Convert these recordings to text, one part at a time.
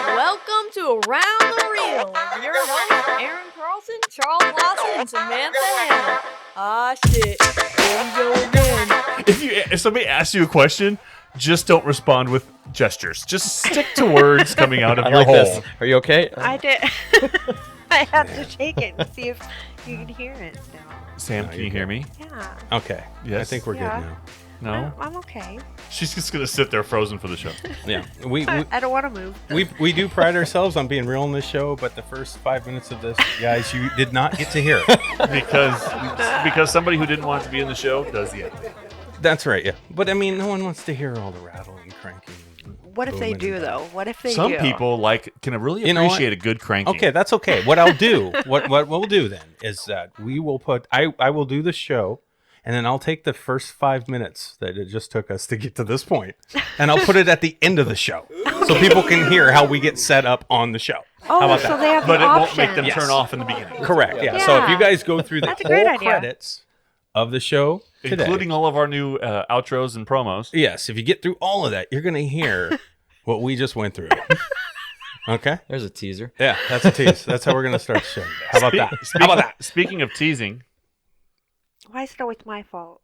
Welcome to Around the Reel with your hosts, Aaron Carlson, Charles Lawson, and Samantha Hannah. Ah, shit. Here we go again. If somebody asks you a question, just don't respond with gestures. Just stick to words coming out of your hole. This. Are you okay? I did. I have to shake it and see if you can hear it still. Sam, can you hear me? Yeah. Okay. Yes. I think we're good now. No? I'm okay. She's just going to sit there frozen for the show. Yeah. We I don't want to move. we do pride ourselves on being real in this show, but the first 5 minutes of this, guys, you did not get to hear it. because somebody who didn't want to be in the show does the editing. That's right, yeah. But I mean, no one wants to hear all the rattle and cranking. What if they do, though? What if they do? Some people can really appreciate a good cranking. Okay, that's okay. What I'll do, what we'll do then is that we will put, I will do the show, and then I'll take the first 5 minutes that it just took us to get to this point, and I'll put it at the end of the show, so people can hear how we get set up on the show. Oh, how about so that? they have But the it option. won't make them turn off in the beginning. Correct, yeah. So if you guys go through the That's a great whole idea. credits of the show today, Including all of our new outros and promos. yes, if you get through all of that, you're going to hear what we just went through. Okay? There's a teaser. Yeah, that's a tease. That's how we're going to start the show. How about that? How about that? Speaking of teasing, Why is it always my fault?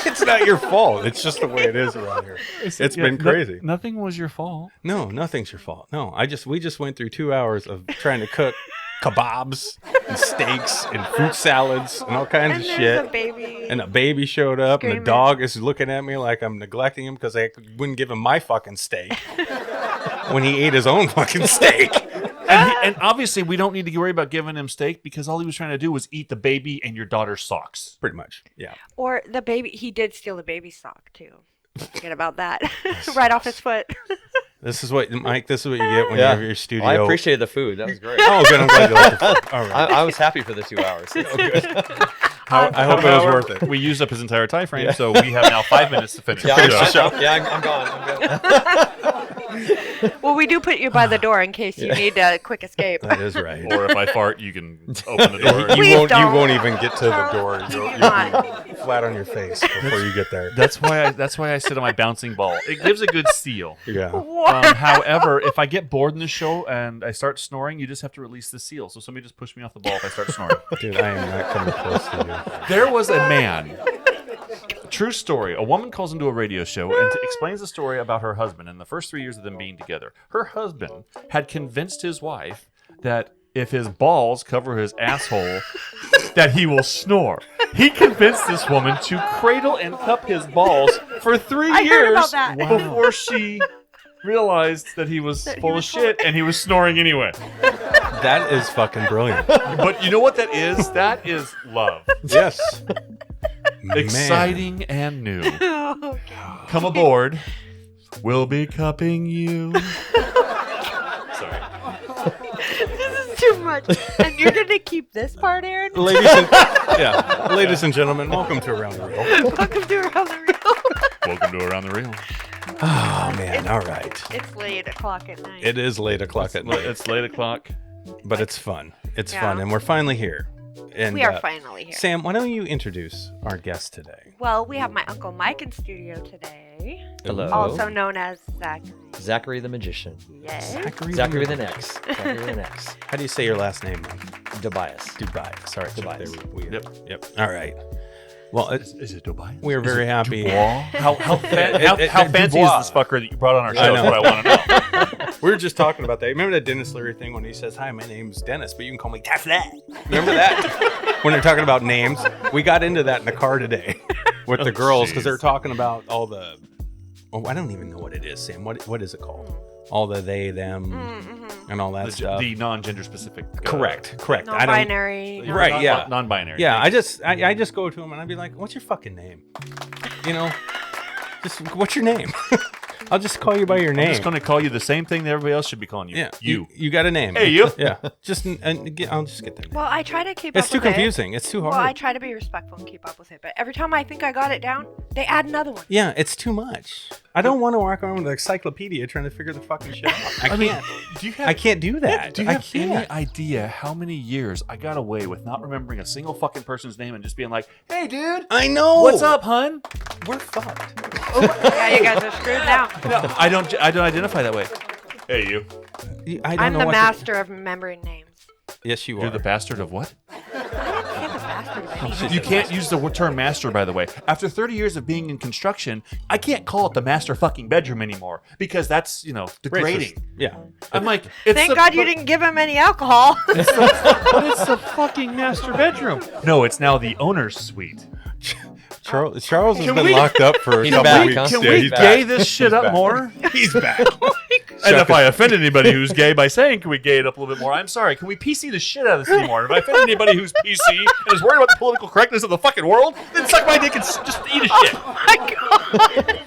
It's not your fault. It's just the way it is around here. It's been crazy. Nothing was your fault. No, nothing's your fault. No, we just went through 2 hours of trying to cook kebabs and steaks and fruit salads and all kinds of There's shit. a baby. And a baby showed up, and Screaming. the dog is looking at me like I'm neglecting him because I wouldn't give him my fucking steak when he ate his own fucking steak. And obviously, we don't need to worry about giving him steak because all he was trying to do was eat the baby and your daughter's socks. Pretty much, yeah. Or the baby. He did steal the baby sock, too. Forget about that. Right off his foot. This is what, Mike, this is what you get when you have your studio. Well, I appreciated the food. That was great. Oh, good. I'm glad you liked the food. All right. I was happy for the 2 hours. I hope it was worth it. We used up his entire time frame, so we have now 5 minutes to finish. Yeah, the show. I'm gone. Well, we do put you by the door in case you need a quick escape. That is right. Or if I fart, you can open the door. Please You don't. won't even get to the door. You'll on. be flat on your face before you get there. That's why I sit on my bouncing ball. It gives a good seal. Yeah. However, if I get bored in the show and I start snoring, you just have to release the seal. So somebody just push me off the ball if I start snoring. Dude, I am not coming close to you. There was a man. True story. A woman calls into a radio show and explains a story about her husband in the first 3 years of them being together. Her husband had convinced his wife that if his balls cover his asshole, that he will snore. He convinced this woman to cradle and cup his balls for 3 I heard years about that. before she realized that he was full of shit and he was snoring anyway. That is fucking brilliant. But you know what that is? That is love. Yes. Exciting and new. Oh, Come aboard. We'll be cupping you. Sorry. this is too much. And you're going to keep this part, Aaron? Ladies and gentlemen, welcome to Around the Reel. Welcome to Around the Reel. Welcome to Around the Reel. Oh, man. All right. It's late o'clock at night. It is late o'clock at night, It's late o'clock. but it's fun. It's Yeah. fun, and we're finally here. And We are finally here. Sam, why don't you introduce our guest today? Well, we have my Uncle Mike in studio today, Hello. also known as Xakary. Xakary the Magician. Yay. Xakary with an X. Xakary with an X. How do you say your last name, Mike? Dobias. Dubai. Sorry. Tobias. Yep. All right. Well, Is it Dubai? we are very happy. How fancy Dubois. is this fucker that you brought on our I show? know. Is what I want to know. We were just talking about that. Remember that Dennis Leary thing when he says, "Hi, my name's Dennis, but you can call me Taflet." Remember that? When they're talking about names, we got into that in the car today with the girls because they're talking about all the. Oh, I don't even know what it is, Sam. What is it called? All the they, them, and all that stuff. The non-gender specific. Correct. I don't. Non-binary. Right, yeah. Non-binary. Yeah, I just go to him and I'd be like, "What's your fucking name?" You know, just what's your name? I'll just call you by your name. I'm just going to call you the same thing that everybody else should be calling you. Yeah, You. You got a name. Hey, you. Yeah, I'll just get that name. Well, I try to keep It's up too with it. confusing. It's too hard. Well, I try to be respectful and keep up with it, but every time I think I got it down, they add another one. Yeah, it's too much. I don't want to walk around with an encyclopedia trying to figure the fucking shit out. I can't. Do you have, I can't do that. Do you I have any can't. idea how many years I got away with not remembering a single fucking person's name and just being like, "Hey, dude, I know. what's up, hun?" We're fucked. Yeah, you guys are screwed now. No, I don't identify that way. Hey, you. I don't I'm know the what master of remembering names. Yes, you are. You're the bastard of what? I didn't say the bastard of anything. You can't use the term master, by the way. After 30 years of being in construction, I can't call it the master fucking bedroom anymore because that's, degrading. Racist. Yeah. I'm like, it's Thank God you didn't give him any alcohol. But it's the fucking master bedroom. No, it's now the owner's suite. Charles has Can been we- locked up for a He's couple back, weeks. huh? Can Yeah, we he's gay back. this shit up back. more? He's back. And if I offend anybody who's gay by saying, can we gay it up a little bit more? I'm sorry. Can we PC the shit out of this anymore? If I offend anybody who's PC and is worried about the political correctness of the fucking world, then suck my dick and just eat a shit. My God.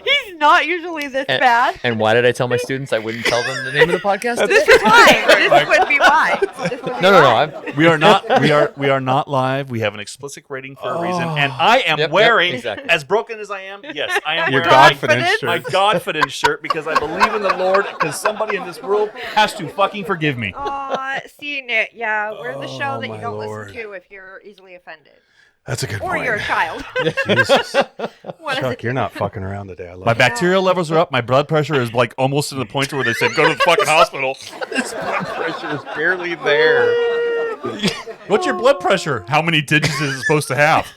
He's not usually this bad. And why did I tell my students I wouldn't tell them the name of the podcast? This is why. This would be why. This would be No. why. We are not live. We have an explicit rating for a reason, and I am Yep, wearing, exactly. as broken as I am, yes, I am Your wearing Godfidence my shirt. Godfidence shirt because I believe in the Lord. Because somebody in this world has to fucking forgive me. See, Nick, yeah, we're the show Oh, that you my don't Lord. listen to if you're easily offended. That's a good Or point. you're a child. Jesus. One of Chuck, the you're not fucking around today. I love My it. bacterial levels are up. My blood pressure is like almost to the point where they said go to the fucking hospital. This blood pressure is barely there. What's your blood pressure? How many digits is it supposed to have?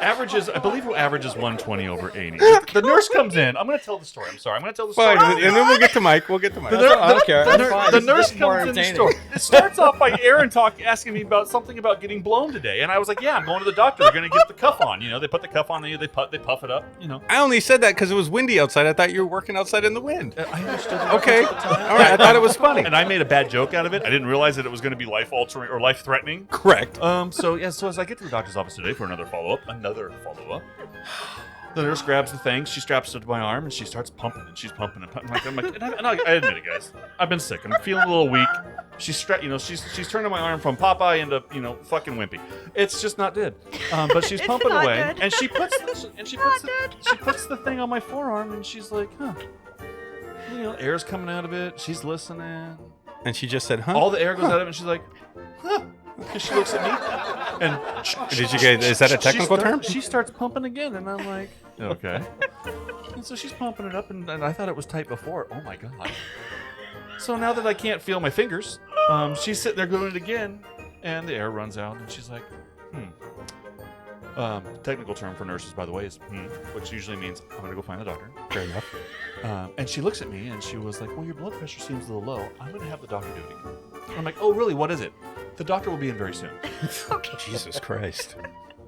Averages, I believe, averages 120 over 80. The nurse comes in. I'm going to tell the story. I'm sorry. I'm going to tell the story. Fine, and then we'll get to Mike. We'll get to Mike. The, nur- I don't care. the, That's nur- fine. the This nurse is more comes in the entertaining. store. It starts off by Aaron asking me about something about getting blown today, and I was like, "Yeah, I'm going to the doctor. They're going to get the cuff on. They put the cuff on you. They puff it up. I only said that because it was windy outside. I thought you were working outside in the wind. I understood. the Okay. reference at the time. All right. I thought it was funny. And I made a bad joke out of it. I didn't realize that it was going to be life altering or life threatening. Correct. So as I get to the doctor's office today for another follow up, the nurse grabs the thing, she straps it to my arm, and she starts pumping, and she's pumping and pumping. I admit it, guys. I've been sick. I'm feeling a little weak. She's turning my arm from Popeye into fucking Wimpy. It's just not good. But she's It's pumping not away, good. and she puts the thing on my forearm, and she's like, huh. Air's coming out of it. She's listening. And she just said, huh? All the air goes out of it, and she's like, huh. And she looks at me, and Did you get, is that a technical term? She starts pumping again, and I'm like, okay. And so she's pumping it up, and I thought it was tight before. Oh my god. So now that I can't feel my fingers, she's sitting there doing it again, and the air runs out, and she's like, technical term for nurses, by the way, is which usually means I'm gonna go find the doctor. Fair enough. And she looks at me, and she was like, well, your blood pressure seems a little low. I'm gonna have the doctor do it again. I'm like, oh, really? What is it? The doctor will be in very soon. Okay. Jesus Christ.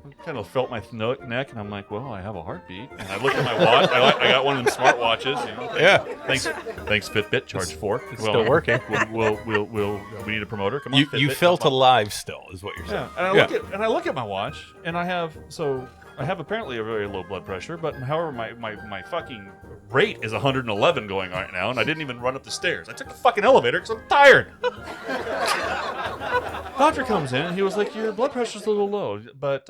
I kind of felt my neck, and I'm like, well, I have a heartbeat. And I looked at my watch. I got one of them smart watches. Yeah. Thanks, Fitbit. Charge 4. It's still working. We need a promoter. Come on, You Fitbit, felt come on. alive still, is what you're saying. Yeah. And I look at my watch, and I have apparently a very low blood pressure, but however, my fucking rate is 111 going on right now, and I didn't even run up the stairs. I took the fucking elevator because I'm tired. Doctor comes in, and he was like, your blood pressure's a little low, but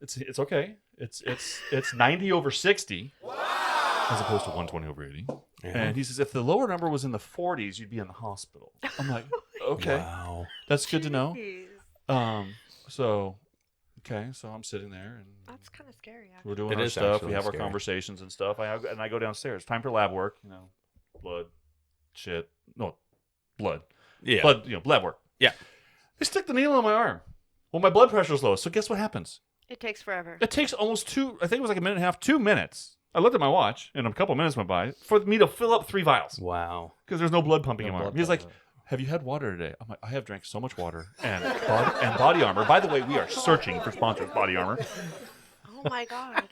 it's okay. It's 90 over 60 as opposed to 120 over 80. Yeah. And he says, if the lower number was in the 40s, you'd be in the hospital. I'm like, okay, Wow. that's good to know. Jeez. So I'm sitting there, and That's kind of scary. Actually. we're doing It our is stuff. actually We have our scary. conversations and stuff. I go downstairs. Time for lab work. Blood, shit. No, blood. Yeah. Blood. Lab work. Yeah. They stick the needle on my arm. Well, my blood pressure's low. So guess what happens? It takes forever. It takes almost 2. I think it was like a minute and a half, 2 minutes. I looked at my watch, and a couple minutes went by for me to fill up 3 vials Wow. because there's no blood pumping in my blood arm. He's like, pumping. have you had water today? I'm like, I have drank so much water and body armor. By the way, we are searching for sponsors, Body Armor. Oh Oh my god.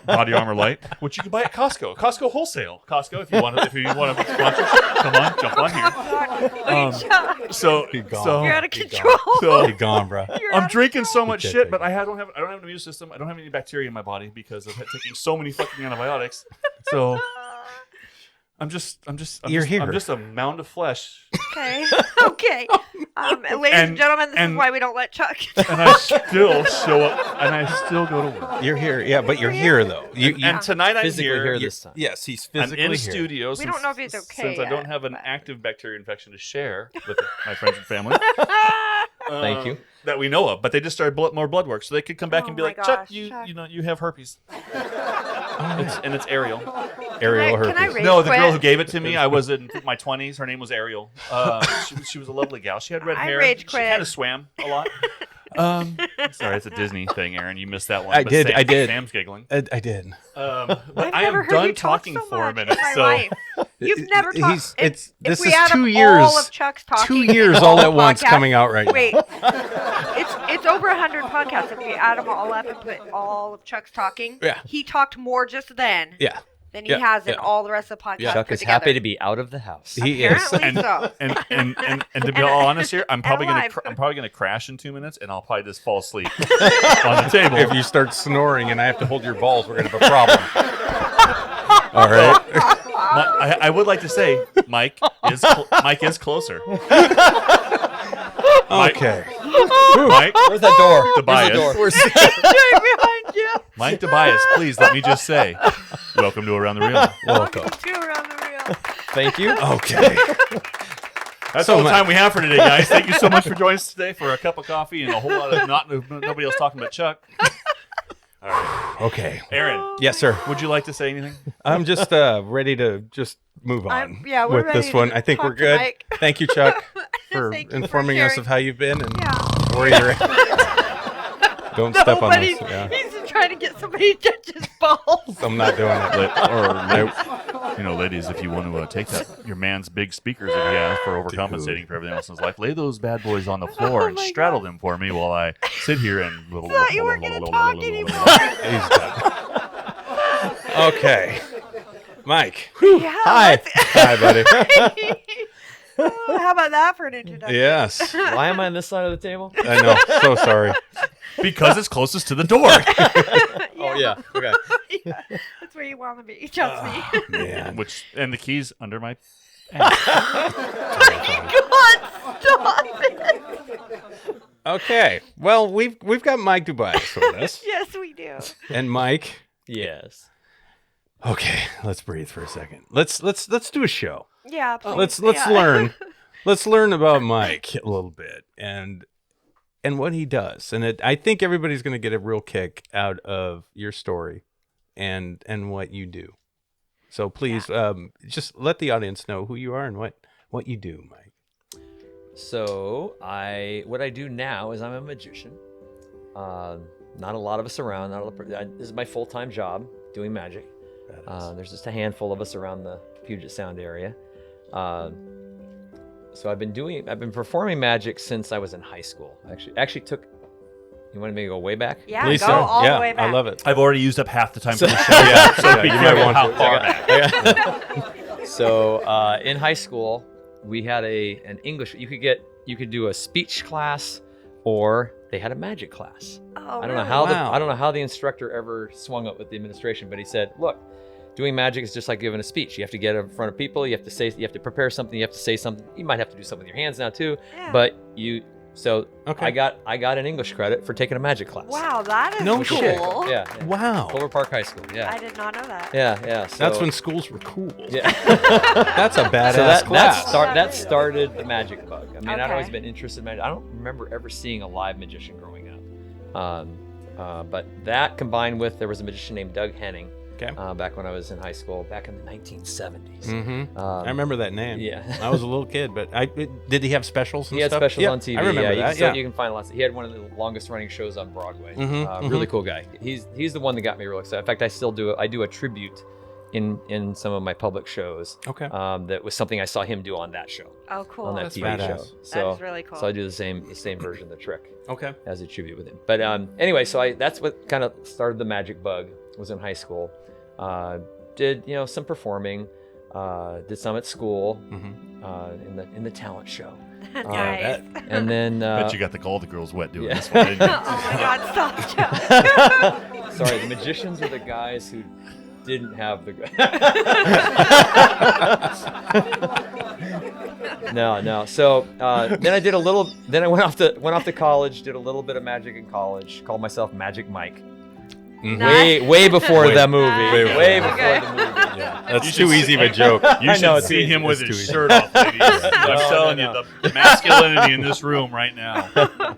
Body armor light, which you can buy at Costco. Costco wholesale. Costco, if you want to sponsor, come on, jump on here. So You're out of control. Be gone, bro. I'm drinking so much can't shit, take but I don't have an immune system. I don't have any bacteria in my body because of taking so many fucking antibiotics. So I'm just a mound of flesh. Okay. Okay. Ladies and gentlemen, this is why we don't let Chuck. And I still show up, and I still go to work. You're here, yeah, but you're here though. And tonight I'm Physically here this time. Yes, he's I'm physically in here. studio. We don't know if he's okay since I yet, don't have an but- active bacteria infection to share with my friends and family. Thank you. That we know of, but they just started more blood work, so they could come back and be my like, Chuck, gosh, you Chuck. you have herpes. It's Ariel. Aerial Can I herpes. rage No, the quit? girl who gave it to me, I was in my 20s. Her name was Ariel. She was a lovely gal. She had red I hair. rage She quit. kind of swam a lot. Sorry, it's a Disney thing, Aaron. You missed that one. I but did, I did. Sam's giggling. I did. But I've I never am heard done you talk talking so for a much minute. in my So life. You've never talked. This if we is add 2 up years. all of Chuck's talking 2 in years the all whole at once podcast- coming out right Wait, now. it's over 100 podcasts. If we add them all up and put all of Chuck's talking, Yeah. he talked more just then Yeah. than he has in yeah. all the rest of the podcast. Chuck put is together. happy to be out of the house. He is. Apparently so. and to be all honest here, I'm probably alive. gonna crash in 2 minutes, and I'll probably just fall asleep on the table. If you start snoring and I have to hold your balls, we're gonna have a problem. All right. I would like to say Mike is closer. Okay. Mike, Where's that door? Tobias. Where's the door? Right behind you. Mike Dobias, please let me just say, welcome to Around the Reel. Welcome. Two around the reel. Thank you. Okay. That's So all the much. time we have for today, guys. Thank you so much for joining us today for a cup of coffee and a whole lot of nobody else talking but Chuck. All right, Okay. Aaron, Yes, sir. would you like to say anything? I'm just ready to just move on we're with ready this one. to I think we're talk to good. Mike. Thank you, Chuck, for Thank you for informing us sharing. of how you've been and Yeah. where you're at. Don't step on this. Yeah. He's trying to get somebody to touch his balls. I'm not doing it. Ladies, if you want to take your man's big speakers that he has for overcompensating for everything else in his life, lay those bad boys on the floor and my straddle them for me while I sit here and. Thought you weren't gonna talk anymore. He's done. Okay. Mike. Yeah, Hi. Hi, buddy. Oh, how about that for an introduction? Yes. Why am I on this side of the table? I know. So sorry. Because it's closest to the door. Oh yeah. Okay. Yeah, that's where you want to be. Trust me. Man. And the keys under my. God, stop it. Okay. Well, we've got Mike Dobias with us. Yes, we do. And Mike. Yes. Okay, let's breathe for a second. Let's do a show. Yeah, please. Let's yeah. learn. Let's learn about Mike a little bit and what he does. And I think everybody's going to get a real kick out of your story and what you do. So please, just let the audience know who you are and what you do, Mike. So what I do now is I'm a magician. Not a lot of us around. This is my full-time job, doing magic. There's just a handful of us around the Puget Sound area. So I've been performing magic since I was in high school. Actually took. You want me to go way back? Yeah, Please, go sir. all Yeah, the way back. I love it. I've already used up half the time for the show. Yeah, So be you might careful want how to. far back. So in high school, we had an English. You could do a speech class, or they had a magic class. Oh, I don't know really? how Wow. I don't know how the instructor ever swung up with the administration, but he said, "Look, doing magic is just like giving a speech. You have to get in front of people. You have to prepare something. You have to say something. You might have to do something with your hands now too. Yeah. But Okay. I got an English credit for taking a magic class. Wow, that is No cool. shit. Yeah. Wow. Clover Park High School. Yeah. I did not know that. Yeah. So, That's when schools were cool. Yeah. That's a badass So that class. that started the magic bug. I mean, I'd Okay. always been interested in magic. I don't remember ever seeing a live magician growing up. But that combined with there was a magician named Doug Henning Okay. back when I was in high school, back in the 1970s. Mm-hmm. Um, I remember that name. Yeah. I was a little kid, but did he have specials and He had stuff? specials Yeah, on TV. I remember yeah, that. you can find lots. He had one of the longest running shows on Broadway. Mhm, Really cool guy. He's the one that got me real excited. In fact, I do a tribute in some of my public shows. Okay. That was something I saw him do on that show, Oh, cool. on that That's TV badass. show. So That is really cool. So I do the same version of the trick Okay. as a tribute with him. But anyway, so that's what kind of started the magic bug. Was in high school. Did some performing. Did some at school. In the talent show. Nice. And then Bet you got all the girls wet doing yeah. this one, didn't you? Oh my God! Stop, Joe. sorry, the magicians are the guys who didn't have the. No. So then I did a little. Then I went off to college. Did a little bit of magic in college. Called myself Magic Mike. Nice. Way before Way- the movie. Way Way before. before Okay. the movie. Yeah, that's You too should easy of see- a joke. You should know, it's see easy. him with It's his too easy. shirt off, ladies. I'm No, telling no. you, the masculinity in this room right now.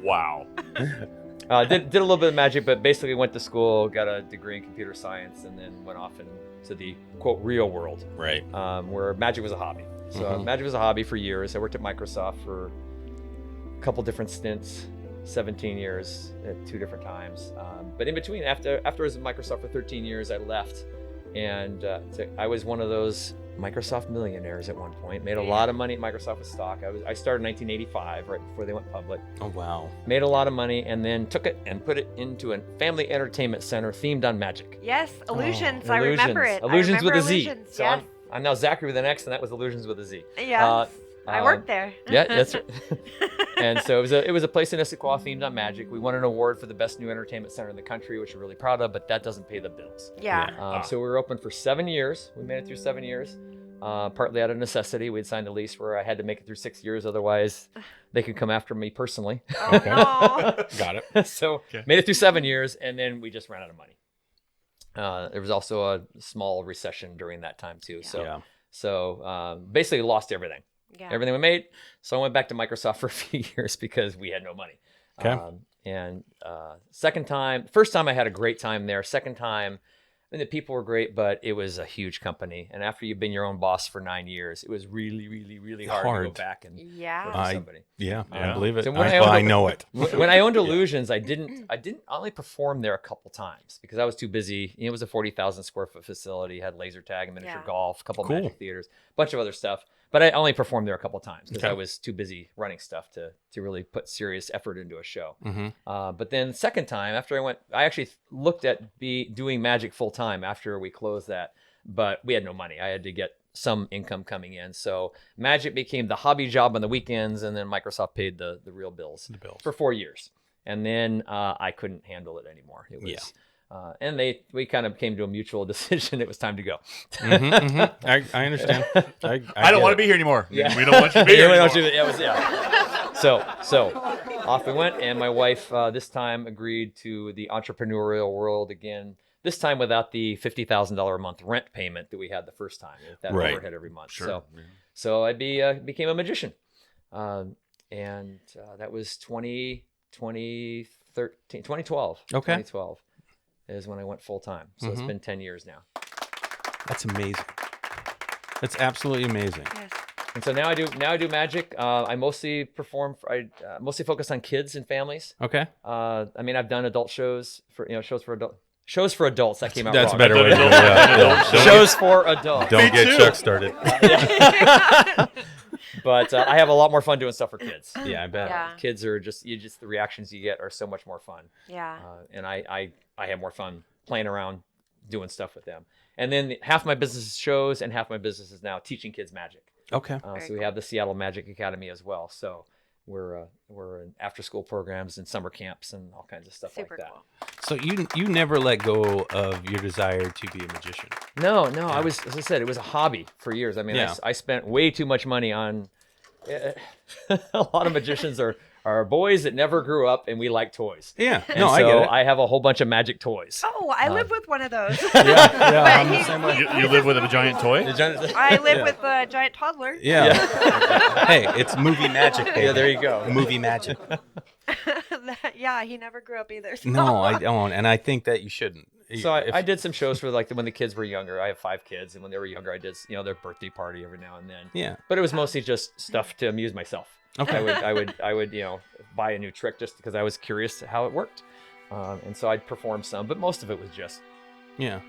Wow. Did a little bit of magic, but basically went to school, got a degree in computer science, and then went off into the quote real world, Right. where magic was a hobby. So magic was a hobby for years. I worked at Microsoft for a couple different stints, 17 years at 2 different times. But in between, after I was at Microsoft for 13 years, I left, and I was one of those Microsoft millionaires at one point. Made a lot of money at Microsoft with stock. I started in 1985, right before they went public. Oh wow. Made a lot of money, and then took it and put it into a family entertainment center themed on magic. Yes, illusions. I remember it. Illusions I with remember a Z. Illusions. So Yes. I'm now Xakary with an X, and that was Illusions with a Z. Yes. I worked there. Yeah, that's right. And so it was a place in Issaquah themed on magic. We won an award for the best new entertainment center in the country, which we're really proud of, but that doesn't pay the bills. Yeah. So we were open for 7 years. We made it through 7 years, partly out of necessity. We'd signed a lease where I had to make it through 6 years, otherwise they could come after me personally. Oh no. Got it. So made it through 7 years, and then we just ran out of money. There was also a small recession during that time too. So basically lost everything. Yeah. Everything we made. So I went back to Microsoft for a few years because we had no money. Okay. First time I had a great time there. Second time, I mean, the people were great, but it was a huge company. And after you've been your own boss for 9 years, it was really, really, really hard to go back and Yeah. work for somebody. Yeah, Yeah. I believe it. So when I know it. When I owned Illusions, I didn't only perform there a couple times because I was too busy. It was a 40,000 square foot facility, had laser tag and miniature Yeah. golf, a couple Cool. magic theaters, a bunch of other stuff. But I only performed there a couple times because Okay. I was too busy running stuff to really put serious effort into a show. Mm-hmm. But then the second time after I actually looked at doing magic full time after we closed that, but we had no money. I had to get some income coming in. So magic became the hobby job on the weekends, and then Microsoft paid the real bills, for 4 years. And then I couldn't handle it anymore. It was, and we kind of came to a mutual decision. It was time to go. I understand. I don't want to be here anymore. Yeah. We don't want you to be here Yeah, anymore. So off we went, and my wife this time agreed to the entrepreneurial world again. This time without the $50,000 a month rent payment that we had the first time. That Right. overhead every month. Sure. So I became a magician, and that was 2012. Okay. 2012 is when I went full time. So it's been 10 years now. That's amazing. That's absolutely amazing. Yes. And so now I do magic. I mostly perform. I mostly focus on kids and families. Okay. I mean, I've done adult shows for shows for adults. That came out That's a wrong. better way to do it. Yeah. Shows for adults. Don't get Chuck started. But I have a lot more fun doing stuff for kids. Yeah, I bet. Yeah. Kids are just the reactions you get are so much more fun. Yeah. And I have more fun playing around, doing stuff with them. And then half my business is shows, and half my business is now teaching kids magic. Okay. So we have the Seattle Magic Academy as well. So we're in after school programs and summer camps and all kinds of stuff Super like that. cool. So you never let go of your desire to be a magician. No, I was, as I said, it was a hobby for years. I mean, Yeah. I spent way too much money on. A lot of magicians are boys that never grew up, and we like toys. Yeah. And No, so I get it. I have a whole bunch of magic toys. Oh, I live with one of those. Yeah. But You live with a giant toy? I live with a giant toddler. Yeah. Hey, it's movie magic. Baby. Yeah, there you go. Movie magic. Yeah, he never grew up either. So. No, I don't, and I think that you shouldn't. So If- I did some shows for when the kids were younger. I have 5 kids, and when they were younger, I did their birthday party every now and then. Yeah. But it was mostly just stuff to amuse myself. Okay. I would buy a new trick just because I was curious how it worked, and so I'd perform some, but most of it was just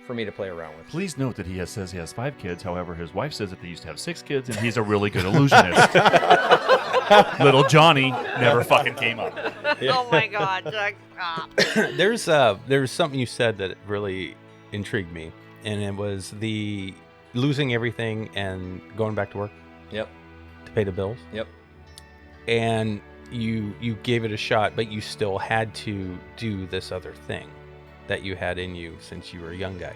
for me to play around with. Please note that says he has 5 kids. However, his wife says that they used to have 6 kids, and he's a really good illusionist. Little Johnny never fucking came up. Oh my God, Jack, stop. There's something you said that really intrigued me, and it was the losing everything and going back to work. Yep. To pay the bills. Yep. And you gave it a shot, but you still had to do this other thing that you had in you since you were a young guy.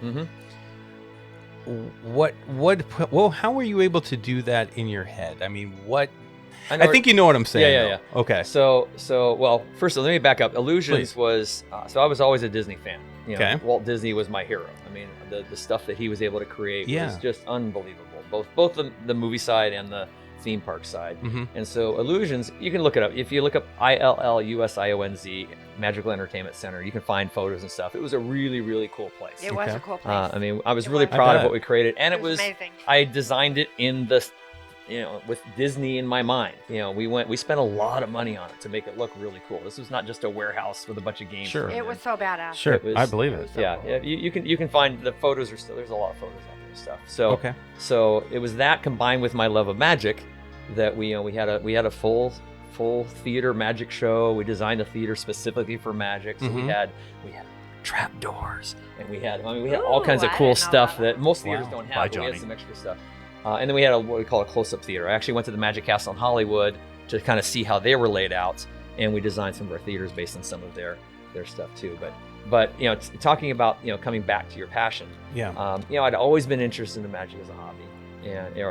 Well, how were you able to do that in your head? I mean, I think you know what I'm saying. Yeah. Okay. So well, first of all, let me back up. Illusions was so I was always a Disney fan. You know, Okay. Walt Disney was my hero. I mean, the stuff that he was able to create was just unbelievable. Both the movie side and the theme park side. And so Illusions, you can look it up. If you look up ILLUSIONZ, Magical Entertainment Center, you can find photos and stuff. It was a really, really cool place. It was a cool place. I mean, I was really was. proud I of what bet. we created, and It was amazing. I designed it in the, with Disney in my mind. We spent a lot of money on it to make it look really cool. This was not just a warehouse with a bunch of games. Sure. in It was so badass. Sure, It was- I believe it. So Yeah, cool. yeah. You can find the photos are still. There's a lot of photos out there and stuff. So Okay. So it was that combined with my love of magic that we had a full theater magic show. We designed a theater specifically for magic. So we had trap doors, and we had all kinds of Ooh, I cool didn't know stuff about that most theaters Wow. don't Bye, have. But we Johnny. had some extra stuff, and then we had what we call a close-up theater. I actually went to the Magic Castle in Hollywood to kind of see how they were laid out, and we designed some of our theaters based on some of their stuff too. But talking about coming back to your passion. Yeah. I'd always been interested in magic as a hobby, and it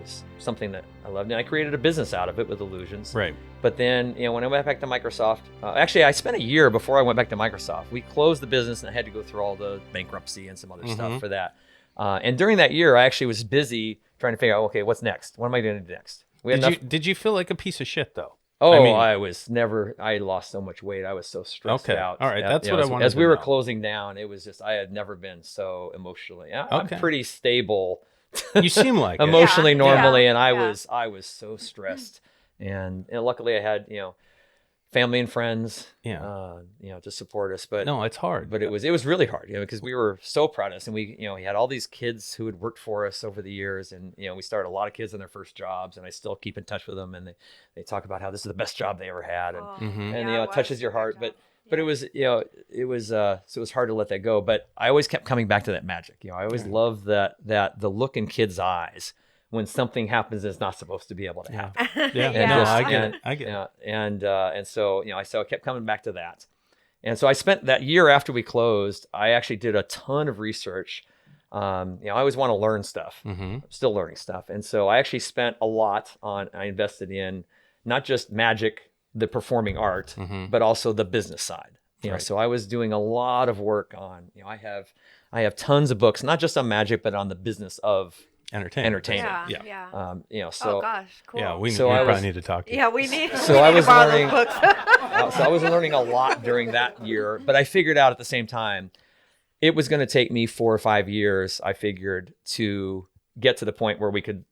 was something that I loved, and I created a business out of it with Illusions. Right. But then, when I went back to Microsoft, actually, I spent a year before I went back to Microsoft. We closed the business, and I had to go through all the bankruptcy and some other stuff for that. And during that year, I actually was busy trying to figure out, okay, what's next? What am I going to do next? Did you feel like a piece of shit though? Oh, I mean- I lost so much weight. I was so stressed Okay. out. All right. That's what I wanted As to we were know. closing down, it was just, I had never been so emotionally. I'm Okay. pretty stable. You seem like it. Emotionally, Yeah. normally, Yeah. and I Yeah. was so stressed. And luckily I had, family and friends, Yeah. to support us. But No, it's hard. but it was really hard, because we were so proud of us, and we had all these kids who had worked for us over the years, and we started a lot of kids in their first jobs, and I still keep in touch with them, and they talk about how this is the best job they ever had, and Oh, Mhm. and yeah, it touches was your a heart, good but job. it was so it was hard to let that go. But I always kept coming back to that magic. I always loved that the look in kids' eyes when something happens that's not supposed to be able to happen. Yeah. And No, just- I get and- it. I get it. Yeah, and so I kept coming back to that, and so I spent that year after we closed. I actually did a ton of research. I always want to learn stuff. Mm-hmm. I'm still learning stuff, and so I actually spent a lot on. I invested in not just magic, the performing art, but also the business side. Right. So I was doing a lot of work on. I have tons of books, not just on magic, but on the business of Entertainment. Yeah. Yeah. Yeah. So Oh gosh, cool. Yeah. We So I probably was- need to talk to you. Yeah, we need. So we I need was to borrow learning- those books. So I was learning a lot during that year, but I figured out at the same time it was going to take me 4 or 5 years, I figured, to get to the point where we could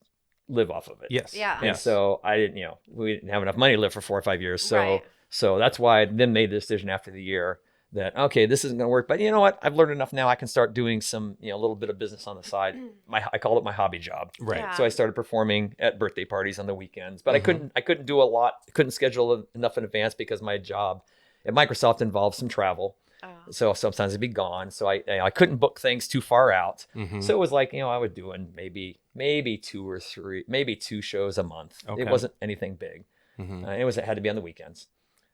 live off of it. Yes. Yeah. And so I didn't, we didn't have enough money to live for 4 or 5 years. So Right. so that's why I then made the decision after the year that, okay, this isn't going to work, but you know what? I've learned enough now. I can start doing some, a little bit of business on the side. I call it my hobby job. Right. Yeah. So I started performing at birthday parties on the weekends, but I couldn't do a lot. Couldn't schedule enough in advance because my job at Microsoft involved some travel. Oh. So sometimes I'd be gone. So I couldn't book things too far out. Mhm. So it was like, I was doing maybe 2 or 3, maybe 2 shows a month. Okay. It wasn't anything big. Mhm. It had to be on the weekends.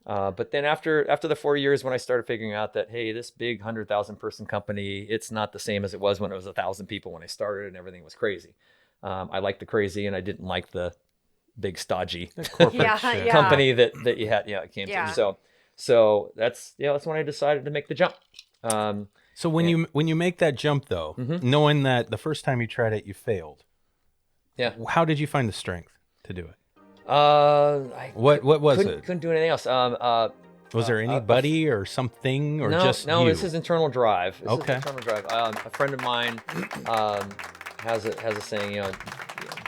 But then after the 4 years, when I started figuring out that, hey, this big 100,000 person company, it's not the same as it was when it was 1,000 people when I started and everything was crazy. I liked the crazy and I didn't like the big stodgy Corporate Yeah, shit. yeah. company that you had. It came Yeah. to. So that's when I decided to make the jump. So when you make that jump though, knowing that the first time you tried it you failed, Yeah. how did you find the strength to do it? I What was couldn't, it? couldn't do anything else. Was there anybody or something or no, just no, you? this is internal drive. This Okay. is internal drive. A friend of mine has a saying,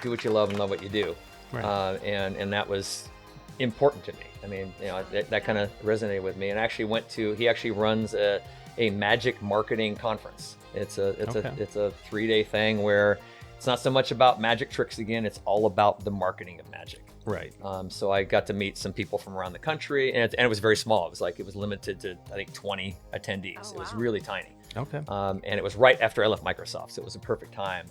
do what you love and love what you do. Right. And that was important to me. I mean, that kind of resonated with me. And I actually he actually runs a magic marketing conference. It's a Okay. it's a 3-day thing where it's not so much about magic tricks again. It's all about the marketing of magic. Right. So I got to meet some people from around the country, and it was very small. It was limited to, I think, 20 attendees. Oh, It was wow. really tiny. Okay. And it was right after I left Microsoft, so it was a perfect time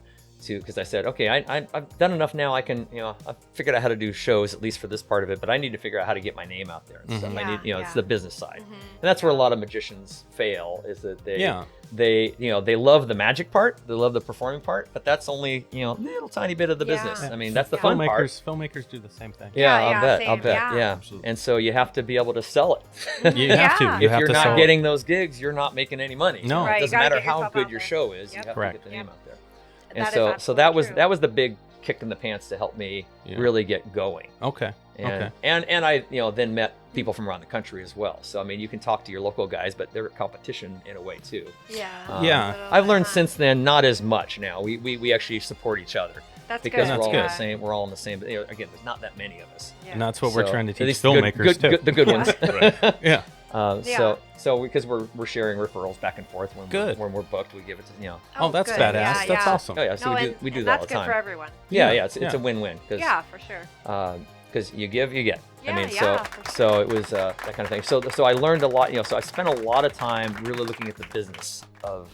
because I said, okay, I've done enough now. I can, I've figured out how to do shows, at least for this part of it, but I need to figure out how to get my name out there and stuff. I need, it's the business side, and that's where a lot of magicians fail, is that they love the magic part, they love the performing part, but that's only, a little tiny bit of the business. I mean, that's the fun part. Filmmakers do the same thing. Yeah, Yeah, I'll bet. same, I'll bet. yeah. Yeah. Absolutely. And so you have to be able to sell it. You have to. Yeah. You If have you're to not sell getting those gigs, you're not making any money. No. Right, It you doesn't gotta matter get how yourself good out your there. show is. You Yep. have Correct. to get the name out there. That is So absolutely true. that was the big kick in the pants to help me really get going. Okay. And, and I then met people from around the country as well. So I mean, you can talk to your local guys, but they're a competition in a way too. Yeah. Yeah. I've learned since then not as much now. We actually support each other. That's Because good. we're all good. the same. We're all in the same. Again, there's not that many of us. Yeah. And that's what we're So, trying to at teach least filmmakers too. the good ones. Yeah. Yeah. So because we're sharing referrals back and forth when Good. when we're booked, we give it to Oh, that's good. badass. Yeah, That's yeah. awesome. Oh yeah, so No, we do and that all that's the good time. for everyone. Yeah, it's Yeah. a win-win Yeah, for sure. because you give, you get. Yeah, I mean, yeah, so it was that kind of thing. So I learned a lot. So I spent a lot of time really looking at the business of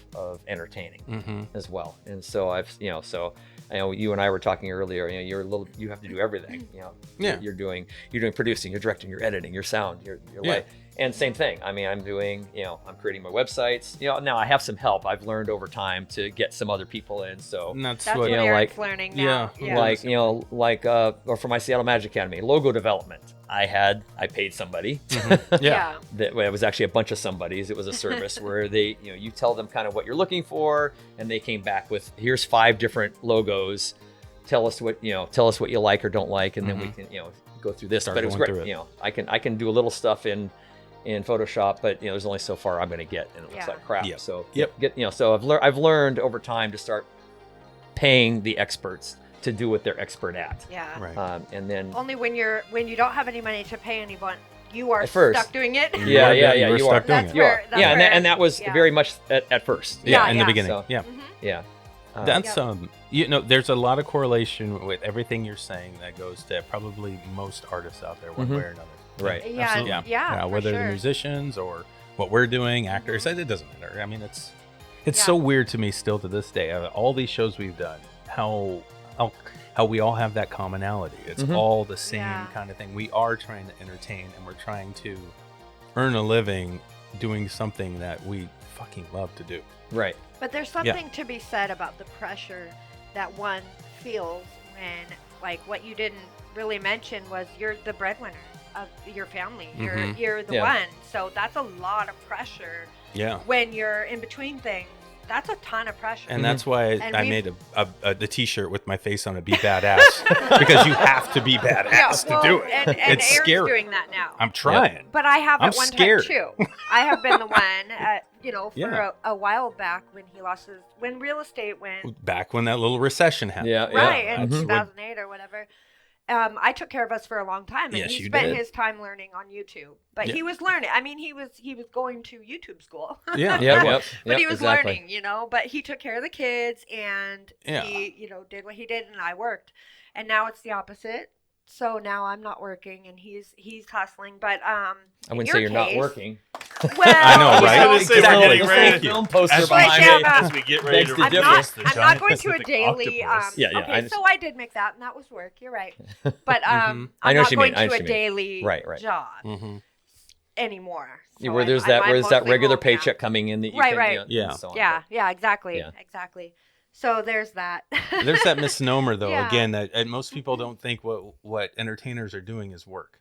entertaining as well. And so so I know you and I were talking earlier. You have to do everything. Yeah. You're doing producing, you're directing, you're editing, your sound, your light. And same thing. I mean, I'm doing, I'm creating my websites. Now I have some help. I've learned over time to get some other people in. So And that's That's what. what know, Aaron's like- learning now. Yeah. or for my Seattle Magic Academy, logo development. I paid somebody. Yeah. It was actually a bunch of somebodies. It was a service where they, you tell them kind of what you're looking for, and they came back with, here's 5 different logos. Tell us what you like or don't like, and then we can, go through this. Start But it was going great. through it. I can do a little stuff in Photoshop, but there's only so far I'm going to get, and it looks Yeah. like crap. Yep. So Yep. so I've learned over time to start paying the experts to do what they're expert at. Yeah. Right. And then Only when you don't have any money to pay anyone, you are At first. stuck doing it. Yeah, You were you stuck are. doing That's it. You are. where- that's Yeah, where- and that was yeah. very much at first. Yeah, Yeah, in yeah. the beginning. So- Yeah. Yeah. That's Yep. there's a lot of correlation with everything you're saying that goes to probably most artists out there, one way or another. Right. Yeah, Absolutely. yeah, for whether they're sure. musicians or what we're doing, actors, it doesn't matter. I mean, it's Yeah. so weird to me still to this day. All these shows we've done, how we all have that commonality. It's all the same Yeah. kind of thing. We are trying to entertain, and we're trying to earn a living doing something that we fucking love to do. Right. But there's something to be said about the pressure that one feels when, like, what you didn't really mention was you're the breadwinner of your family. You're the Yeah. one. So that's a lot of pressure Yeah. when you're in between things. That's a ton of pressure. And that's why And I we've- made the T-shirt with my face on it, "Be Badass," because you have to be badass well, to do it. And It's Aaron's scary. doing that now. I'm trying. But I have I'm at one scared. time too. I have been the one, for Yeah. a while back when when real estate went Back when that little recession happened. Yeah. right in That's what- 2008 or whatever. I took care of us for a long time, and Yes, he you spent did. his time learning on YouTube. But Yeah. he was learning. I mean, he was going to YouTube school. Yeah. Yep. yeah. Yep. But he was exactly. learning, But he took care of the kids, and Yeah. he, did what he did, and I worked. And now it's the opposite. So now I'm not working, and he's hustling. But I in wouldn't your say you're not case- working. Well, I know, right? I was gonna say, we're getting This ready little to- film poster As we, behind yeah, me. as we get ready Begs to the I'm difference. reveal not. the I'm not giant going to a Pacific daily. octopus. Yeah, I okay, understand. so I did make that, and that was work. You're right. But I I'm know not what you going mean, I know to a what you mean. daily Right. job Mhm. anymore. So Where there's I'm that mostly regular home now. paycheck coming in that you Right, can, right. and Yeah. so on. Yeah, exactly, Yeah. exactly. So there's that. There's that misnomer, though, Yeah. again, that and most people don't think what entertainers are doing is work.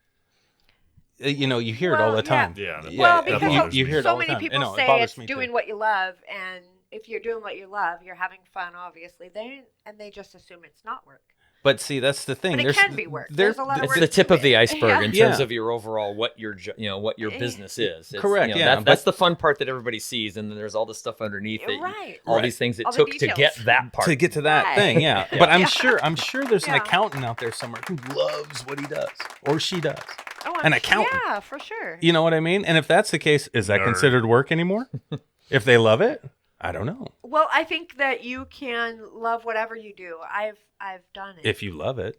You hear it all Well, the time. Yeah. that- Well, that because bothers you me. hear it so all the many time. people No, it say bothers it's me doing too. what you love, and if you're doing what you love, you're having fun. Obviously, they just assume it's not work. But see, that's the thing. But it can be work. There's a lot of It's work the tip to of the it. iceberg in Yeah. terms of your overall what your business is. It's, Correct, yeah, That's the fun part that everybody sees, and then there's all the stuff underneath it. Right. All Right. these things it All the took to details. get that part. to get to that Right. thing, yeah. But I'm Yeah. sure there's an Yeah. accountant out there somewhere who loves what he does or she does. Oh, An accountant. Yeah, for sure. You know what I mean? And if that's the case, is that Nerd. considered work anymore? If they love it, I don't know. Well, I think that you can love whatever you do. I've done it. If you love it.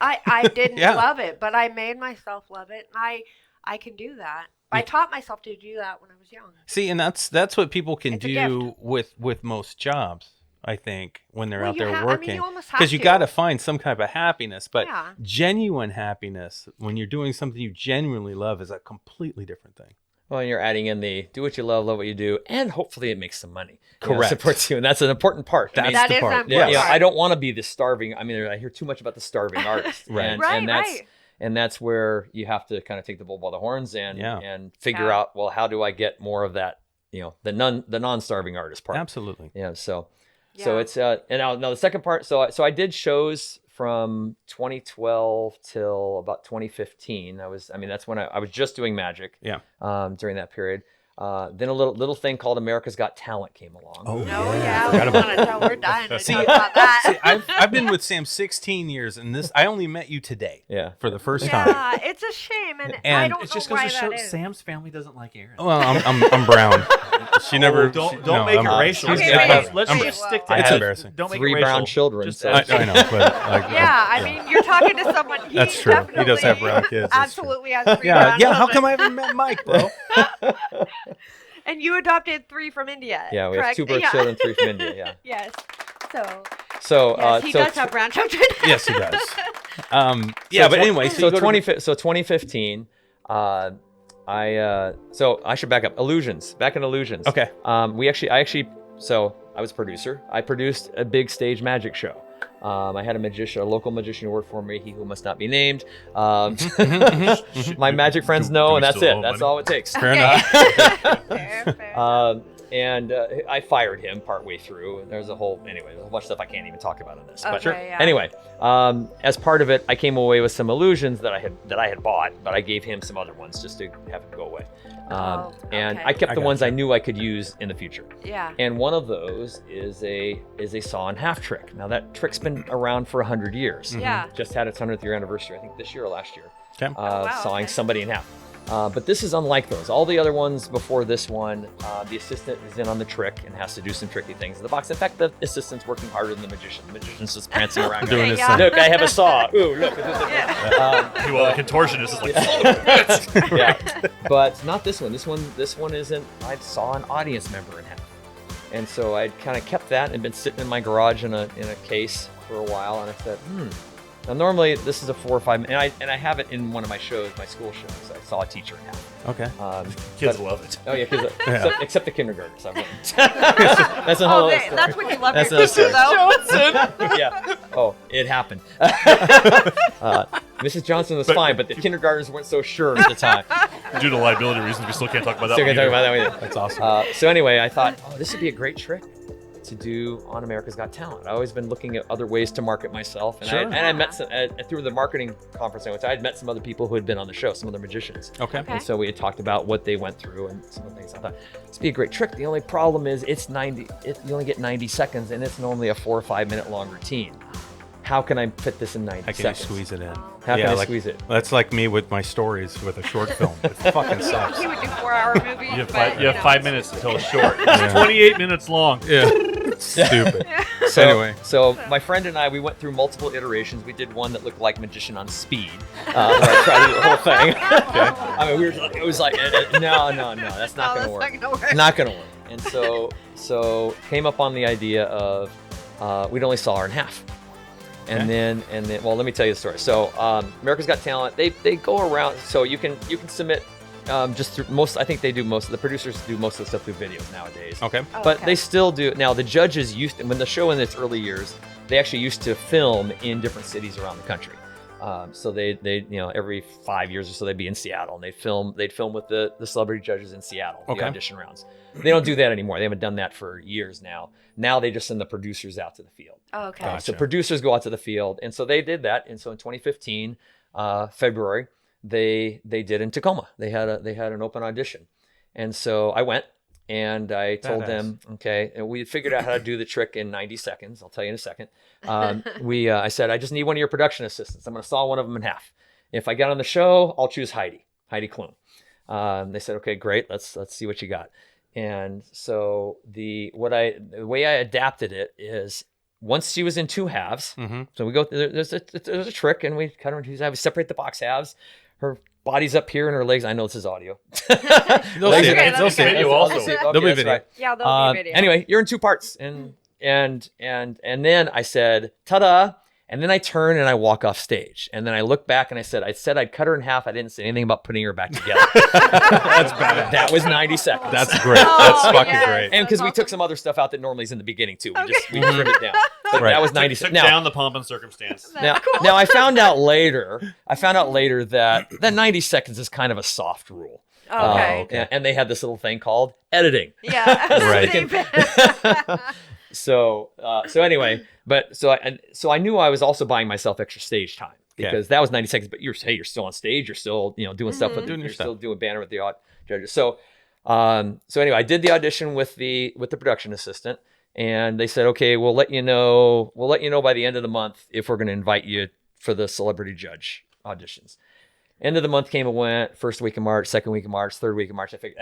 I didn't Yeah. love it, but I made myself love it, and I can do that. I taught myself to do that when I was young. See, and that's what people can It's a do with most jobs. I think when they're Well, out you there ha- I mean, working, you almost have because you to. got to find some type of happiness. But Yeah. genuine happiness, when you're doing something you genuinely love, is a completely different thing. Well, you're adding in the do what you love what you do, and hopefully it makes some money. Correct. Supports you, and that's an important part. That's That the is part. an Yeah, important part. I don't want to be the starving. I mean, I hear too much about the starving artist, Right. And, Right, and that's right. and that's where you have to kind of take the bull by the horns and Yeah. and figure Yeah. out, well, how do I get more of that? The non-starving artist part. Absolutely. Yeah. So Yeah. it's and now the second part. So I did shows from 2012 till about 2015. That's when I was just doing magic. Yeah. During that period. Then a little thing called America's Got Talent came along. Oh, No, yeah. yeah, I forgot about wanna tell- we're dying to See, talk about that. See, I've been with Sam 16 years, and I only met you today Yeah. for the first time. Yeah, it's a shame, and I And don't It know just why goes to show that is. Sam's family doesn't like Aaron. Well, I'm brown. She never. Don't make it racial. Okay, Let's wait. just stick to I It's have embarrassing. Don't make 3 it racial. brown children, Just so- I know, but like, Yeah, I mean, you're talking to someone. He That's true. He does definitely have brown kids. That's true. Absolutely has 3 yeah, brown yeah. How children. come I haven't met Mike, bro? And you adopted 3 from India. Yeah, we have correct? 2 birth Yeah. children, 3 from India. Yeah. Yes. So So yes, he so does have brown children. Yes, he does. Yeah, but anyway, so you go to 2015, so I should back up. Illusions, back in Illusions. Okay. So I was a producer. I produced a big stage magic show. I had a local magician who worked for me, he who must not be named. My magic friends know, do we and that's still it. owe That's money? all it takes. Fair enough. Fair. And I fired him partway through. There's a whole bunch of stuff I can't even talk about in this. But Okay, yeah. anyway, as part of it, I came away with some illusions that I had bought, but I gave him some other ones just to have them go away. And okay. I kept I the ones gotcha. I knew I could use in the future. Yeah. And one of those is a saw in half trick. Now that trick's been around for 100 years. Yeah. Just had its 100th year anniversary, I think this year or last year. Okay. wow, Sawing okay. somebody in half. But this is unlike those. All the other ones before this one, the assistant is in on the trick and has to do some tricky things in the box. In fact, the assistant's working harder than the magician. The magician's just prancing around. Doing going, his yeah. thing. Look, I have a saw. Ooh, look. Yeah. Well, the contortionist is like, Yeah, but not this one. This one isn't. I saw an audience member in half, and so I'd kind of kept that and been sitting in my garage in a case for a while, and I said, Now normally this is a 4 or 5 minute, and I have it in one of my shows, my school shows. I saw a teacher in half. Okay. kids but- love it. Oh yeah, kids, Yeah. except the kindergartens. I wouldn't. That's a whole other story. That's when you love That's your teacher, another though. Yeah. Oh, it happened. Mrs. Johnson was But- fine, but the kindergartners weren't so sure at the time. Due to liability reasons, we still can't talk about that. Still one gonna talk either. about that one. That's awesome. So anyway, I thought, this would be a great trick to do on America's Got Talent. I've always been looking at other ways to market myself, and Sure. I met some through the marketing conference I went to. I had met some other people who had been on the show, some other magicians. Okay. Okay. And so we had talked about what they went through and some of the things. I thought this would be a great trick. The only problem is you only get 90 seconds, and it's normally a 4 or 5 minute long routine. How can I fit this in 90 How can you seconds? squeeze it in? How can I like, squeeze it? That's like me with my stories with a short film. It fucking sucks. He would do 4-hour movies. You have, but, you have know. 5 minutes to tell a short. Yeah. It's 28 minutes long. Yeah. Stupid. So, Anyway. so my friend and I, we went through multiple iterations. We did one that looked like Magician on Speed, where I tried to do the whole thing. I mean, it was like, no, that's not going to work. Not gonna work. Not going to work. And so came up on the idea of we'd only saw her in half. And then, well, let me tell you the story. So, America's Got Talent, they go around. So you can submit just through I think they do the producers do most of the stuff through videos nowadays. Okay. Oh, But okay. they still do. Now, the judges when the show in its early years, they actually used to film in different cities around the country. So they every 5 years or so they'd be in Seattle and they'd film with the celebrity judges in Seattle, the Okay. audition rounds. They don't do that anymore. They haven't done that for years now. Now they just send the producers out to the field. Oh, okay. Gotcha. So producers go out to the field, and so they did that. And so in 2015, February, they did in Tacoma. They had an open audition, and so I went and I told Badass. them, okay, and we figured out how to do the trick in 90 seconds. I'll tell you in a second. I said, I just need one of your production assistants. I'm going to saw one of them in half. If I get on the show, I'll choose Heidi Klum. They said, okay, great. Let's see what you got. And so the way I adapted it is once she was in 2 halves. So we go there's a trick, and we cut her in 2 halves. We separate the box halves. Her body's up here and her legs. I know this is audio. They'll see it. They'll see it. video also. There'll be video. Right. Yeah, there'll be video. Anyway, you're in 2 parts, and then I said, ta-da. And then I turn and I walk off stage. And then I look back and I said I'd cut her in half. I didn't say anything about putting her back together. That's bad. That was 90 seconds. That's great. That's fucking great. And because we took some other stuff out that normally is in the beginning too. We trimmed it down. But Right. that was 90 Took seconds. down the pomp and circumstance. Now I found out later that 90 seconds is kind of a soft rule. Okay. And they had this little thing called editing. Yeah. Right. So anyway, so I knew I was also buying myself extra stage time because that was 90 seconds. But you're still on stage. You're still doing stuff with Doing your you're stuff. still doing banner with the judges. So anyway, I did the audition with the production assistant, and they said, okay, we'll let you know by the end of the month if we're going to invite you for the celebrity judge auditions. End of the month came and went. First week of March, second week of March, third week of March. I figured,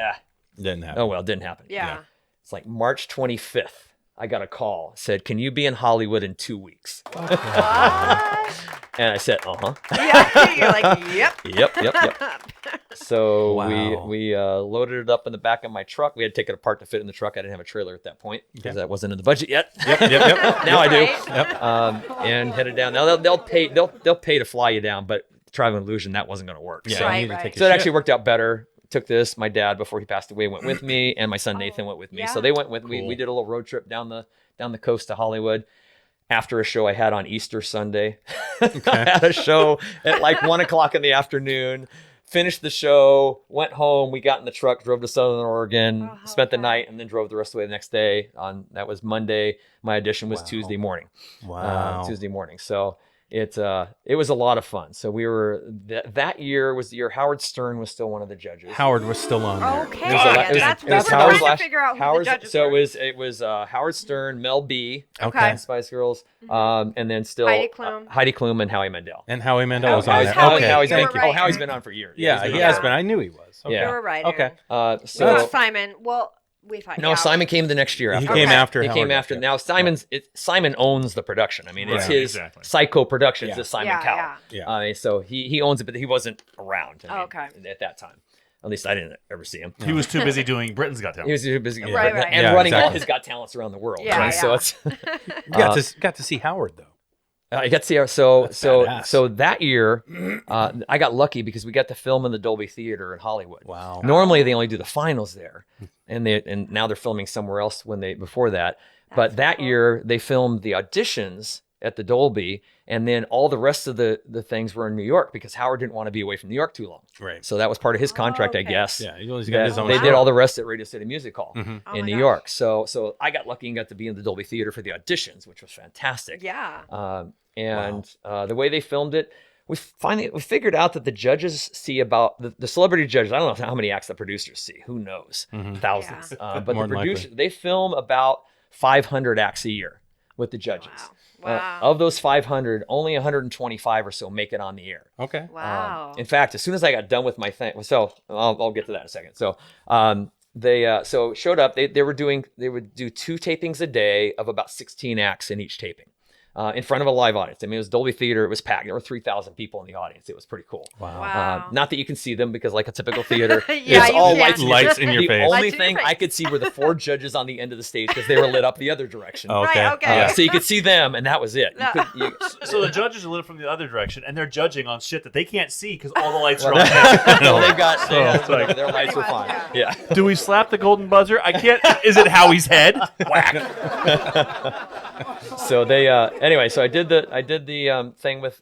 Didn't happen. oh well, it didn't happen. Yeah. It's like March 25th. I got a call. Said, can you be in Hollywood in 2 weeks? What? And I said, uh-huh. Yeah. You're like, yep. Yep. So Wow. we loaded it up in the back of my truck. We had to take it apart to fit in the truck. I didn't have a trailer at that point because that wasn't in the budget yet. Yep. Now I do. Right. Yep. And headed down. Now they'll pay to fly you down, but traveling illusion, that wasn't going to work. Yeah. So, You need to Right. take a so it shit. actually worked out better. Took this. My dad, before he passed away, went with me, and my son Nathan went with me. yeah. So they went with me. Cool. We did a little road trip down the coast to Hollywood. After a show I had on Easter Sunday, I had a show at like 1:00 in the afternoon. Finished the show, went home. We got in the truck, drove to Southern Oregon, Oh, how spent the fun. night, and then drove the rest of the way the next day. That was Monday. My audition was Wow. Tuesday morning. Wow. Tuesday morning. So it was a lot of fun. So we were that year was the year Howard Stern was still one of the judges. Howard was still on there. Okay. It was a lot- it was- That's it was what we're Howard's trying last- to figure out who Howard's, the judges so were. it was Howard Stern, Mel B, Okay. Spice Girls, and then still Heidi Klum. Heidi Klum and Howie Mandel. And Howie Mandel was on Howie's- there. Howie's- Okay. Howie's Thank been, you. right. Howie's been on for years. Yeah, He's he been has on. been. I knew he was. Okay. Yeah. They were right. Okay. Not So Simon. Well, we thought. no, yeah. Simon came the next year He after. came Okay. after He Howard. came after. Yeah. Now Simon owns the production. I mean, it's Right. his Exactly. Psycho Productions. Yeah. It's Simon Yeah, Cowell. yeah. Yeah. I mean, so he owns it, but he wasn't around. I mean, Okay. At that time, at least I didn't ever see him. He was too busy doing Britain's Got Talent. He was too busy Right, right. and Yeah, running all exactly. his Got Talents around the world. Yeah, right? So yeah. it's You got to see Howard though. I got to see so badass. that year, I got lucky because we got to film in the Dolby Theater in Hollywood. Wow. Normally they only do the finals there, and now they're filming somewhere else before that. But that year they filmed the auditions at the Dolby, and then all the rest of the things were in New York because Howard didn't want to be away from New York too long. Right. So that was part of his contract, I okay. guess. Yeah. He's got that his own. they show. did all the rest at Radio City Music Hall Oh in my New gosh. York. So I got lucky and got to be in the Dolby Theater for the auditions, which was fantastic. Yeah. The way they filmed it, we figured out that the judges see about the celebrity judges. I don't know how many acts the producers see. Who knows? Thousands. But More the than producers, they film about 500 acts a year with the judges. Wow. Of those 500, only 125 or so make it on the air. Okay. Wow. In fact, as soon as I got done with my thing, so I'll get to that in a second. So they showed up. They would do 2 tapings a day of about 16 acts in each taping. In front of a live audience. I mean, it was Dolby Theater. It was packed. There were 3,000 people in the audience. It was pretty cool. Wow. Wow. Not that you can see them because, like a typical theater, Yeah, it's you all can't. lights. Lights in your The face. only Lights in your thing face. I could see were the 4 judges on the end of the stage because they were lit up the other direction. Okay. Right, okay. So you could see them, and that was it. So the judges are lit from the other direction, and they're judging on shit that they can't see because all the lights are Well, on. so they've got it's like- their lights were Pretty much, fine. Yeah. Do we slap the golden buzzer? I can't. Is it Howie's head? Whack. So they anyway. So I did the thing with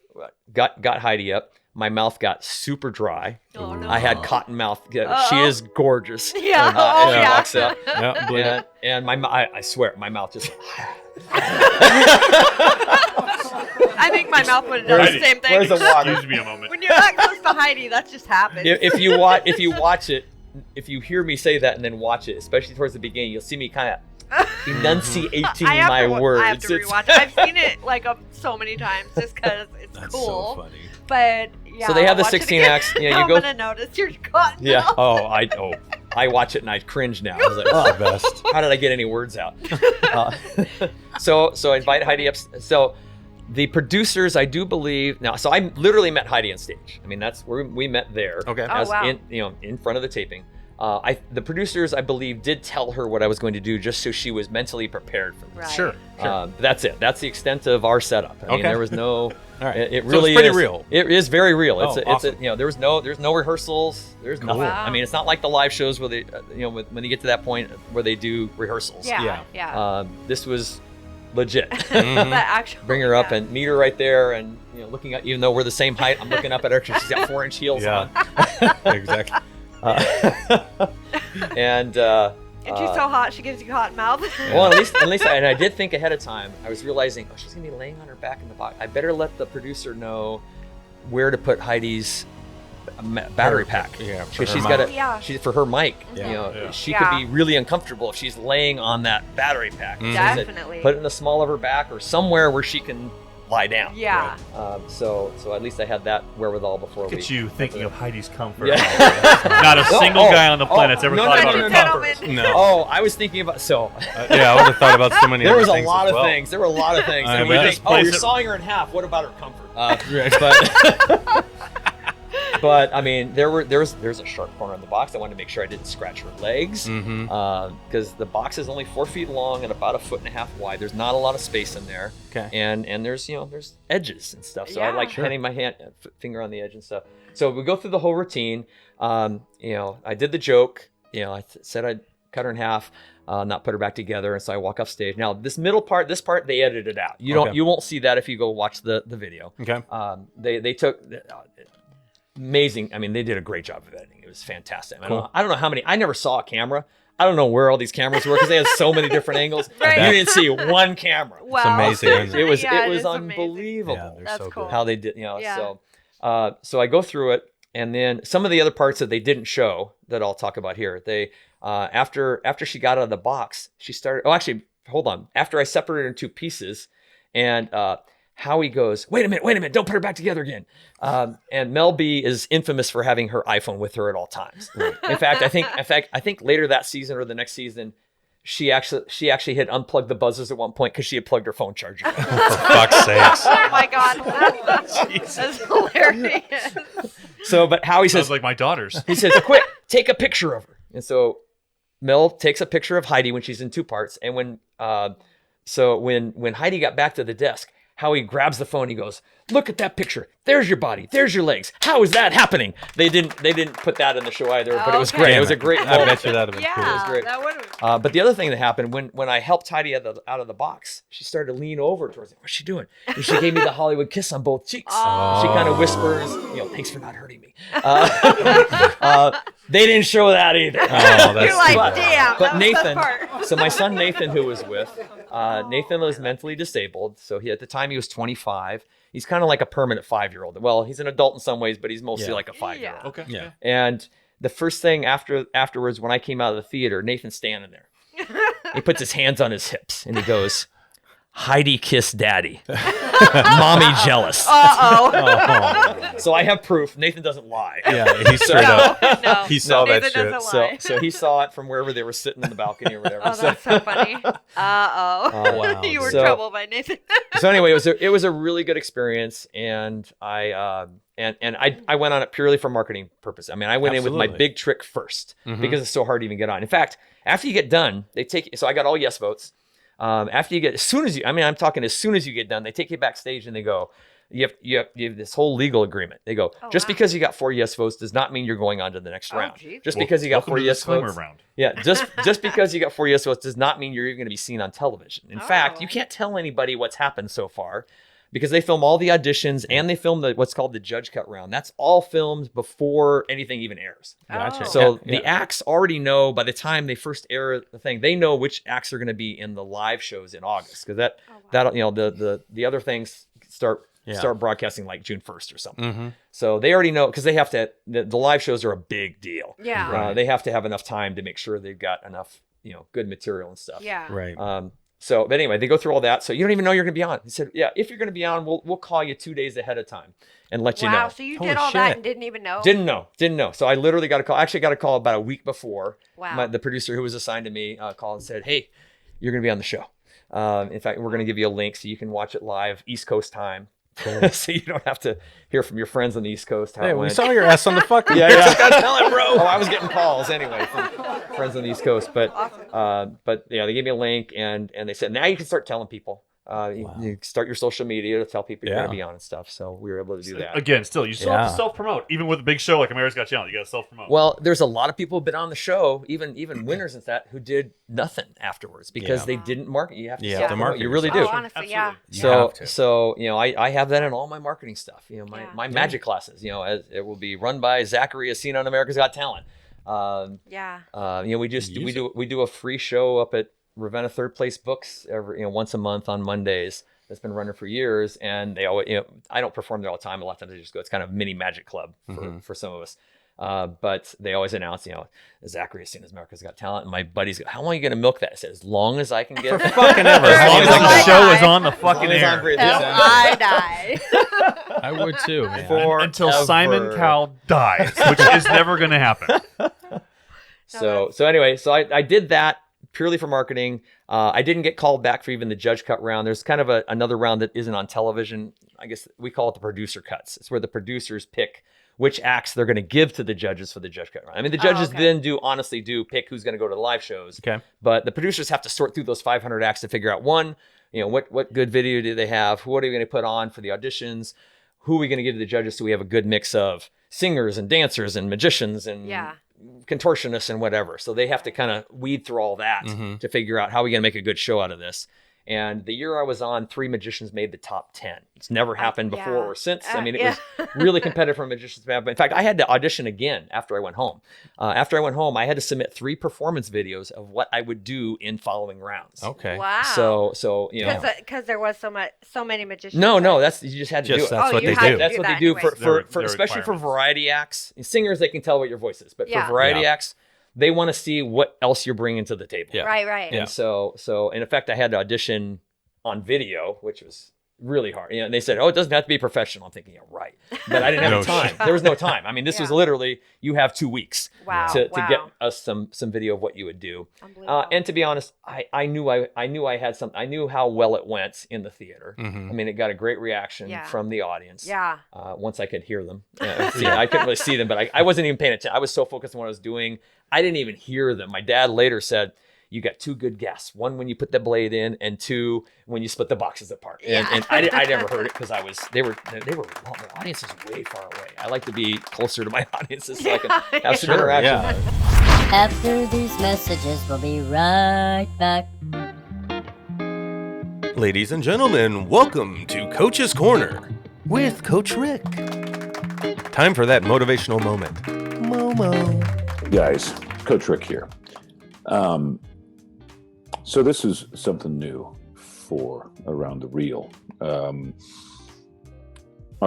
got Heidi up. My mouth got super dry. Oh, no. I had cotton mouth. She Uh-oh. is gorgeous. Yeah. And, Oh, and yeah. walks up. Yeah. Believe it. And I swear my mouth just. I think my mouth would have done the Heidi, same thing. Where's the water? Excuse me a moment. When you're that close to Heidi, that just happens. If you watch it, if you hear me say that and then watch it, especially towards the beginning, you'll see me kind of enunciating I have my to, words. I have to It's- rewatch it. I've seen it like so many times just because it's That's cool. so funny. But yeah, So they have I'll the watch it 16 again. acts. Yeah, you I'm go. gonna notice you're caught. Yeah. Oh, I watch it and I cringe now. I was like, The best. how did I get any words out? So I invite Heidi up. So the producers, I do believe now. So I literally met Heidi on stage. I mean, that's where we met there. Okay. Oh, wow. In front of the taping. The producers, I believe, did tell her what I was going to do just so she was mentally prepared for this. Right. Sure. That's it. That's the extent of our setup. I mean, there was no. All right. It So really it's pretty is real. It is very real. Oh, awesome. There's no rehearsals. There's nothing. Wow. I mean, it's not like the live shows where they, when you get to that point where they do rehearsals. Yeah. This was legit. Mhm. But actually, Bring her up and meet her right there, and looking at, even though we're the same height, I'm looking up at her because she's got 4-inch heels Yeah. on. Exactly. And and she's so hot, she gives you hot mouth. well, at least, and I did think ahead of time. I was realizing, she's gonna be laying on her back in the box. I better let the producer know where to put Heidi's battery pack. Yeah, for because her she's mic. got Yeah. for her mic. Yeah. She Yeah. could be really uncomfortable if she's laying on that battery pack. Mhm. So I said, Definitely. put it in the small of her back or somewhere where she can lie down. Yeah. So at least I had that wherewithal before Look we. at you thinking of Heidi's comfort. Yeah. Not a single guy on the planet's ever no, thought no, about no, her no, no. comfort. Gentlemen. No. Oh, I was thinking about Yeah, I would have thought about so many there other was a things lot as of well. things. There were a lot of things. I And we bet. think, Just place you're it- sawing her in half. What about her comfort? Right. But I mean, there's a sharp corner in the box. I wanted to make sure I didn't scratch her legs Mhm. because the box is only 4 feet long and about 1.5 feet wide. There's not a lot of space in there. Okay. And there's there's edges and stuff. So I Yeah. like hitting my finger on the edge and stuff. So we go through the whole routine. I did the joke. Said I'd cut her in half. Not put her back together, and so I walk off stage. Now this middle part, they edited out. You won't see that if you go watch the video. Okay. They took amazing. I mean, they did a great job of editing. It was fantastic. Cool. I don't know how many. I never saw a camera. I don't know where all these cameras were because they had so many different angles. Right. You didn't see one camera. Well, amazing, isn't It was yeah, it was is amazing. unbelievable Yeah, they're That's so cool. good. how they did. Yeah. So I go through it, and then some of the other parts that they didn't show that I'll talk about here. They after she got out of the box, she started. Oh, actually, hold on. After I separated her in two pieces, and Howie goes, wait a minute, don't put her back together again. And Mel B is infamous for having her iPhone with her at all times. In fact, I think later that season or the next season, she actually had unplugged the buzzers at one point because she had plugged her phone charger. For fuck's sakes. Oh my god. That's hilarious. So, but Howie Sounds says, like my daughters. he says, quick, take a picture of her. And so Mel takes a picture of Heidi when she's in two parts. And when Heidi got back to the desk, Howie grabs the phone. He goes, look at that picture. There's your body. There's your legs. How is that happening? They didn't put that in the show either, but it was Okay. great. It was a great I moment. bet you that'd have been Yeah, cool. was great. that would have. But the other thing that happened when I helped Heidi out of the box, she started to lean over towards me. What's she doing? And she gave me the Hollywood kiss on both cheeks. Oh. She kind of whispers, thanks for not hurting me. They didn't show that either. Oh, that's You're like, too bad. damn. But that was the Nathan, best part. so my son Nathan, who was with, Nathan was mentally disabled. So at the time he was 25. He's kind of like a permanent 5-year-old. Well, he's an adult in some ways, but he's mostly Yeah. like a 5-year-old. Yeah. Okay. Yeah. And the first thing afterwards, when I came out of the theater, Nathan's standing there. He puts his hands on his hips and he goes, Heidi kissed daddy. Mommy jealous. Uh-oh. So I have proof. Nathan doesn't lie. Yeah, he straight up. No. He saw that Nathan shit. doesn't So, lie. so he saw it from wherever they were sitting in the balcony or whatever. Oh, that's so funny. Uh-oh. Oh, wow. You were So- troubled by Nathan. So anyway, it was a really good experience, and I went on it purely for marketing purpose. I mean, I went in with my Absolutely. big trick 1st Mhm. because it's so hard to even get on. In fact, after you get done, so I got all yes votes. As soon as you get done, they take you backstage and they go, you have this whole legal agreement. They go, Oh, just wow. because you got 4 yes votes does not mean you're going on to the next Oh, round. geez. Just because you got Welcome 4 to the yes disclaimer votes. round. Yeah, just because you got 4 yes votes does not mean you're even going to be seen on television. In fact, Oh. you can't tell anybody what's happened so far because they film all the auditions and they film what's called the judge cut round. That's all filmed before anything even airs. Gotcha. Oh. So Yeah. the acts already know by the time they first air the thing, they know which acts are going to be in the live shows in August because the other things start broadcasting like June 1st or something. Mhm. So they already know because they have to. The live shows are a big deal. Yeah. They have to have enough time to make sure they've got enough good material and stuff. Yeah. Right. So, but anyway, they go through all that. So you don't even know you're going to be on. He said, yeah, if you're going to be on, we'll call you 2 days ahead of time and let you know. Wow, so you did all that and didn't even know? Didn't know. So I literally got a call. Actually got a call about a week before. Wow. The producer who was assigned to me called and said, hey, you're going to be on the show. In fact, we're going to give you a link so you can watch it live East Coast time. So you don't have to hear from your friends on the East Coast how it Hey, went. we saw your ass on the fucking. Yeah. Tell it, bro. Oh, I was getting calls anyway from friends on the East Coast, but they gave me a link and they said now you can start telling people. You start your social media to tell people you're going to be on and stuff. So we were able to do that. Again, still, you still have to self-promote. Even with a big show like America's Got Talent, you got to self-promote. Well, there's a lot of people who've been on the show, even winners and that, who did nothing afterwards because they didn't market. You have to self-promote. You really do. Oh, honestly, yeah. So I have that in all my marketing stuff. My magic classes. As it will be run by Xakary, as seen on America's Got Talent. We do a free show up at Ravenna Third Place Books once a month on Mondays. That's been running for years, and they always I don't perform there all the time. A lot of times I just go. It's kind of mini magic club for some of us. But they always announce, Xakary is seen as America's Got Talent, and my buddies go, "How long are you going to milk that?" I said, "As long as I can get for fucking ever. As long as the show is on the fucking air. I die. I would too, man. Until Simon Cowell dies, which is never going to happen. So anyway, I did that purely for marketing. I didn't get called back for even the judge cut round. There's kind of another round that isn't on television. I guess we call it the producer cuts. It's where the producers pick which acts they're going to give to the judges for the judge cut round. I mean, the judges then honestly pick who's going to go to the live shows. Okay. But the producers have to sort through those 500 acts to figure out what good video do they have? What are we going to put on for the auditions? Who are we going to give to the judges so we have a good mix of singers and dancers and magicians and contortionists and whatever. So they have to kind of weed through all that to figure out how we're going to make a good show out of this. And the year I was on, 3 magicians made the top 10. It's never happened before or since. I mean, it was really competitive for magicians. In fact, I had to audition again after I went home. After I went home, I had to submit 3 performance videos of what I would do in following rounds. Okay. Wow. So because there was so many magicians. No, you just had to do it. That's what they do. That's what they do for especially for variety acts. Singers, they can tell what your voice is, but for variety acts, they want to see what else you're bringing to the table. Yeah. Right. And so in effect, I had to audition on video, which was really hard. And they said, "Oh, it doesn't have to be professional." I'm thinking, "Yeah, right." But I didn't have time. There was no time. I mean, this was literally you have 2 weeks to get us some video of what you would do. And to be honest, I knew I had something. I knew how well it went in the theater. I mean, it got a great reaction from the audience. Yeah. Once I could hear them, I couldn't really see them, but I wasn't even paying attention. I was so focused on what I was doing. I didn't even hear them. My dad later said, "You got 2 good guesses. 1 when you put the blade in, and 2 when you split the boxes apart." And I never heard it because they were the audience is way far away. I like to be closer to my audiences so I can have some interaction. After these messages, we'll be right back. Ladies and gentlemen, welcome to Coach's Corner with Coach Rick. Time for that motivational moment. Momo. Guys, Coach Rick here. So this is something new for Around the Reel. Our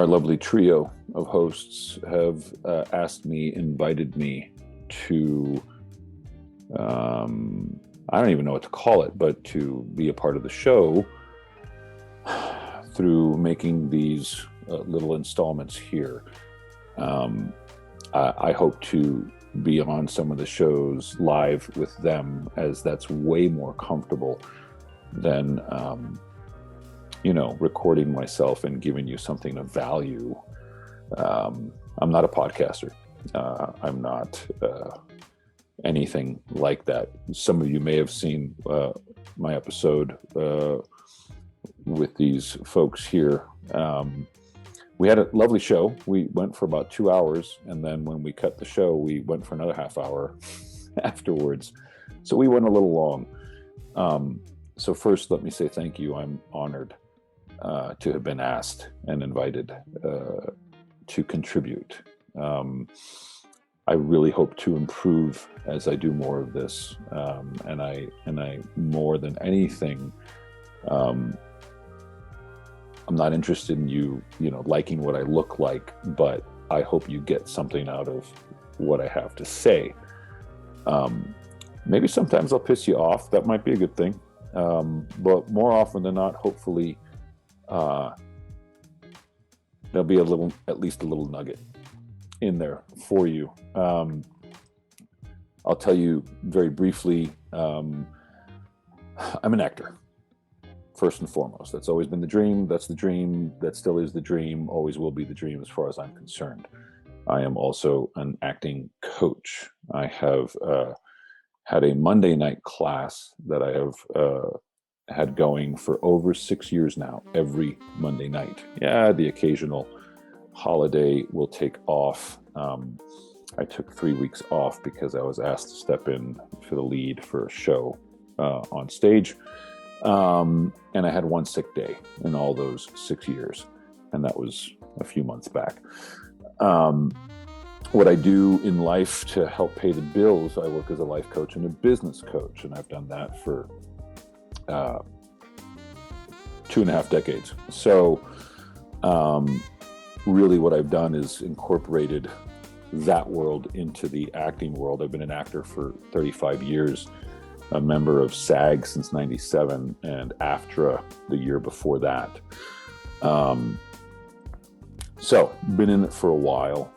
lovely trio of hosts have invited me to, I don't even know what to call it, but to be a part of the show through making these little installments here. I hope to be on some of the shows live with them, as that's way more comfortable than recording myself and giving you something of value. I'm not a podcaster. I'm not anything like that. Some of you may have seen my episode with these folks here. We had a lovely show. We went for about 2 hours, and then when we cut the show, we went for another half hour afterwards. So we went a little long. So first, let me say thank you. I'm honored to have been asked and invited to contribute. I really hope to improve as I do more of this, and I more than anything. I'm not interested in you liking what I look like, but I hope you get something out of what I have to say. Maybe sometimes I'll piss you off. That might be a good thing. But more often than not, hopefully, there'll be at least a little nugget in there for you. I'll tell you very briefly, I'm an actor, first and foremost. That's always been the dream. That's the dream. That still is the dream. Always will be the dream as far as I'm concerned. I am also an acting coach. I have had a Monday night class that I have had going for over 6 years now, every Monday night. Yeah, the occasional holiday will take off. I took 3 weeks off because I was asked to step in for the lead for a show on stage. And I had one sick day in all those 6 years, and that was a few months back. What I do in life to help pay the bills, I work as a life coach and a business coach, and I've done that for 2.5 decades. So really what I've done is incorporated that world into the acting world. I've been an actor for 35 years, a member of SAG since 97 and AFTRA the year before that. So been in it for a while.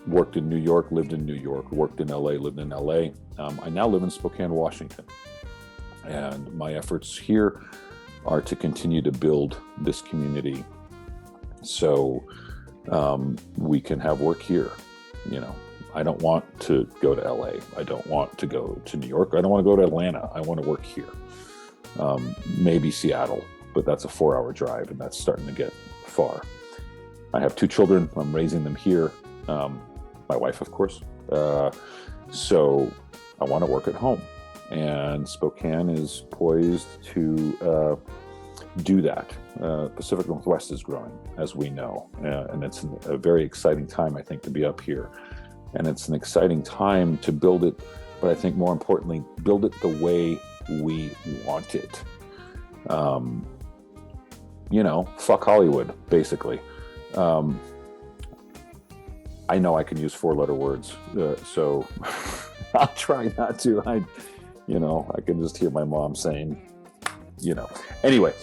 Worked in New York, lived in New York, worked in LA, lived in LA. I now live in Spokane, Washington. And my efforts here are to continue to build this community so we can have work here. You know, I don't want to go to LA. I don't want to go to New York. I don't want to go to Atlanta. I want to work here. Maybe Seattle, but that's a 4-hour drive, and that's starting to get far. I have 2 children. I'm raising them here. My wife, of course. So I want to work at home. And Spokane is poised to do that. Pacific Northwest is growing, as we know. And it's a very exciting time, I think, to be up here. And it's an exciting time to build it, but I think more importantly, build it the way we want it. You know, fuck Hollywood, basically. I know I can use 4-letter words, so I'll try not to. I can just hear my mom saying, Anyway,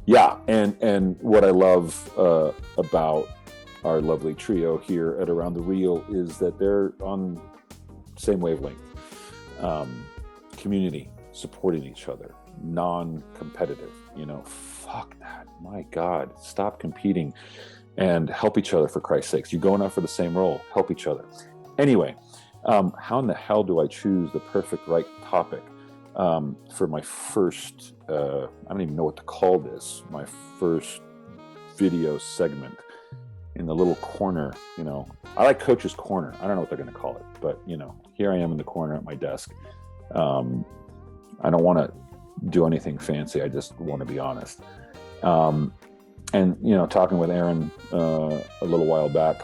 yeah, and what I love about our lovely trio here at Around the Reel is that they're on the same wavelength. Community, supporting each other, non-competitive. Fuck that. My God, stop competing and help each other, for Christ's sakes. You're going out for the same role. Help each other. Anyway, how in the hell do I choose the perfect right topic for my first, I don't even know what to call this, my first video segment in the little corner, I like Coach's Corner. I don't know what they're going to call it, but, here I am in the corner at my desk. I don't want to do anything fancy. I just want to be honest. And, talking with Aaron a little while back,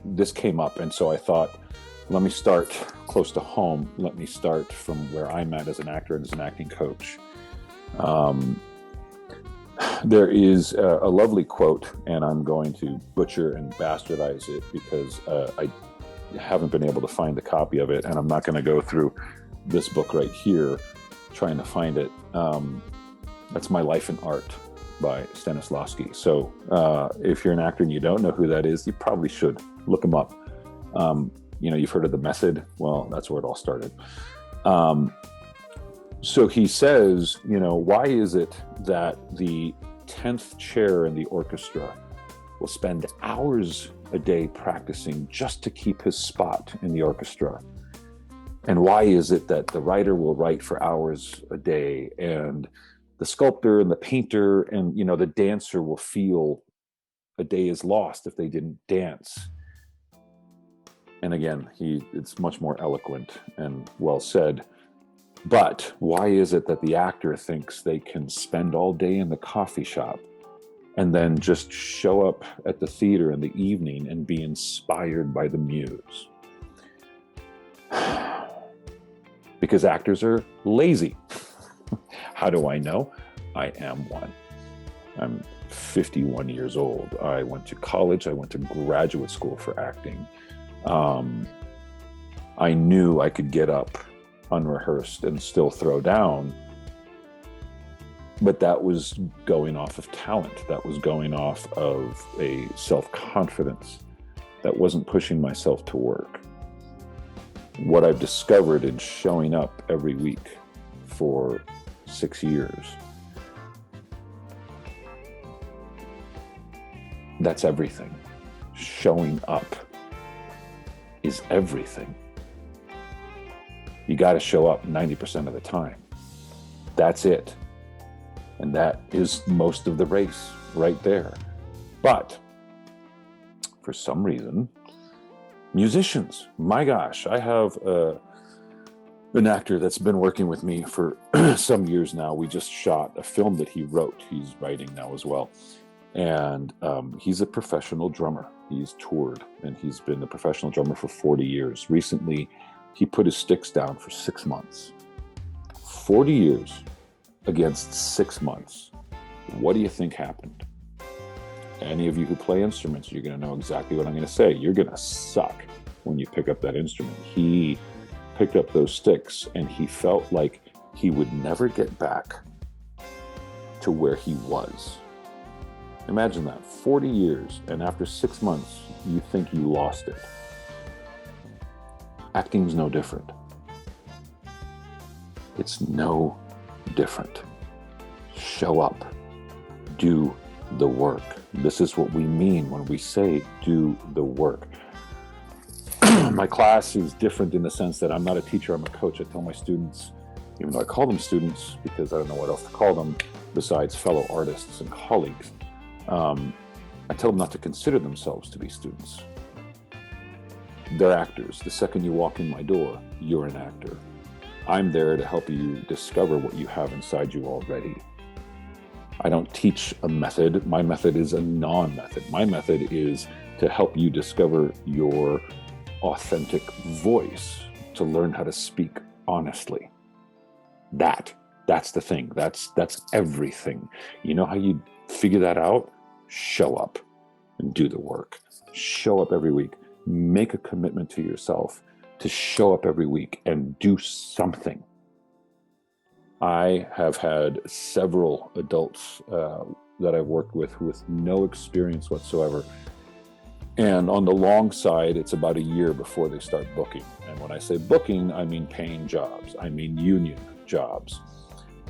this came up. And so I thought, let me start close to home. Let me start from where I'm at as an actor and as an acting coach. There is a lovely quote, and I'm going to butcher and bastardize it because I haven't been able to find a copy of it, and I'm not going to go through this book right here trying to find it. That's My Life in Art by Stanislavski. So if you're an actor and you don't know who that is, you probably should look him up. You've heard of The Method. Well, that's where it all started. So he says, why is it that the 10th chair in the orchestra will spend hours a day practicing just to keep his spot in the orchestra? And why is it that the writer will write for hours a day, and the sculptor and the painter and, the dancer will feel a day is lost if they didn't dance? And again, it's much more eloquent and well said. But why is it that the actor thinks they can spend all day in the coffee shop and then just show up at the theater in the evening and be inspired by the muse? Because actors are lazy. How do I know? I am one. I'm 51 years old. I went to college. I went to graduate school for acting. I knew I could get up unrehearsed and still throw down. But that was going off of talent. That was going off of a self-confidence. That wasn't pushing myself to work. What I've discovered in showing up every week for 6 years, that's everything. Showing up is everything. You got to show up 90% of the time. That's it. And that is most of the race right there. But for some reason, musicians, my gosh, I have an actor that's been working with me for some years now. We just shot a film that he wrote. He's writing now as well. And he's a professional drummer. He's toured, and he's been a professional drummer for 40 years. Recently, he put his sticks down for 6 months. 40 years against 6 months. What do you think happened? Any of you who play instruments, you're going to know exactly what I'm going to say. You're going to suck when you pick up that instrument. He picked up those sticks, and he felt like he would never get back to where he was. Imagine that, 40 years, and after 6 months, you think you lost it. Acting's no different. It's no different. Show up. Do the work. This is what we mean when we say do the work. My class is different in the sense that I'm not a teacher, I'm a coach. I tell my students, even though I call them students because I don't know what else to call them besides fellow artists and colleagues, I tell them not to consider themselves to be students. They're actors. The second you walk in my door, you're an actor. I'm there to help you discover what you have inside you already. I don't teach a method. My method is a non-method. My method is to help you discover your authentic voice, to learn how to speak honestly. That's the thing. That's everything. You know how you figure that out? Show up and do the work. Show up every week. Make a commitment to yourself to show up every week and do something. I have had several adults that I've worked with no experience whatsoever. And on the long side, it's about a year before they start booking. And when I say booking, I mean paying jobs. I mean union jobs.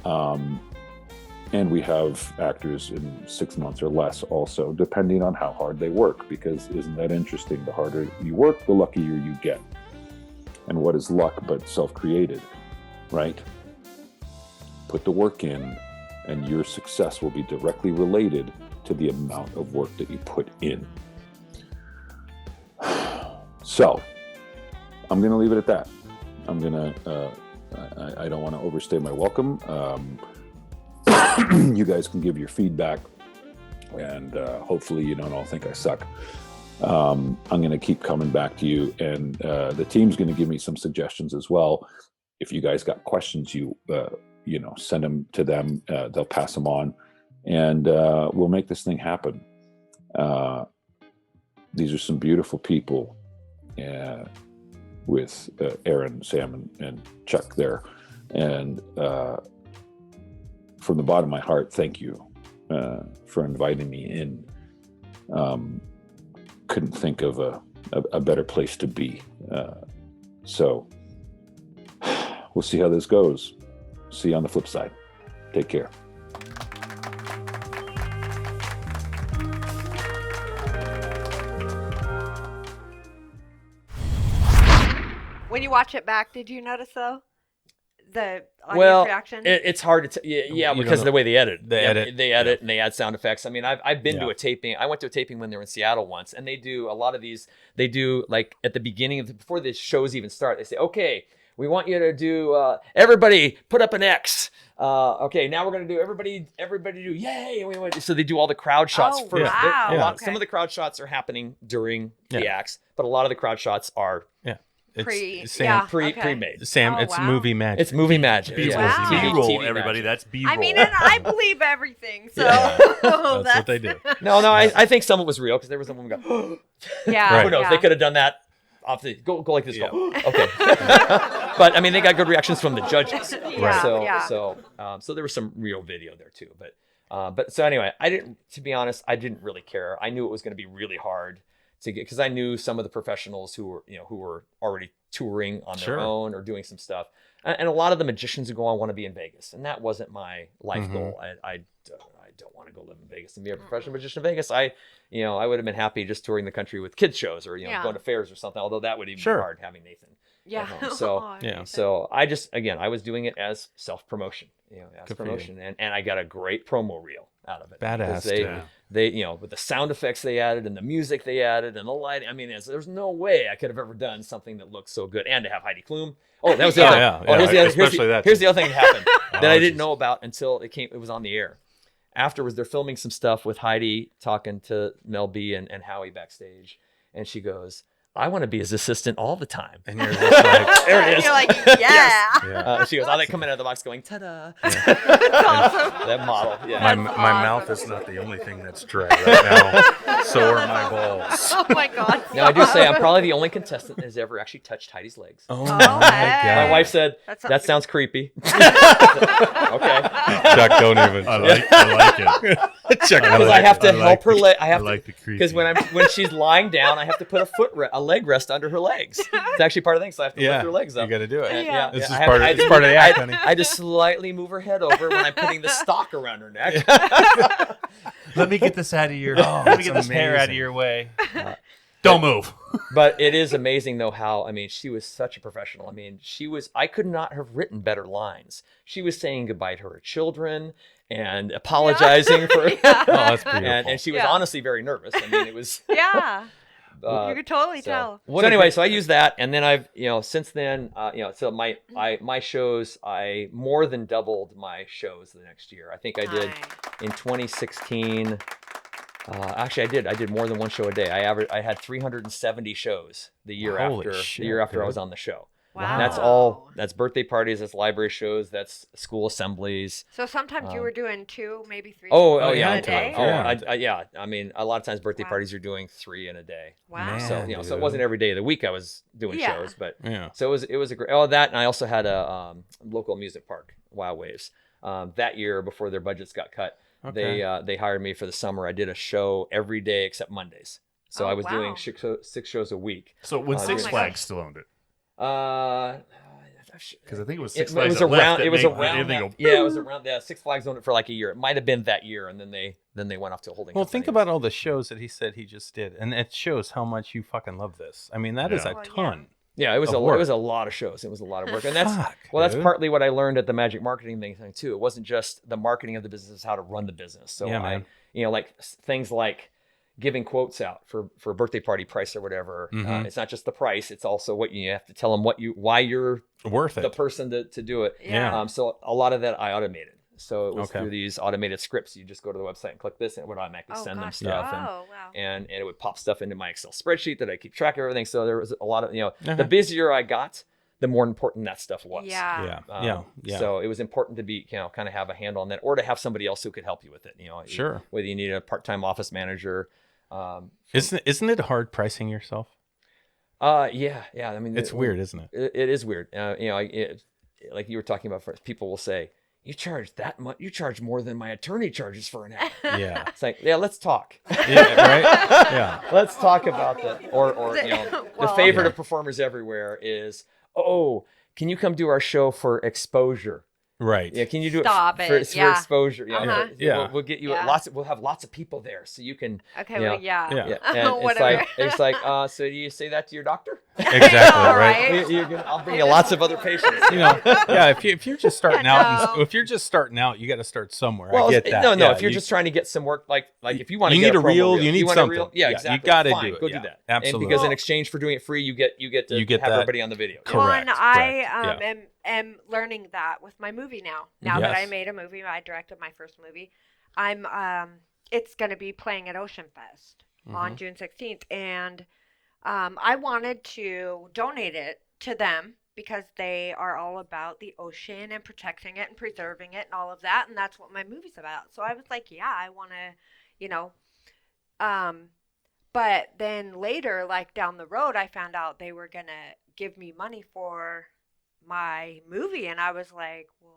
And we have actors in 6 months or less also, depending on how hard they work, because isn't that interesting? The harder you work, the luckier you get. And what is luck but self-created, right? Put the work in, and your success will be directly related to the amount of work that you put in. So, I'm going to leave it at that. I'm going to, I don't want to overstay my welcome. You guys can give your feedback, and hopefully you don't all think I suck. I'm going to keep coming back to you, and the team's going to give me some suggestions as well. If you guys got questions, you send them to them. They'll pass them on, and we'll make this thing happen. These are some beautiful people, with Aaron, Sam, and Chuck there, and from the bottom of my heart, thank you for inviting me in. Couldn't think of a better place to be. So we'll see how this goes. See you on the flip side. Take care. When you watch it back, did you notice though the audience reaction? It's hard to yeah, because of the way they edit. They edit and they add sound effects. I mean, I've been to a taping. I went to a taping when they were in Seattle once, and they do a lot of these. They do like at the beginning of before the shows even start. They say, okay, we want you to do everybody put up an X. Okay, now we're gonna do everybody do yay. So they do all the crowd shots first. Wow. Some of the crowd shots are happening during the acts, but a lot of the crowd shots are Pre-made. Sam, it's movie magic. It's movie magic. Wow. B-roll, TV everybody. magic. That's B-roll. I mean, and I believe everything. So that's what they do. No, I think some of it was real because there was a woman go, yeah. who knows? They could have done that off the go like this. Go, okay. But I mean, they got good reactions from the judges. So there was some real video there too. But so anyway, to be honest, I didn't really care. I knew it was going to be really hard to get, because I knew some of the professionals who were already touring on their own or doing some stuff. And a lot of the magicians who go on want to be in Vegas, and that wasn't my life goal. I don't want to go live in Vegas and be a professional magician in Vegas. I would have been happy just touring the country with kids shows or going to fairs or something. Although that would even be hard having Nathan. Yeah. So I was doing it as self promotion, promotion, and I got a great promo reel out of it. Badass. They with the sound effects they added and the music they added and the lighting. I mean, there's no way I could have ever done something that looked so good, and to have Heidi Klum. Oh, that was the other. Here's the other thing that happened that I didn't know about until it was on the air. Afterwards, they're filming some stuff with Heidi talking to Mel B and Howie backstage, and she goes, I want to be his assistant all the time. And you're just like, there it is. You're like, yeah. She goes, I like coming out of the box going, ta-da. That's awesome. That model. Yeah. My mouth is not the only thing that's dry right now. So are my balls. Oh my God. Now, I do say I'm probably the only contestant that has ever actually touched Heidi's legs. Oh my My wife said, that sounds creepy. Okay. Chuck, don't even. I like it. Chuck, Because I have to help her leg. I like the creepy. Because when she's lying down, I have to put a leg rest under her legs. It's actually part of the thing, so I have to lift her legs up. You got to do it. Yeah. This is part of the act, honey. I just slightly move her head over when I'm putting the stock around her neck. Let me get this out of your. Let me get this hair out of your way. Don't move. But it is amazing though how, I mean, she was such a professional. I mean, I could not have written better lines. She was saying goodbye to her children and apologizing for. Oh, that's beautiful. And she was honestly very nervous. I mean, it was. Yeah. You could totally tell. So anyway, so I use that, and then I've since then so my shows, I more than doubled my shows the next year. I think I did in 2016. Actually, I did more than one show a day. I had 370 shows the year after I was on the show. Wow. And that's birthday parties, that's library shows, that's school assemblies. So sometimes you were doing 2, maybe 3 yeah, a day? Yeah. I mean, a lot of times birthday parties are doing 3 in a day. Wow. So so it wasn't every day of the week I was doing shows, but Yeah. so it was a great. That, and I also had a local music park, Wild Waves. That year before their budgets got cut, they hired me for the summer. I did a show every day except Mondays. So I was doing 6 shows a week. So when Six Flags still owned it. Because I think it was Six Flags. It was around Six Flags owned it for like a year. It might have been that year, and then they went off to a holding. Well, company. think about all the shows that he said he just did, and it shows how much you fucking love this. I mean, that is a ton. Yeah, it was of it work. was a lot of shows. It was a lot of work, and that's Fuck, that's dude. partly what I learned at the magic marketing thing too. It wasn't just the marketing of the business; it's how to run the business. So man. like things like giving quotes out for a birthday party price or whatever. It's not just the price; it's also what you have to tell them why you're Worth it. the person to do it. Yeah. So a lot of that I automated. So it was through these automated scripts. You just go to the website and click this, and it would automatically send them stuff. And it would pop stuff into my Excel spreadsheet that I keep track of everything. So there was a lot of, the busier I got, the more important that stuff was. Yeah. So it was important to be, kind of have a handle on that, or to have somebody else who could help you with it. Sure. Whether you need a part-time office manager. Isn't it hard pricing yourself? Yeah. I mean, It's weird, isn't it? It is weird. Like you were talking about, first, people will say, you charge that much? You charge more than my attorney charges for an hour. Yeah. It's like, let's talk. Yeah, right? Yeah. Let's talk about that. Or the favorite of performers everywhere is, can you come do our show for exposure? Right. Yeah, can you do Stop it for it. exposure? Yeah. We'll get you we'll have lots of people there, so you can. Okay. Well, Yeah. And Whatever. it's like, so do you say that to your doctor? Exactly. All Right. right. I'll bring you lots of other patients. If you're just starting out, you got to start somewhere. Well, I get that. No. Yeah, if you're just trying to get some work, like if you want to you get need a reel, reel, you need want a something. reel, yeah, exactly. You got to Fine, do it. Go Yeah, do that. absolutely. And because in exchange for doing it free, you get to get have that. everybody on the video. Correct. Well, and correct. am learning that with my movie now. Now that I made a movie, I directed my first movie. It's going to be playing at Ocean Fest on June 16th, and I wanted to donate it to them because they are all about the ocean and protecting it and preserving it and all of that, and that's what my movie's about. So I was like, I want to, But then later, like down the road, I found out they were going to give me money for my movie. And I was like, well,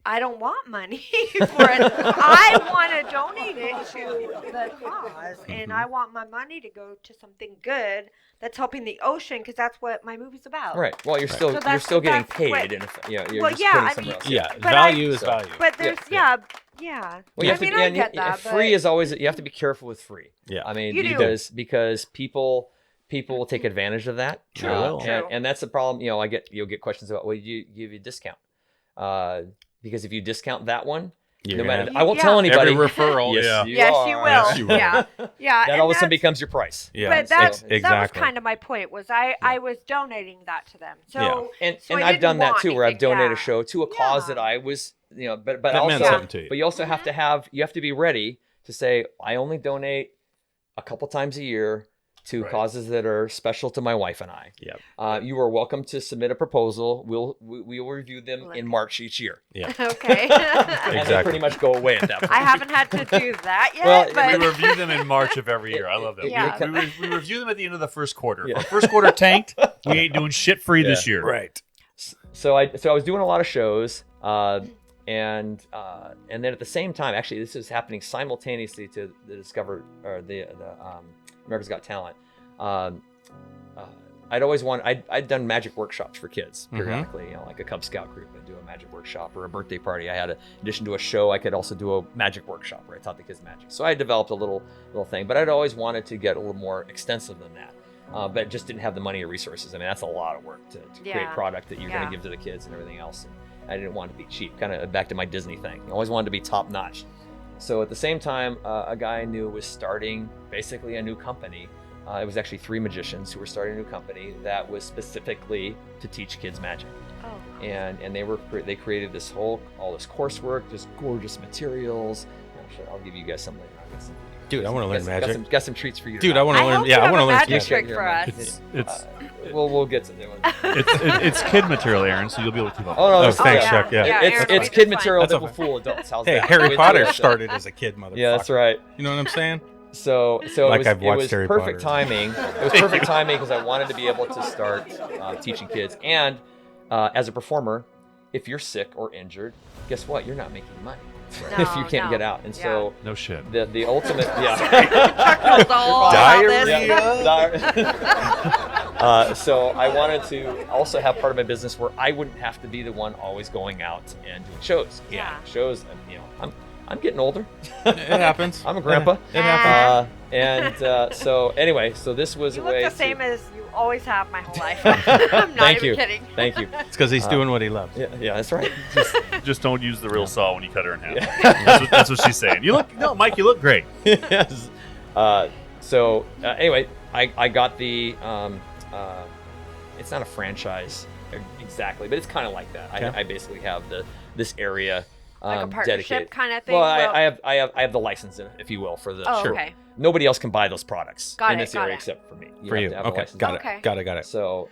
I don't want money for it. I want to donate it to the cause, and I want my money to go to something good that's helping the ocean, because that's what my movie's about. Right. Well, you're still So you're still getting that's paid, what- and you're Well, just yeah, putting I somewhere mean, else. Yeah, but value is value. But there's Yeah. yeah. Well, you have I mean, to, I and get that. free but is always, you have to be careful with free. Yeah. I mean, You do. because people will take advantage of that. True. And that's the problem. You'll get questions about, well, you give you a discount. Because if you discount that one, You're no gonna matter, have I won't tell anybody. every referral. Yes, yeah. you yes, are. you will. Yes, you will. Yeah, yeah. That and all of a sudden that's- becomes your price. Yeah. But that was exactly. kind of my point. Was I was donating that to them. So And So I I've done didn't that want too, where I've anything, donated a yeah. show to a cause that Yeah. I was, but That also, meant something to you. but you also have to be ready to say, I only donate a couple times a year to causes that are special to my wife and I. Yep. You are welcome to submit a proposal. We will review them in March each year. Yeah. okay. And they Exactly. pretty much go away at that point. I haven't had to do that yet. Well, but We review them in March of every year. I love that. Yeah. We review them at the end of the first quarter. Yeah. If our first quarter tanked, we ain't doing shit free this year. Right. So I was doing a lot of shows, and then at the same time, actually, this is happening simultaneously to the America's Got Talent. I'd done magic workshops for kids periodically, like a Cub Scout group, and do a magic workshop or a birthday party. I had, in addition to a show, I could also do a magic workshop where I taught the kids magic. So I developed a little thing, but I'd always wanted to get a little more extensive than that. But just didn't have the money or resources. I mean, that's a lot of work to create Yeah. product that you're going to give to the kids and everything else. And I didn't want to be cheap, kind of back to my Disney thing. I always wanted to be top notch. So at the same time, a guy I knew was starting basically a new company. It was actually 3 magicians who were starting a new company that was specifically to teach kids magic. Oh. And they created all this coursework, just gorgeous materials. I'll give you guys some later. Dude, I want to learn magic. Got some treats for you. Dude, I want to I learn. hope Yeah, you I have want to a learn magic magic. trick for us. It's We'll get to that. it's kid material, Aaron. So you'll be able to keep up. Oh no, Oh, there's- thanks, yeah. Chuck. Yeah. Yeah, It's Aaron, it's we kid did fine. material That's that will okay. fool adults. How's Hey, that? Harry With Potter it, so- started as a kid, motherfucker. Yeah, that's right. You know what I'm saying? So Like it I've watched was Harry perfect Potter. timing. It was perfect timing because I wanted to be able to start teaching kids. And as a performer, if you're sick or injured, guess what? You're not making money if you can't get out. And so No shit. the ultimate, yeah. Chuck knows all about this. So I wanted to also have part of my business where I wouldn't have to be the one always going out and doing shows. Yeah. Shows. I'm getting older. It happens. I'm a grandpa. It happens. So anyway, so this was You a look way the to- same as you always have my whole life. I'm not Thank even you. kidding. Thank you. It's because he's doing what he loves. Yeah, that's right. Just don't use the real saw when you cut her in half. That's what she's saying. Mike, you look great. Yes. Anyway, I got the. It's not a franchise exactly, but it's kind of like that. Okay. I basically have this area. Like a partnership dedicated. kind of thing? Well, Well- I have the license, if you will, for the. Oh, Sure. okay. Nobody else can buy those products Got in it, this got area it. except for me. For have you. to have a Okay. license. Got Okay. it. Got it. So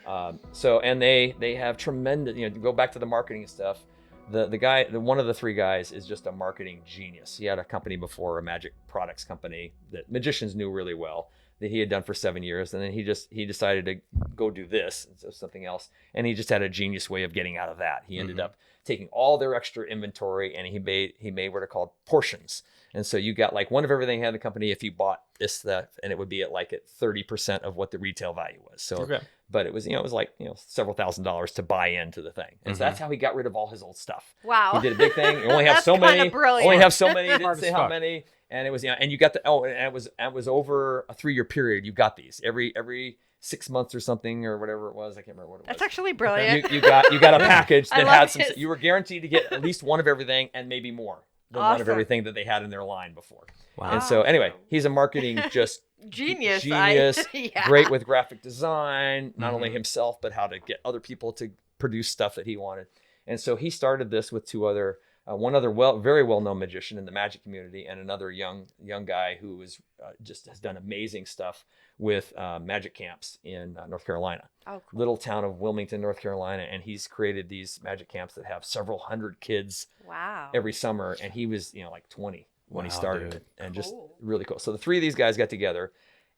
and they have tremendous. To go back to the marketing stuff. One of the 3 guys is just a marketing genius. He had a company before, a magic products company that magicians knew really well, that he had done for 7 years, and then he decided to go do this, so something else, and he just had a genius way of getting out of that. He ended up taking all their extra inventory, and he made what are called portions. And so you got like one of everything he had in the company if you bought this stuff, and it would be at 30% of what the retail value was. So, Okay. but it was it was like several $1,000s to buy into the thing, and so that's how he got rid of all his old stuff. Wow. He did a big thing. You only have That's so kinda many. brilliant. Only have so many. Didn't Smart say as how fuck. many. And it was and you got it was over a 3-year period. You got these every 6 months or something or whatever it was. I can't remember what it was. That's actually brilliant. You got a package I that love had some. it. You were guaranteed to get at least one of everything and maybe more than one of Awesome. everything that they had in their line before. Wow. And so anyway, he's a marketing just Genius. genius, Yeah. great with graphic design, not only himself, but how to get other people to produce stuff that he wanted. And so he started this with 2 other, one other very well-known magician in the magic community, and another young guy who is just has done amazing stuff with magic camps in North Carolina. Oh, cool. Little town of Wilmington, North Carolina, and he's created these magic camps that have several hundred kids Wow. every summer, and he was like 20 when he Wow, started dude. it, and just Cool. really cool. So the three of these guys got together,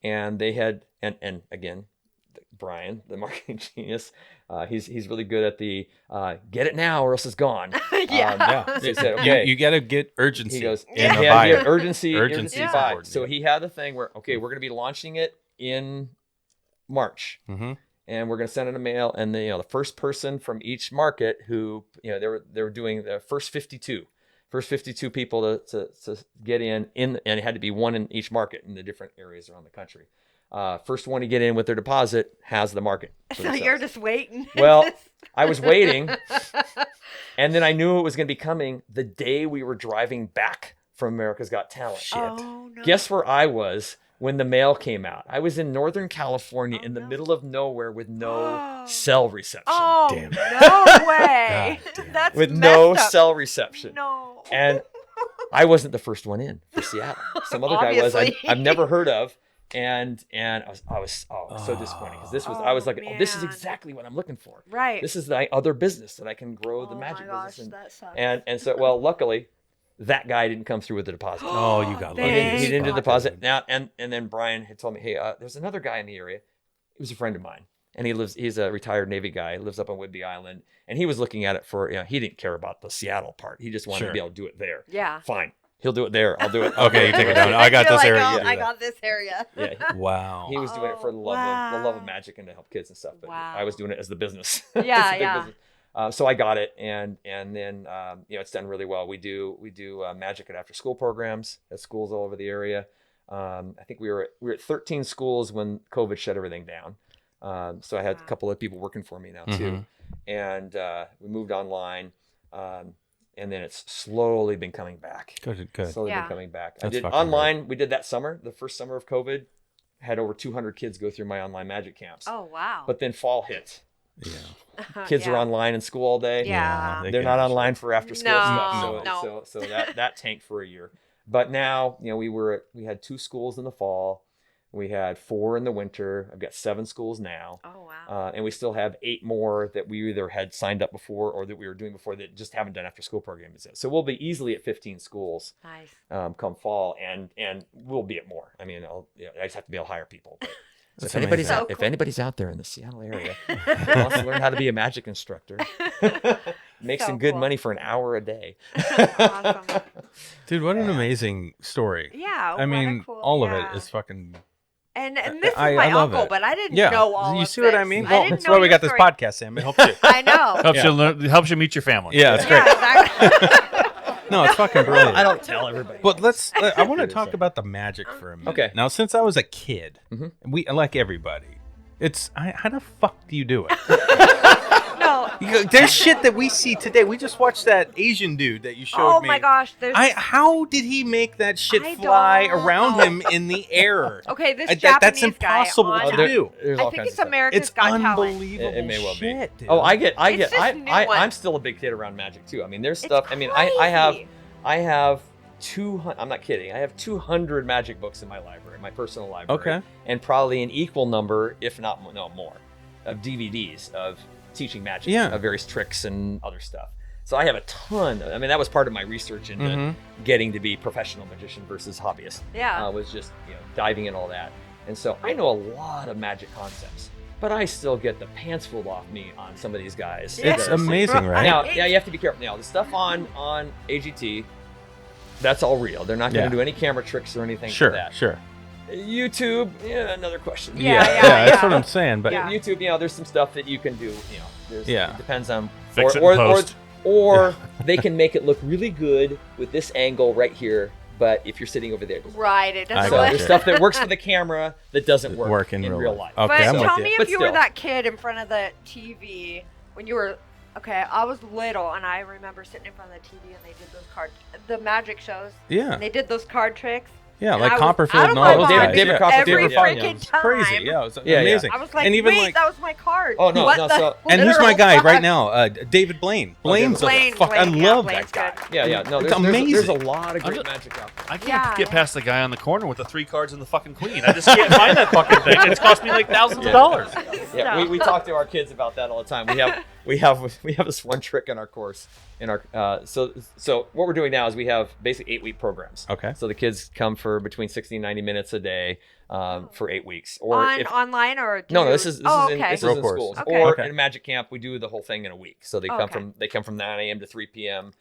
and they had, and again, Brian, the marketing genius, he's really good at the get it now or else it's gone. Yeah. So he said, okay. You got to get urgency. He goes, in the yeah, buyer. urgency Urgency buy. support, So yeah. he had the thing where, okay, we're going to be launching it in March, Mm-hmm. and we're going to send it a mail, and the first person from each market who, they were doing the first 52 people to get in, and it had to be one in each market in the different areas around the country. First one to get in with their deposit has the market. for So themselves. you're just waiting. Well, I was waiting, and then I knew it was going to be coming the day we were driving back from America's Got Talent. Oh, no. Guess where I was when the mail came out? I was in Northern California in the no. middle of nowhere with no cell reception. Oh, Damn. no way. That's With no messed up. cell reception. No. And I wasn't the first one in for Seattle. Some other guy was Obviously. I've never heard of. And I was so disappointed because I was like, oh, this is man. exactly what I'm looking for. Right. This is the other business that I can grow the Oh magic my gosh, business. that sucks. And so, well, luckily, that guy didn't come through with the deposit. Oh, you got He lucky. didn't, he didn't do the Fuck, deposit. dude. Now, and then Brian had told me, hey, there's another guy in the area. He was a friend of mine, and he's a retired Navy guy. He lives up on Whidbey Island, and he was looking at it for, he didn't care about the Seattle part. He just wanted Sure. to be able to do it there. Yeah. Fine. He'll do it there. I'll do it. Okay, you take it down. I got You're this like, area. oh, you do I that. got this area. Yeah. Wow. He was doing it for the love of Wow. magic and to help kids and stuff. But Wow. I was doing it as the business. Yeah, It's a big yeah. business. So I got it, and then it's done really well. We do magic and after school programs at schools all over the area. I think we were at 13 schools when COVID shut everything down. So I had a couple of people working for me now too, and we moved online. And then it's slowly been coming back. Good. Slowly Yeah. been coming back. That's I did fucking online. We did that summer, the first summer of COVID. Had over 200 kids go through my online magic camps. Oh, wow. But then fall hit. Yeah. Kids are online in school all day. Yeah. they They're can't not shit. online for after school No, stuff. no. So that tanked for a year. But now, we had 2 schools in the fall. We had 4 in the winter. I've got 7 schools now. Oh, wow. And we still have 8 more that we either had signed up before or that we were doing before that just haven't done after school programs yet. So we'll be easily at 15 schools Nice. come fall, and we'll be at more. I mean, I just have to be able to hire people. But, so That's if anybody's amazing. out, if anybody's out there in the Seattle area and wants to learn how to be a magic instructor, make So some good cool. money for an hour a day. Awesome. Dude, what an amazing story. Yeah. I what a mean, cool- all of yeah. it is fucking. And this is I my love uncle, it. but I didn't Yeah. know all You of see what I this. mean? I Well, didn't that's know why we your got this story. podcast, Sam. It helps you. I know. Helps you meet your family. Yeah, it's great. Yeah, exactly. No, it's fucking brilliant. I don't tell everybody. But I want to talk about the magic for a minute. Okay. Now, since I was a kid, we like everybody. How the fuck do you do it? No. There's shit that we see today. We just watched that Asian dude that you showed Oh me. my gosh. There's. How did he make that shit I fly don't around know. him in the air? Okay, this That's Japanese impossible guy to on, do. There's I all think kinds it's of stuff. America's It's Got Talent. unbelievable It may well be. shit, dude. Oh, I It's just new ones. I'm still a big kid around magic too. I mean, there's It's stuff. I mean, I crazy. have 200. I'm not kidding. I have 200 magic books in my library, my personal library. Okay. And probably an equal number, if not more, of DVDs of teaching magic, Yeah. of various tricks and other stuff. So I have a ton. I mean, that was part of my research into Mhm. getting to be professional magician versus hobbyist. Yeah. Was just diving in all that. And so I know a lot of magic concepts, but I still get the pants pulled off me on some of these guys. It's that are- amazing, right? Now, yeah, you have to be careful. Now, the stuff on AGT, that's all real. They're not going Yeah. to do any camera tricks or anything Sure, for that. sure. YouTube, another question. Yeah, That's what I'm saying. But Yeah. YouTube, there's some stuff that you can do. Yeah. It depends on Fix it in post. or they can make it look really good with this angle right here. But if you're sitting over there, it doesn't work. Right. It I doesn't So gotcha. there's stuff that works for the camera that doesn't work in real life. Okay, But I'm with tell you. me if But you were still. that kid in front of the TV when you were. Okay, I was little and I remember sitting in front of the TV and they did the magic shows. Yeah. And they did those card tricks. Yeah, And like I was Copperfield out of and my all those mind guys. David yeah. Copperfield, every yeah, freaking yeah. time. Crazy. Yeah, it was Yeah, yeah. amazing. I was like, and even wait, like, that was my card. Oh, no, What no, the so- and who's my literal guy fuck? right now? David Blaine. Blaine's Blaine, a fuck. I Blaine, yeah, love Blaine's that guy. good. Yeah, no, It's there's amazing. a lot of great I'm just- magic out there. I can't Yeah, get yeah. past the guy on the corner with the 3 cards and the fucking queen. I just can't find that fucking thing. It's cost me like thousands of dollars. Yeah, we talk to our kids about that all the time. we have this one trick in our course. So what we're doing now is we have basically 8-week programs. Okay. So the kids come for between 60 and 90 minutes a day for 8 weeks. Or online or no, this is okay. this is in schools. Okay. Or Okay. in Magic Camp, we do the whole thing in a week. So they come from 9 a.m. to 3 p.m.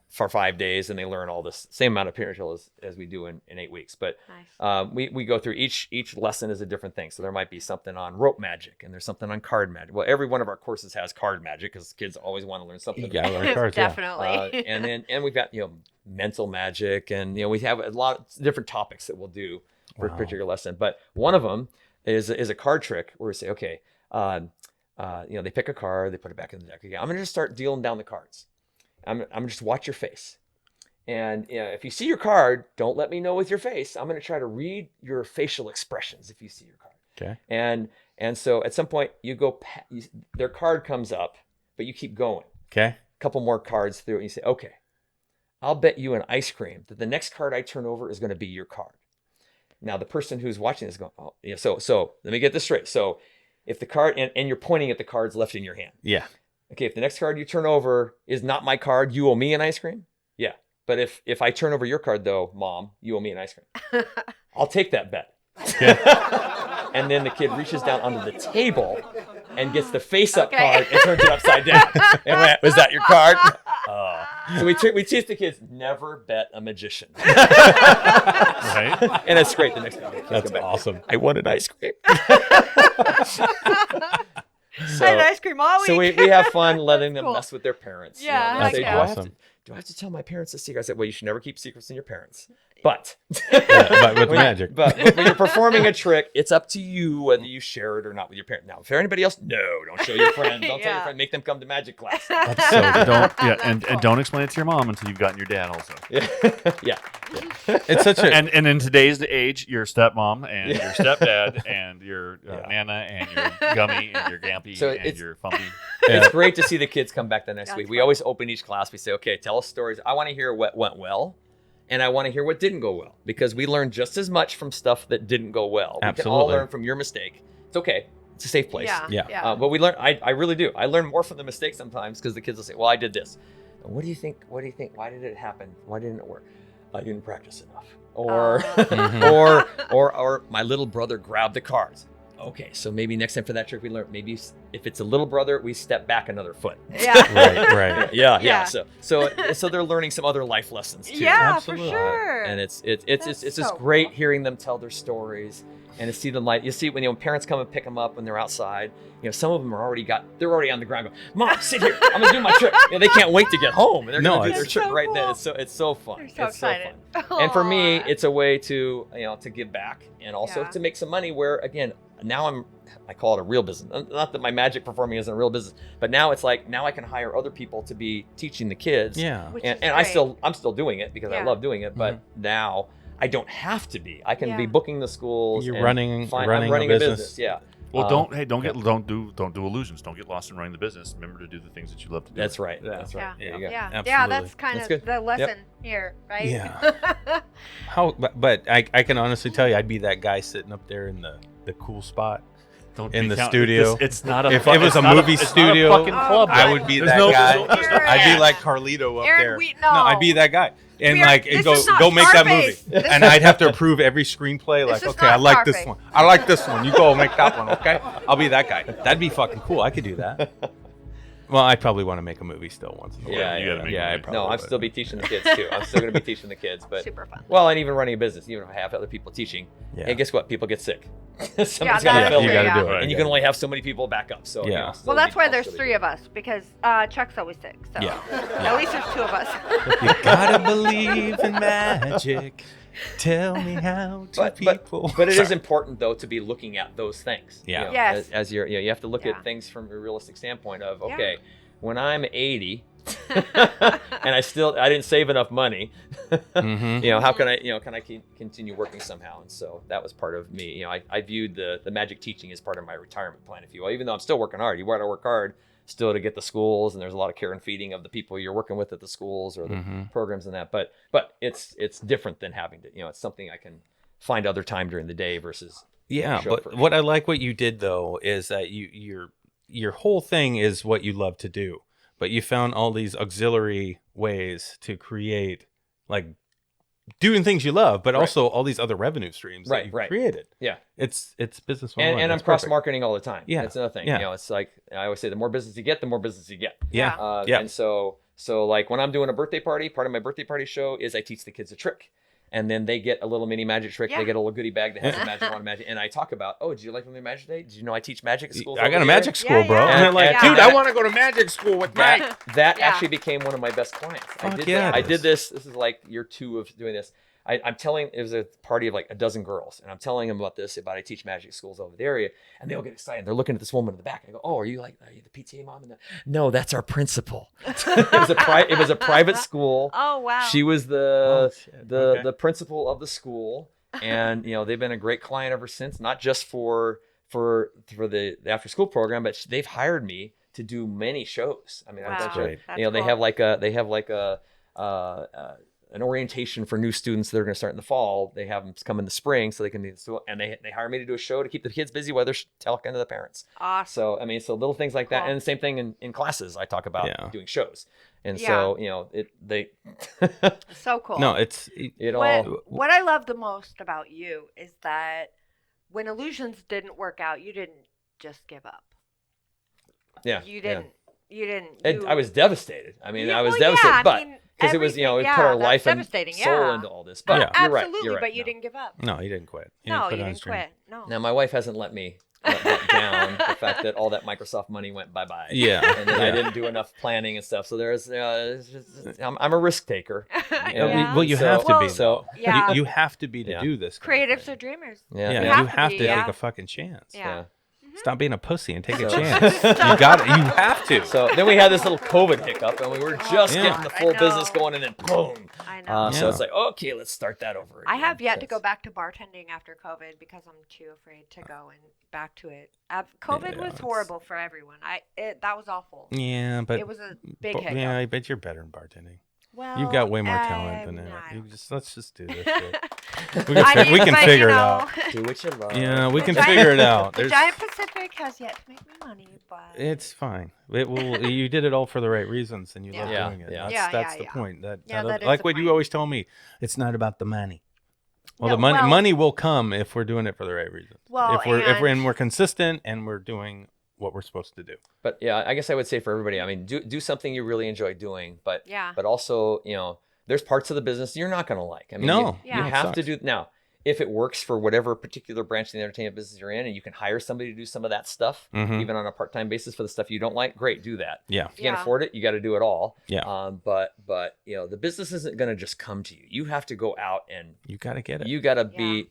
for 5 days, and they learn all this same amount of material as we do in 8 weeks. But Nice. we go through each lesson is a different thing. So there might be something on rope magic, and there's something on card magic. Well, every one of our courses has card magic because kids always want to learn something. You gotta learn cards. Yeah. Definitely. And we've got mental magic, and we have a lot of different topics that we'll do for a particular lesson. But one of them is a card trick where we say, okay, they pick a card, they put it back in the deck. Okay, I'm gonna just start dealing down the cards. I'm gonna just watch your face, and if you see your card, don't let me know with your face. I'm gonna try to read your facial expressions if you see your card. Okay. And so at some point you go, their card comes up, but you keep going. Okay. A couple more cards through, and you say, okay, I'll bet you an ice cream that the next card I turn over is going to be your card. Now the person who's watching this going, oh, yeah. So let me get this straight. So if the card and you're pointing at the cards left in your hand. Yeah. Okay, if the next card you turn over is not my card, you owe me an ice cream? Yeah. But if I turn over your card, though, Mom, you owe me an ice cream. I'll take that bet. And then the kid reaches down under the table and gets the face-up card and turns it upside down. And went, was that your card? So we teach the kids, never bet a magician. Right? And it's great the next time. That's awesome. I want an ice cream. I had ice cream all week. So we have fun letting them Cool. mess with their parents. Yeah, They I like say, that. do I have to tell my parents a secret? I said, well, you should never keep secrets in your parents. But But with magic. But when you're performing a trick, it's up to you whether you share it or not with your parents. Now, for anybody else, no, don't show your friends. Don't tell your friends. Make them come to magic class. That's so good. And don't explain it to your mom until you've gotten your dad also. Yeah. It's such a And in today's age, your stepmom and your stepdad and your Nana and your Gummy and your Gampy So and it's- your Fumpy. It's great to see the kids come back the next That's week. We fun. always open each class. We say, okay, tell us stories. I want to hear what went well, and I want to hear what didn't go well, because we learn just as much from stuff that didn't go well. We can all Absolutely. learn from your mistake. It's okay. It's a safe place. Yeah. But we learn. I really do. I learn more from the mistakes sometimes because the kids will say, "Well, I did this. What do you think? What do you think? Why did it happen? Why didn't it work? I didn't practice enough." Or, or my little brother grabbed the cards. Okay, so maybe next time for that trick we learn. Maybe if it's a little brother, we step back another foot. Yeah. right. Yeah. Yeah. So they're learning some other life lessons too. Yeah, Absolutely. for sure. And it's That's just so great cool. hearing them tell their stories and to see them you see when parents come and pick them up when they're outside. Some of them are they're already on the ground going, Mom, sit here, I'm gonna do my trick. They can't wait to get home and they're gonna do their That's trick so right then. cool. It's so fun. They're so It's excited. So fun. And for me, Aw. it's a way to to give back and also Yeah. to make some money. Where again, now I call it a real business. Not that my magic performing isn't a real business, but now it's like now I can hire other people to be teaching the kids. Yeah. Which And is I'm still doing it because I Yeah. love doing it. But now I don't have to be. I can be Yeah. booking the schools. You're and running I'm a running a business. Yeah. Well, Um, don't do illusions. Don't get lost in running the business. Remember to do the things that you love to do. That's right. That's right. Yeah. There you go. Yeah, Absolutely. that's kind That's of good. the lesson here, right? Yeah. But I can honestly tell you, I'd be that guy sitting up there in the cool spot. Don't in be the count- studio. It's not a. If fu- it was it's a not movie it's not studio, a fucking club. I would be There's that no- guy. there's no- I'd be like Carlito up Aaron, there. no. I'd be that guy. And We are- like this go is not go make that Scarface. movie. This And is- I'd have to approve every screenplay. This Like, is okay, I not like this Scarface. one. I like this one. You go make that one, okay? I'll be that guy. That'd be fucking cool. I could do that. Well, I probably want to make a movie still once in a while. Yeah, you gotta make yeah. a I movie. probably No, I'm would. still be teaching the kids too. I'm still going to be teaching the kids, but Super fun. well, and even running a business, even if I have other people teaching. Yeah. And guess what? People get sick. Somebody's Yeah, got to that's fill true, it. You got to yeah. do it. And you can only have so many people back up. So Yeah. still Well, that's be- why I'll there's still be three doing of us because Chuck's always sick. So Yeah. at least there's two of us. You gotta believe in magic. Tell me how to people. But it is important though to be looking at those things. Yeah. Yes. As you're, you have to look Yeah. at things from a realistic standpoint of Yeah. okay, when I'm 80 and I didn't save enough money, Mhm. how can I continue working somehow? And so that was part of me. I viewed the magic teaching as part of my retirement plan, if you will. Even though I'm still working hard, you got to work hard still to get the schools, and there's a lot of care and feeding of the people you're working with at the schools or the Mhm. programs and that. But it's different than having to. It's something I can find other time during the day versus Yeah, show but for- what I like what you did though is that your whole thing is what you love to do, but you found all these auxiliary ways to create, like, doing things you love, but also all these other revenue streams that you've created. Yeah. It's business 101. And I'm cross-marketing all the time. Yeah. That's another thing. Yeah. You know, it's like, I always say, the more business you get, the more business you get. Yeah. And so like when I'm doing a birthday party, part of my birthday party show is I teach the kids a trick. And then they get a little mini magic trick. They get a little goodie bag that has some magic on magic. And I talk about, oh, did you like my magic day? Did you know I teach magic at school? I got a magic school, bro. Yeah. And they're like, dude, I want to go to magic school with Mike. That actually became one of my best clients. I did this. This is like year 2 of doing this. I'm telling, it was a party of like a dozen girls, and I'm telling them about this, about I teach magic schools over the area, and they all get excited. They're looking at this woman in the back. I go, oh, are you the PTA mom? No, that's our principal. It was a private school. Oh, wow. She was the principal of the school, and they've been a great client ever since. Not just for the after school program, but they've hired me to do many shows. I mean, that's great. That's cool. They have like an orientation for new students that are going to start in the fall. They have them come in the spring so they can and they hire me to do a show to keep the kids busy while they're talking to the parents. Awesome. So I mean, so little things like that, and the same thing in classes. I talk about doing shows, and so they so cool. No, what I love the most about you is that when Illusions didn't work out, you didn't just give up. Yeah, you didn't. You didn't. I was devastated. I mean, I was devastated, but because it was, we put our life and soul into all this. But you're right. Absolutely, but you didn't give up. No, you didn't quit. You didn't quit. No. Now my wife hasn't let me that down. The fact that all that Microsoft money went bye-bye. Yeah. And then I didn't do enough planning and stuff. So there's, I'm a risk taker. Well, you have to be. So you have to be to do this. Creatives are dreamers. Yeah. You have to take a fucking chance. Yeah. Stop being a pussy and take a chance. You got it. You have to. So then we had this little COVID hiccup, and we were just getting the full business going, and then boom. I know. So it's like, okay, let's start that over again. I have yet to go back to bartending after COVID because I'm too afraid to go and back to it. COVID was horrible for everyone. That was awful. Yeah, but it was a big hiccup. Yeah, I bet you're better in bartending. Well, you've got way more talent than that. Let's just do this shit. We can figure it out. Do what you love. Yeah, we can figure it out. The Giant Pacific has yet to make me money, but it's fine. You did it all for the right reasons, and you love doing it. That's the point. That like what you always told me. It's not about the money. Well, money will come if we're doing it for the right reasons. Well, if we're consistent and we're doing what we're supposed to do. But yeah, I guess I would say for everybody, I mean, do something you really enjoy doing, but also, there's parts of the business you're not going to like. I mean, you have to do now. If it works for whatever particular branch of the entertainment business you're in, and you can hire somebody to do some of that stuff, even on a part-time basis for the stuff you don't like, great, do that. Yeah. If you can't afford it, you got to do it all. Yeah. But the business isn't going to just come to you. You have to go out and you got to get it. You got to be,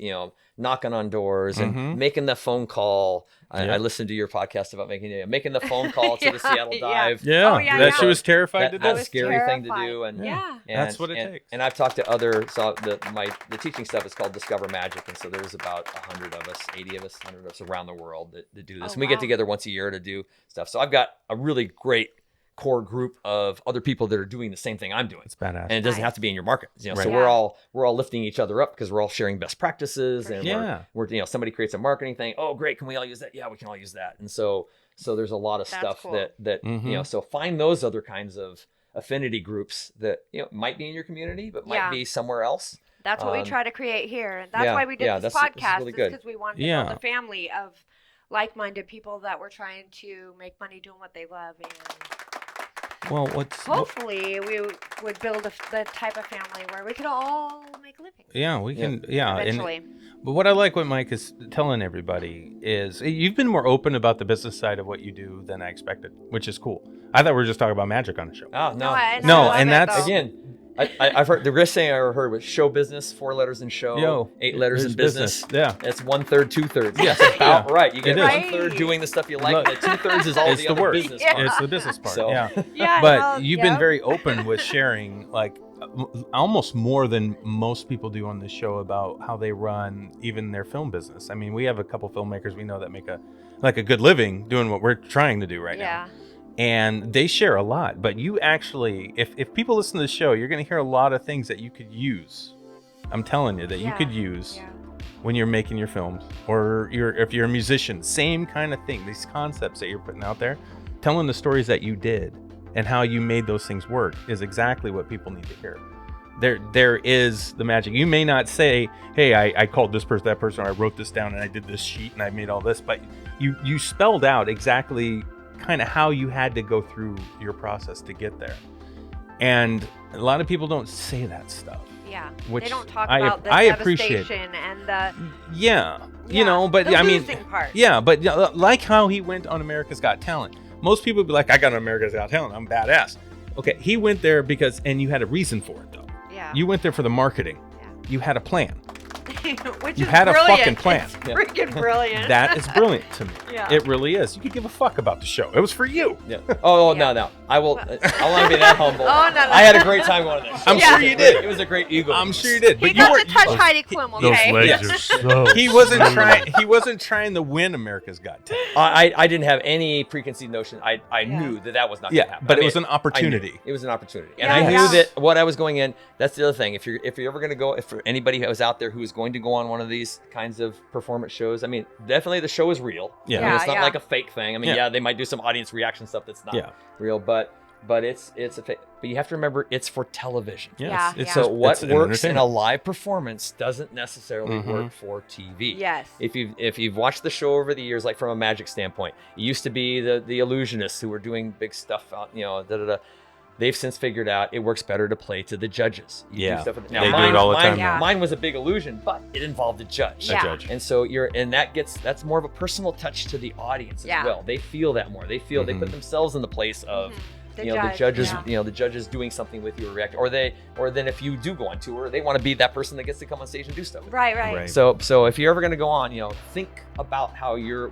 knocking on doors and making the phone call. I listened to your podcast about making the phone call to the Seattle Dive. Yeah. She was terrified to do. That's a scary thing to do. And that's what it takes. And I've talked to other, the teaching stuff is called Discover Magic. And so there's about 100 of us, 80 of us, 100 of us around the world that do this. And we get together once a year to do stuff. So I've got a really great core group of other people that are doing the same thing I'm doing. It's badass. And it doesn't have to be in your market. So we're all lifting each other up because we're all sharing best practices. And we're somebody creates a marketing thing. Oh, great. Can we all use that? Yeah, we can all use that. And so there's a lot of stuff that so find those other kinds of affinity groups that, might be in your community, but might be somewhere else. That's what we try to create here. And that's why we did this podcast, because we wanted to build a family of like-minded people that were trying to make money doing what they love. And hopefully we would build the type of family where we could all make a living. Yeah, we can. Yeah, eventually. But what I like what Mike is telling everybody is you've been more open about the business side of what you do than I expected, which is cool. I thought we were just talking about magic on the show. Oh no, and that's again. I've heard the greatest thing I ever heard was show business, 4 letters in show, 8 letters in business. Yeah. It's 1/3, 2/3. Yeah, that's about right. You get 1/3 doing the stuff you like, and the 2/3 is all the other business part. It's the business part. So. But you've been very open with sharing, like almost more than most people do on this show about how they run even their film business. I mean, we have a couple filmmakers we know that make a good living doing what we're trying to do right now. And they share a lot, but you actually, if people listen to the show, you're going to hear a lot of things that you could use. I'm telling you that you could use when you're making your films, or if you're a musician, same kind of thing. These concepts that you're putting out there, telling the stories that you did and how you made those things work is exactly what people need to hear. There is the magic. You may not say, hey, I called this person, that person, or I wrote this down and I did this sheet and I made all this, but you spelled out exactly kind of how you had to go through your process to get there. And a lot of people don't say that stuff. Yeah, which they don't talk about the devastation and the you know, but the I mean, losing part. yeah, but like how he went on America's Got Talent. Most people would be like, I got on America's Got Talent, I'm badass. Okay, he went there and you had a reason for it though. Yeah. You went there for the marketing. Yeah. You had a plan. Which You is had brilliant. a fucking plan. It's freaking brilliant. That is brilliant to me. Yeah. It really is. You could give a fuck about the show. It was for you. Yeah. Oh, Yeah. no. I will. I want to be that humble. Oh, no. I had a great time going to that show. I'm sure you did. It was a great ego. I'm sure you did. He But you got weren't. to touch Heidi Klum, okay? Those legs Yes. are so. He wasn't trying. He wasn't trying to win America's Got Talent. I didn't have any preconceived notion. I knew that was not going to Yeah, happen. but I it was mean, an opportunity. I knew. It was an opportunity, and Yeah, I knew yeah. that what I was going in. That's the other thing. If you're ever going to go, if for anybody who was out there who is going to go on one of these kinds of performance shows, I mean, definitely the show is real. Yeah. I mean, it's not Yeah. like a fake thing. I mean, Yeah. yeah, they might do some audience reaction stuff that's not Yeah. real, but it's a fake. But you have to remember, it's for television. Yeah, It's yeah. So just- what it's an works in a entertainment. live performance doesn't necessarily Mhm. work for TV. Yes. If you've watched the show over the years, like from a magic standpoint, it used to be the illusionists who were doing big stuff out, They've since figured out it works better to play to the judges. You do Yeah. stuff with- They do it all the time now. Mine was a big illusion, but it involved a judge. Yeah. Judge. And so that's more of a personal touch to the audience Yeah. as well. They feel that more. They feel they put themselves in the place of The the judge, judges, yeah. the judges doing something with you or react, or then if you do go on tour, they want to be that person that gets to come on stage and do stuff with you. Right. Right. So if you're ever going to go on, think about how your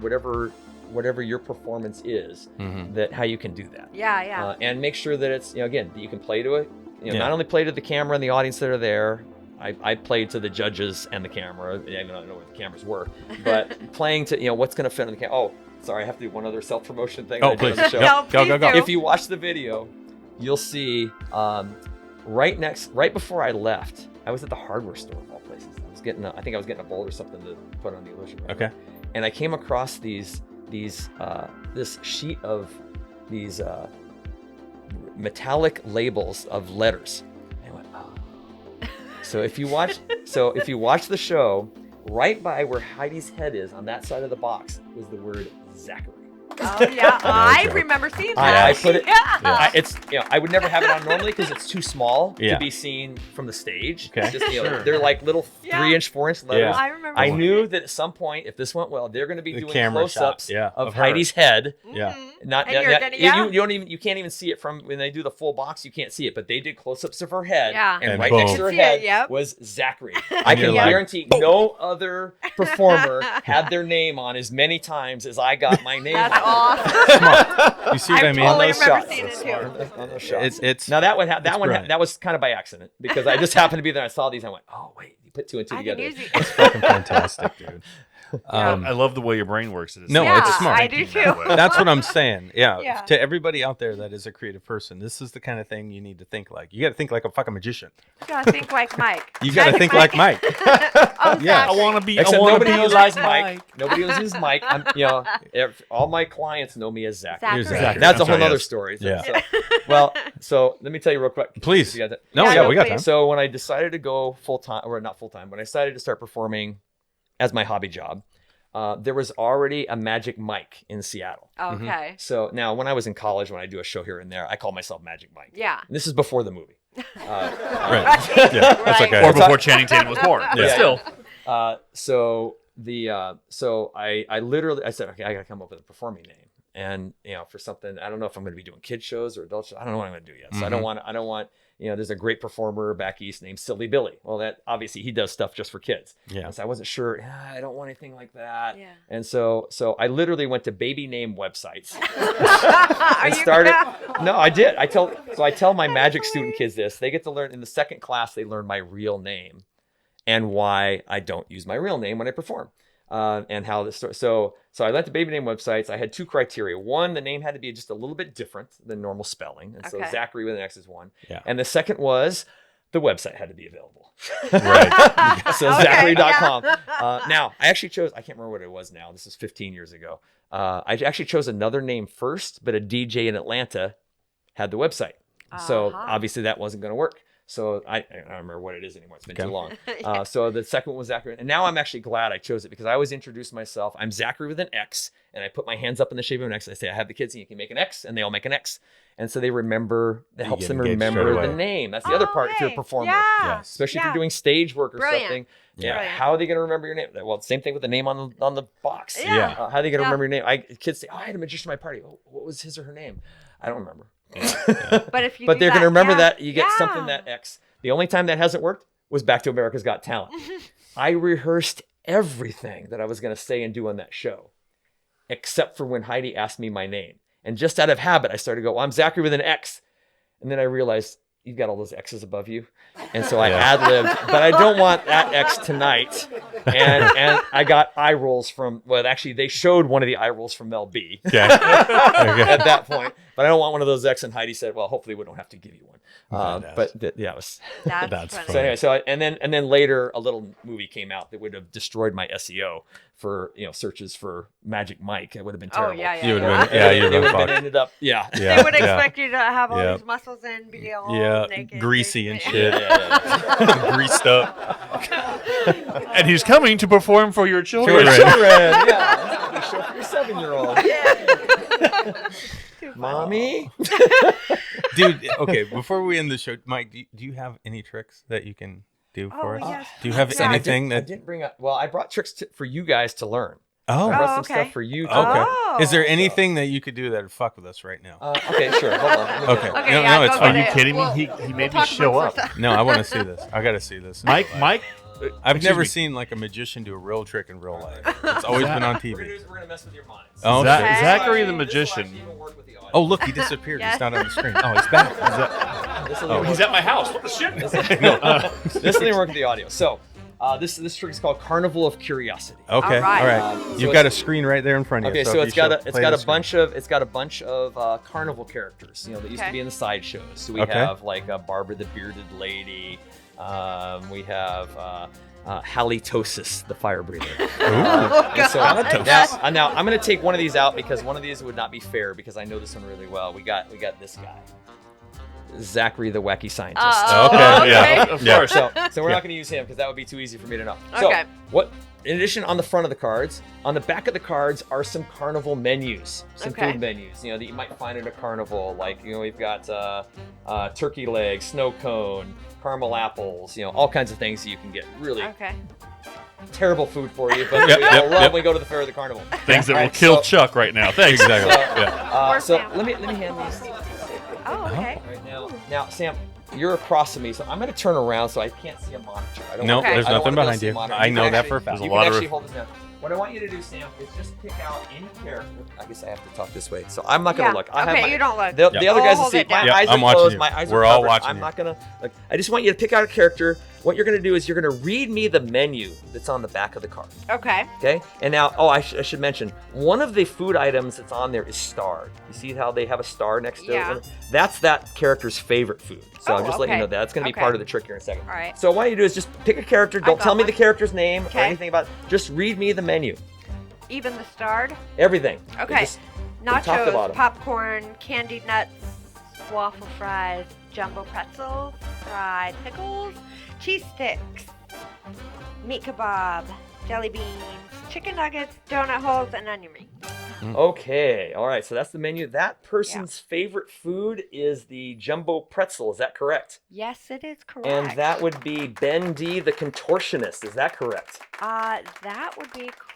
whatever your performance is, Mhm. how you can do that. Yeah. And make sure that it's again that you can play to it. Yeah. Not only play to the camera and the audience that are there. I played to the judges and the camera. I don't know where the cameras were, but playing to what's going to fit on the camera. Oh, sorry, I have to do one other self promotion thing. Oh, that I did on please. the show. No, Go, go, go. please do. If you watch the video, you'll see right before I left, I was at the hardware store of all places. I think I was getting a bowl or something to put on the illusion. Right? Okay. And I came across this sheet of these metallic labels of letters. And I went, oh. So if you watch the show, right by where Heidi's head is on that side of the box was the word Xakary. Oh yeah, I joke. remember seeing that. I put it. Yeah. It's I would never have it on normally because it's too small Yeah. to be seen from the stage. Okay. Just, they're like little Yeah. 3-inch, 4-inch letters. Yeah. I remember. I knew that at some point, if this went well, they're going to be The doing camera close-ups shot, yeah, of of her. Heidi's head. Yeah. Not, And you're not- gonna- you- yeah. you can't even see it from when they do the full box. You can't see it, but they did close-ups of her head. Yeah. And And right boom. next to her You can see head it, yep. was Xakary. I you're can like, guarantee no other performer had their name on as many times as I got my name That's on. awesome. You see what I mean? totally those remember shots. seeing it too. On those shots. It's Now that brilliant. that was kind of by accident because I just happened to be there. I saw these. I went, oh wait, you put two and two I can together. use it. fucking fantastic, dude. I love the way your brain works. It's No, Yeah, it's smart. I do too. That's what I'm saying. Yeah. Yeah. To everybody out there that is a creative person, this is the kind of thing you need to think like. You got to think like a fucking magician. You gotta think like Mike. You got to think like Mike. Oh, Yeah. Zachary. want to be. Except I wanna nobody be utilizes like Mike. Nobody uses Mike. All my clients know me as Zach. Zachary. Here's Zachary. That's a I'm whole sorry, other yes. story. Yeah. So let me tell you real quick. Please. You got that? No, Yeah, yeah, no, we got please. time. So when I decided to go full time, or not full time, when I decided to start performing as my hobby job, there was already a Magic Mike in Seattle. Okay. So now when I was in college, when I do a show here and there, I call myself Magic Mike. Yeah. And this is before the movie. Right. Yeah, that's Right. okay. Or before Channing Tatum was born. But Yeah. still. So I literally said, okay, I got to come up with a performing name. And, for something, I don't know if I'm going to be doing kid shows or adult shows. I don't know what I'm going to do yet. So I don't want, there's a great performer back east named Silly Billy. Well, that obviously he does stuff just for kids. Yeah. And so I wasn't sure. I don't want anything like that. Yeah. And so I literally went to baby name websites. Are and you started. gonna- No, I did. I tell my magic student kids this. They get to learn in the second class. They learn my real name and why I don't use my real name when I perform. And how this story. So I went to baby name websites. I had two criteria. One, the name had to be just a little bit different than normal spelling, and so Okay. Xakary with an X is one. Yeah. And the second was the website had to be available. Right. So Xakary.com. Now, I actually chose, I can't remember what it was now. This is 15 years ago. I actually chose another name first, but a DJ in Atlanta had the website. So obviously that wasn't going to work. So I don't remember what it is anymore. It's been too long. So the second one was Xakary. And now I'm actually glad I chose it because I always introduce myself. I'm Xakary with an X, and I put my hands up in the shape of an X. I say, I have the kids, and you can make an X, and they all make an X. And so they remember, that helps them remember the name. That's the other part if you're a performer. Yeah. Especially if you're doing stage work or something. Yeah. How are they going to remember your name? Well, same thing with the name on the box. Yeah. How are they going to remember your name? Kids say, I had a magician at my party. Oh, what was his or her name? I don't remember. But if you but they're going to remember that you get something that X. The only time that hasn't worked was back to America's Got Talent. I rehearsed everything that I was going to say and do on that show, except for when Heidi asked me my name. And just out of habit, I started to go, well, I'm Xakary with an X. And then I realized, you've got all those X's above you. And so I ad-libbed, but I don't want that X tonight. And I got eye rolls from, well, actually, they showed one of the eye rolls from Mel B at that point. But I don't want one of those X. And Heidi said, well, hopefully we don't have to give you one. It was. That's funny. So anyway, and then later a little movie came out that would have destroyed my SEO for searches for Magic Mike. It would have been terrible. Oh yeah. You would have been ended up They would expect you to have all these muscles and be all naked, greasy and shit, greased up. And he's coming to perform for your children. Yeah, show for your 7-year-old. Mommy. Dude, okay, before we end the show, Mike, do you have any tricks that you can do for us? Yes. Do you have anything I didn't bring up. Well, I brought tricks for you guys to learn. Oh, I brought some stuff for you to learn. Is there anything that you could do that would fuck with us right now? Okay, sure. Hold on. Okay. Yeah, it's go fine. Are you it. kidding me? We'll- He made me talk show amongst up. ourselves. No, I want to see this. I got to see this. Mike, I've excuse never me. seen like a magician do a real trick in real life. It's always been on We're TV. gonna mess with your minds. Oh, Zach- okay. Zachary the This will Magician. actually even work with the audio. Oh, look, he disappeared. Yes. He's not on the screen. Oh, he's back. This will even He's work- at my house. What the shit? this will even work with the audio. So, this trick is called Carnival of Curiosity. Okay, All right. all right. So You've got a screen right there in front of you. Okay, so if it's you got show- a play the bunch of carnival characters, that used to be in the sideshows. So we have like Barbara the Bearded Lady. We have halitosis, the fire breather. And so now I'm going to take one of these out because one of these would not be fair because I know this one really well. We got this guy, Xakary the Wacky Scientist. Okay, yeah. Of Yeah. course. So we're not going to use him because that would be too easy for me to know. So Okay. in addition, on the front of the cards, on the back of the cards are some carnival menus, some Okay. food menus, that you might find at a carnival. Like, we've got turkey legs, snow cone, caramel apples, all kinds of things that you can get. Really terrible food for you, but we all love when we go to the fair or the carnival. Things that will Alright, kill so- Chuck right now. Thanks. Exactly. Or So Sam. let me hand these. Oh, okay. Right now, Sam, you're across from me, so I'm going to turn around so I can't see a monitor. I don't No, want- there's I don't nothing wanna go behind see a you. monitor. I You know can that actually- for a fact. There's a You lot can of actually hold this down. What I want you to do, Sam, is just pick out any character. I guess I have to talk this way, so I'm not going to look. I have Okay, my- you don't look. The other guys will hold see. it My down. eyes I'm are watching closed. you. My eyes We're are all covered. watching I'm you. not going to look. I just want you to pick out a character. What you're going to do is you're going to read me the menu that's on the back of the card. Okay. Okay, and now, I should mention, one of the food items that's on there is starred. You see how they have a star next to Yeah. it? That's that character's favorite food. So I'm just letting you okay. know that. That's going to be Okay. part of the trick here in a second. All right. So what you do is just pick a character. Don't got tell me one. the character's name or Okay. anything about it. Just read me the menu. Even the starred. Everything. Okay. Just from top to Nachos, bottom. popcorn, candied nuts, waffle fries, jumbo pretzels, fried pickles, cheese sticks, meat kebab, jelly beans, chicken nuggets, donut holes, and onion rings. Okay. All right. So that's the menu. That person's favorite food is the jumbo pretzel. Is that correct? Yes, it is correct. And that would be Ben D, the contortionist. Is that correct? that would be correct.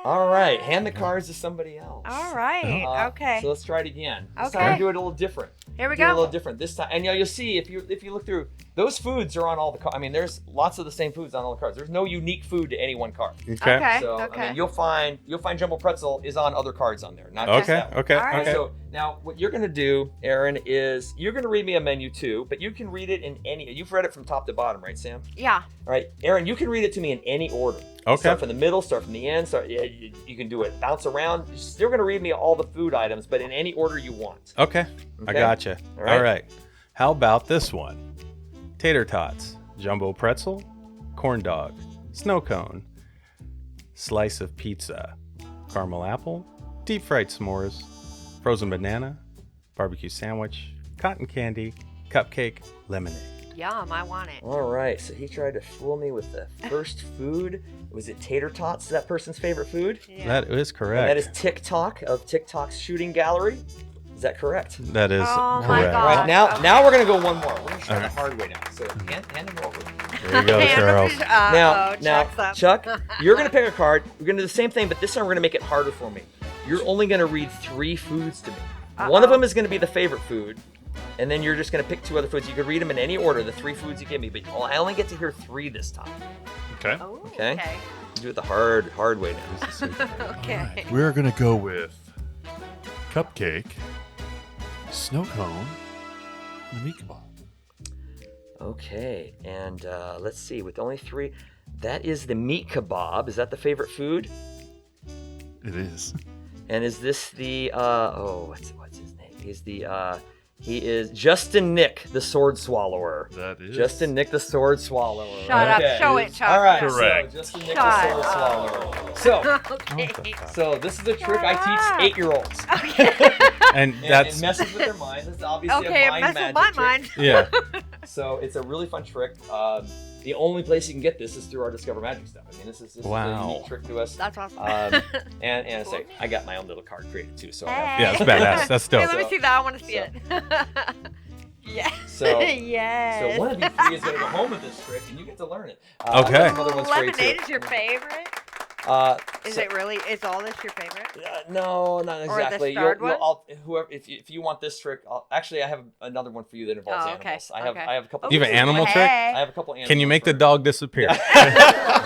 All right. Hand the cards to somebody else. All right. Okay. So let's try it again. This Okay. time do it a little different. Here we Do it a go. little different this time. And you'll see if you look through, those foods are on all the cards. I mean, there's lots of the same foods on all the cards. There's no unique food to any one card. Okay. So okay. I mean, you'll find jumbo pretzel is on other cards on there. Not just Okay, that one. okay, All right. okay. So now what you're gonna do, Aaron, is you're gonna read me a menu too, but you can read it in any. You've read it from top to bottom, right, Sam? Yeah. All right, Aaron, you can read it to me in any order. Okay. Start from the middle, start from the end. You can do it, bounce around. You're still gonna read me all the food items, but in any order you want. Okay. I Okay? gotcha. All right. All right. How about this one? tater tots, jumbo pretzel, corn dog, snow cone, slice of pizza, caramel apple, deep fried s'mores, frozen banana, barbecue sandwich, cotton candy, cupcake, lemonade. Yum, I want it. All right, so he tried to fool me with the first food. Was it tater tots? Is that person's favorite food? Yeah. That is correct. And that is TikTok of TikTok's shooting gallery. Is that correct? That is Oh my correct. God. All right, now okay. now we're gonna go one more. We're gonna try All the right. hard way now. So hand him over. There you go, Charles. Now, Chuck, you're gonna pick a card. We're gonna do the same thing, but this time we're gonna make it harder for me. You're only gonna read 3 foods to me. One of them is gonna be the favorite food, and then you're just gonna pick 2 other foods. You could read them in any order, the 3 foods you give me, but I only get to hear 3 this time. Okay. Oh, Okay. okay. Do it the hard way now. Okay. We're gonna go with cupcake, snow cone, and a meat kebab. Okay, and let's see. With only 3, that is the meat kebab. Is that the favorite food? It is. And is this the what's his name? He is Justin Nick, the sword swallower. That is. Justin Nick, the sword swallower. Shut up. Show it, Chuck. All right, Correct. so Justin Nick, Shut the sword up. swallower. Okay. So this is a trick I Shut teach 8-year-olds. And And that's it messes with their minds. It's obviously Okay, a it mind messes magic with my trick. mind. yeah. So it's a really fun trick. The only place you can get this is through our Discover Magic stuff. I mean, this is a Wow. unique trick to us. That's awesome. And it's like, I got my own little card created too. So I have, Hey. Yeah, it's badass. That's dope. Hey, let me see that. I want to see it. Yes. So- yes. So one of you 3 is going to go home with this trick, and you get to learn it. Okay. Some other ones for you, too. Lemonade is your favorite? Is So- it really? Is all this your favorite? No, not the exactly. starred one? Whoever, if you want this trick, actually, I have another one for you that involves Oh, okay. animals. I Okay. have a couple. You have an animal trick? I have a couple animals. Can you make the for- dog disappear?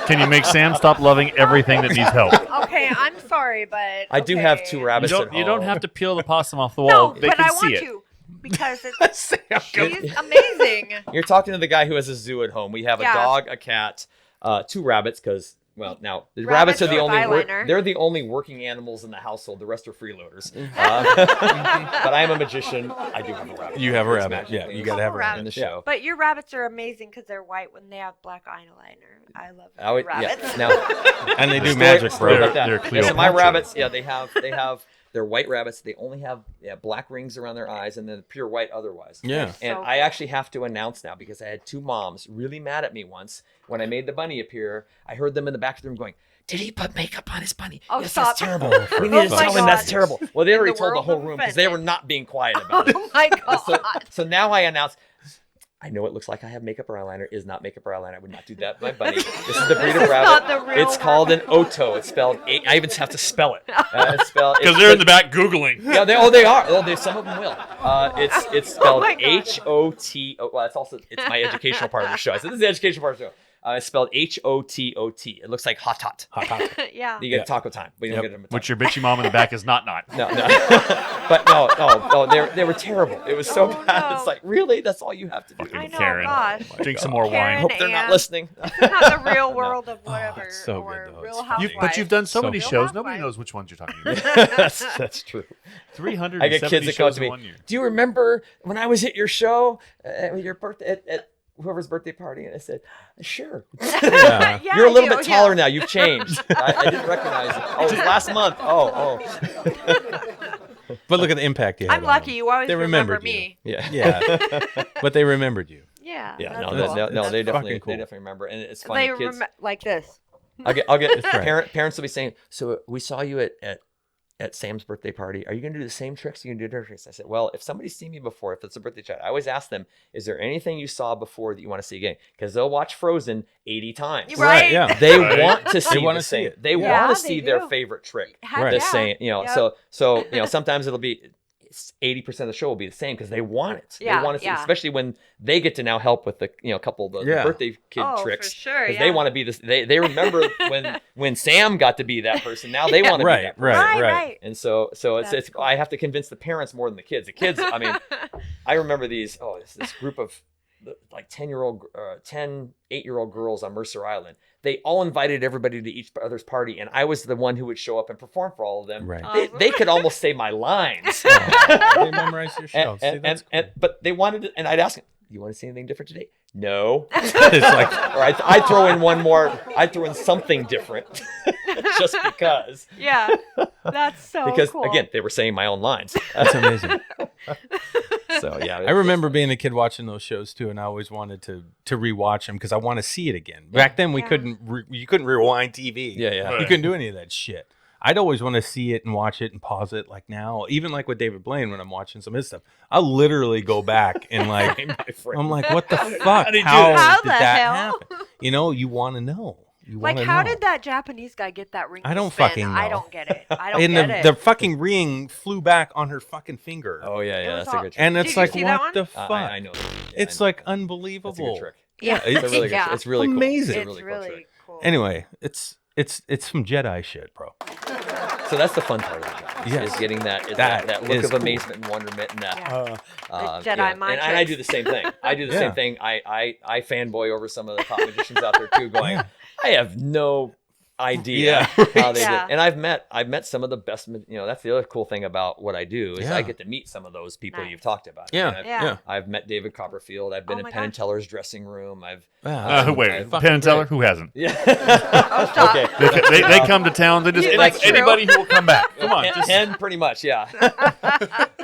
Can you make Sam stop loving everything that needs help? Okay, I'm sorry, but I do have okay. 2 You rabbits at don't, home. you don't have to peel the possum off the wall. No, They but can I see want it. to because it's Sam, she's amazing. You're talking to the guy who has a zoo at home. We have Yeah. a dog, a cat, 2 rabbits, because now the Rabbits rabbits are the with only eyeliner. they're the only working animals in the household. The rest are freeloaders. But I am a magician. I do have a rabbit. You have a It's rabbit. magic Yeah, things you gotta have a in rabbit. the Yeah. show. But your rabbits are amazing because they're white when they have black eyeliner. I love Oh, yeah. rabbits. Now, And they do story- magic, story bro. about that. They're Yeah, so my Cleopatra. rabbits, they have they're white rabbits. They only have black rings around their eyes and then pure white otherwise. Yeah. And So I actually have to announce now because I had 2 moms really mad at me once when I made the bunny appear. I heard them in the back of the room going, "Did he put makeup on his bunny? Oh, yes, stop. that's terrible. Oh, We need to my tell him that's God. terrible." Well, they already the told the world whole of room because they were offended. not being quiet about it. Oh my god. So now I announce, I know it looks like I have makeup or eyeliner. Is not makeup or eyeliner. I would not do that with my bunny. This is the breed This of is rabbit. not the real It's called an Oto. It's spelled. I even have to spell it. Because they're in the back Googling. Yeah, they are. Oh, some of them will. It's spelled my God. H-O-T. Well, it's my educational part of the show. So this is the educational part of the show. It's spelled H-O-T-O-T. It looks like hot. Yeah. You get taco time, but you don't get them. Which your bitchy mom in the back is not. No. But no, they were terrible. It was so Oh, bad. no. It's like, really? That's all you have to do? I know, Karen. gosh. Drink some more I Karen, wine. hope they're not and- listening. This is not the real world of whatever. it's so or good, though. Real It's funny. Housewives. But you've done so many Real shows. Nobody Housewives. knows which ones you're talking about. That's true. 370 I get kids that come shows to me. in 1 year. Do you remember when I was at your show, your birthday at whoever's birthday party? And I said, sure. Yeah. Yeah, You're a I little do, bit taller yeah. now. You've changed. I didn't recognize it. Oh, it was last month. Oh. But look at the impact you had. I'm on lucky. them. You always They remember remembered me. Yeah. Yeah. But they remembered you. Yeah. Yeah. that's No, cool. they That's definitely fucking cool. they definitely remember, and it's funny. They Kids, remember like this. I'll get right. parents will be saying, "So we saw you at Sam's birthday party. Are you going to do the same tricks? Are you going to do different tricks?" I said, "Well, if somebody's seen me before, if it's a birthday chat, I always ask them, is there anything you saw before that you want to see again? Because they'll watch Frozen 80 times. Right. Yeah. They Right. want to see wanna the see same. it. They Yeah. want to Yeah, see they their do. favorite trick. Heck Right. The yeah. same, Yep. so sometimes it'll be 80% of the show will be the same because they want it. Yeah, They want to see, yeah. especially when they get to now help with the couple of the Yeah. birthday kid Oh, for tricks. sure, Because yeah. they want to be this. They remember when Sam got to be that person. Now they want to be Right, that person. right, right. Right. And so it's That's cool. I have to convince the parents more than the kids. The kids, I mean, I remember these. This group of like 8-year-old girls on Mercer Island. They all invited everybody to each other's party, and I was the one who would show up and perform for all of them. Right. They could almost say my lines. They memorize your show. And, See, that's cool. but they wanted it, and I'd ask them, you want to see anything different today? No. It's like, Or I throw in one more. I throw in something different, just because. Yeah, that's so Because cool. again, they were saying my own lines. that's amazing. So yeah, I remember being a kid watching those shows too, and I always wanted to rewatch them because I want to see it again. Back then, we couldn't you couldn't rewind TV. Yeah, yeah. You couldn't do any of that shit. I'd always want to see it and watch it and pause it. Like now, even like with David Blaine, when I'm watching some of his stuff, I'll literally go back and like, I'm like, what the fuck? How did he do How How did the that hell? happen? You know, you want to know. You Like, wanna how know. did that Japanese guy get that ring? I don't spin? fucking I know. don't get it. I don't And get the it. the fucking ring flew back on her fucking finger. Oh yeah, yeah. was That's a all- good trick. And Did it's you like, see that one? what the fuck? I know. It's I know. like unbelievable. That's a good trick. Yeah, It's a really good. Yeah. It's really cool. Amazing. It's a It's really, really, cool trick. cool. Anyway, it's some Jedi shit, bro. So that's the fun part of the job. Yes. Is getting that That look is of cool. amazement and wonderment and that. Yeah. The Jedi yeah. mind And I do tricks. the same thing. I do the Yeah. same thing. I fanboy over some of the top magicians out there too, going, I have no idea how they Yeah. do it. And I've met some of the best. That's the other cool thing about what I do is I get to meet some of those people Nice. you've talked about. Yeah. I mean, Yeah. I've met David Copperfield. I've been Oh in my Penn and gosh. Teller's dressing room. Wait, fucking Penn and Teller? Who hasn't? Yeah. Oh, stop. Okay. They come to town. They just Yeah, that's true. anybody who will come back. Come on, Penn, pretty much, yeah.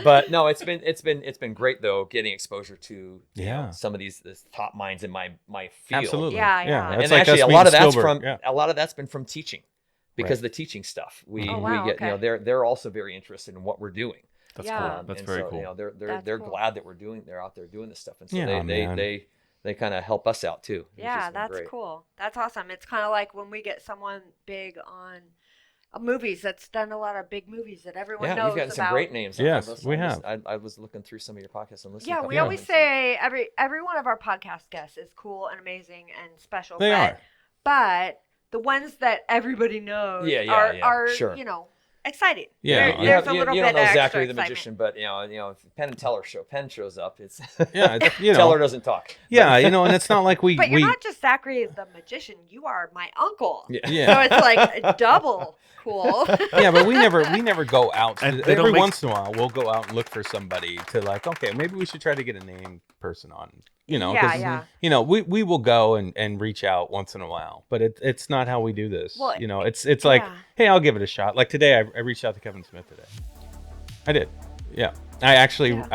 But no, it's been great though, getting exposure to you know, some of these top minds in my field. Absolutely. Yeah, yeah. That's And like actually, us a lot of meeting that's Spielberg. from a lot of that's been from teaching, because Right. the teaching stuff we Oh, wow, we get. okay. You know, they're also very interested in what we're doing. That's Yeah. cool. That's And very so, cool. You know, they're That's they're cool. glad that they're out there doing this stuff, and so Yeah, man. they kind of help us out too. which Yeah, has been that's great. cool. That's awesome. It's kind of like when we get someone big on movies that's done a lot of big movies that everyone Yeah, knows you've gotten about. some great names. Yes, I've we just- have. I was looking through some of your podcasts and listening. Yeah, to a we couple always of them. say every one of our podcast guests is cool and amazing and special. They are. But the ones that everybody knows Yeah, are sure. you know, exciting. Yeah, There- you there's you a little you bit don't know of extra Xakary the excitement. Magician, but if Penn and Teller Penn shows up. It's Yeah, it's, you know. Teller doesn't talk. Yeah, you know, and it's not like we But you're not just Xakary the Magician. You are my uncle. Yeah. Yeah. So it's like double cool. Yeah, but we never go out. And they don't Every make- once in a while, we'll go out and look for somebody to like. Okay, maybe we should try to get a named person on. You know, Yeah, 'cause, yeah. You know, we will go and reach out once in a while, but it's not how we do this. Well, you know, it's like, yeah. hey, I'll give it a shot. Like today, I reached out to Kevin Smith today. I did. Yeah, I actually, Yeah.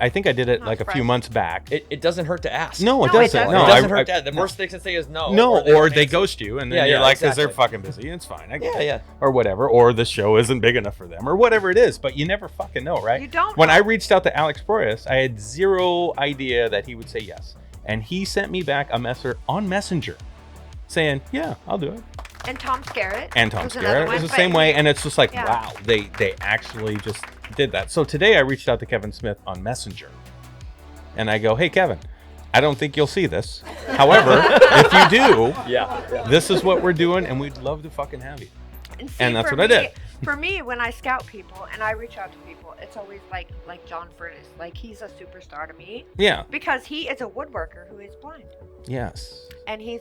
I think I did it Not like a few fresh. months back. It doesn't hurt to ask. No, it No, it doesn't. doesn't. No, it doesn't I- hurt to I- ask. The worst they can say is no. No, or don't they answer. ghost you, and then Yeah, you're yeah, like, because they're exactly. fucking busy. It's fine. I get Yeah, it. yeah. Or whatever. Or the show isn't big enough for them, or whatever it is. But you never fucking know, right? You don't When know. I reached out to Alex Proyas, I had zero idea that he would say yes, and he sent me back a message on Messenger, saying, "Yeah, I'll do it." And Tom Skerritt. And Tom was another Skerritt one, was the but same way, and it's just like, Yeah. wow, they actually just did that. So today I reached out to Kevin Smith on Messenger, and I go, "Hey, Kevin, I don't think you'll see this. However, if you do, Yeah. this is what we're doing, and we'd love to fucking have you." And, And that's for what I me- did. For me, when I scout people and I reach out to people, it's always like John Furness. Like, he's a superstar to me Yeah. because he is a woodworker who is blind. Yes. And he's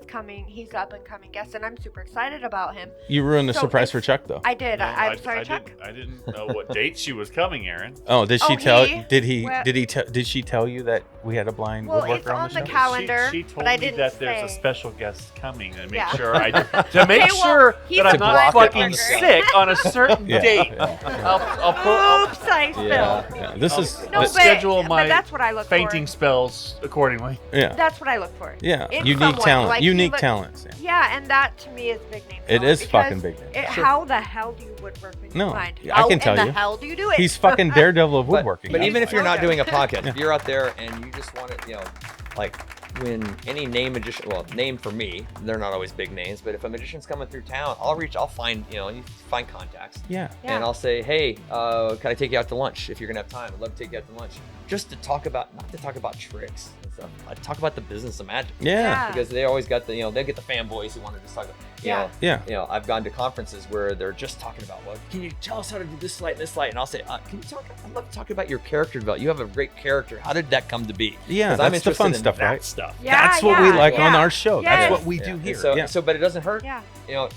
up and coming guest, and I'm super excited about him. You ruined the So surprise it's- for Chuck, though. I did. I'm sorry, Chuck. I didn't know what date she was coming, Aaron. Oh, did she Oh, tell? he- well- Did she tell you that we had a blind Well, woodworker it's on on the the show? calendar, She told but I me didn't that there's a say. special guest coming and make Yeah. sure Okay, well, sure he's that a I'm not blind fucking woodworker. sick on a certain Yeah, date. yeah, I'll Oops, I spilled. yeah. This is No, I'll but, schedule but my that's what I look fainting for. spells accordingly. yeah, That's what I look for. yeah. In Unique someone, talent. like, he Unique look- talents. Yeah. Yeah, and that to me is big name. It talent is because fucking big name. How the hell do you woodwork when No, you're blind? I can tell How you. in the hell do you do it? He's fucking Daredevil of woodworking. But That's even if why. you're not Okay. doing a podcast, if you're out there and you just want to, like when any name magician, well, name for me, they're not always big names, but if a magician's coming through town, I'll find, you find contacts. Yeah. Yeah. And I'll say, hey, can I take you out to lunch if you're gonna have time? I'd love to take you out to lunch, just to talk about, not to talk about tricks and stuff. I talk about the business of magic. Yeah. Because they always got the, they get the fanboys who want to just talk about, Yeah. Yeah. I've gone to conferences where they're just talking about, well, can you tell us how to do this light and this light? And I'll say, can you talk? I'd love to talk about your character development. You have a great character. How did that come to be? Yeah, 'Cause I'm that's the interested fun in stuff, that right? stuff. Yeah, That's what we yeah, like on yeah. our show. Yes. That's what we Yeah. do here. And so, yeah. but it doesn't hurt. Yeah. You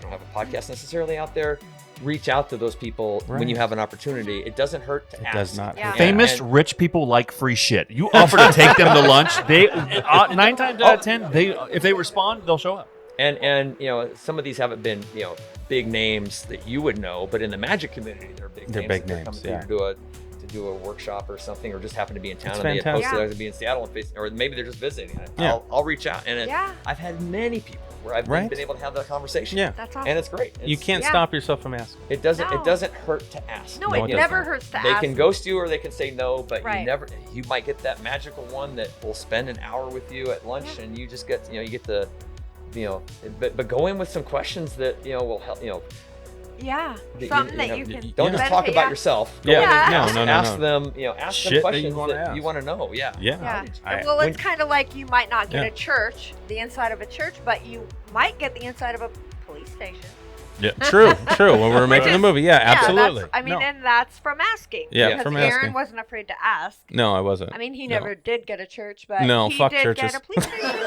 don't have a podcast necessarily out there. reach out to those people when you have an opportunity. It doesn't hurt to ask. It does not. Yeah. hurt. Famous And- rich people like free shit. You offer to take them to lunch, they 9 times out of 10, if they respond, they'll show up. And you know, some of these haven't been, you know, big names that you would know, but in the magic community, they're big They're names. big that names, come yeah. to do a workshop or something, or just happen to be in town That's and they had fantastic. posted to be in Seattle and or maybe they're just visiting. Yeah. I'll reach out, and Yeah. I've had many people where I've Right. been able to have that conversation. Yeah. That's awesome. And it's great. You It's- can't Yeah. stop yourself from asking. It doesn't. No. It doesn't hurt to ask. No, No, it it doesn't. never hurts to They ask. can ghost you or they can say no, but Right. you never. You might get that magical one that will spend an hour with you at lunch, and you just get, you know, you get the, you know, but go in with some questions that, you know, will help. You know, Yeah, that something that know, you can. don't just talk benefit, about yeah. yourself. Go Yeah. in and No, ask, no, no, ask no. them. You know, ask Shit them that you questions wanna that you ask. want to know. Yeah. Yeah. I- Well, when- it's kind of like you might not get Yeah. a church, the inside of a church, but you might get the inside of a police station. Yeah, true. When we were making the movie, yeah, absolutely. That's, I mean, no. and that's from asking. Yeah, because from Aaron asking. wasn't afraid to ask. No, I wasn't. I mean, he No. never did get a church, but No, he fuck did churches. get a police station.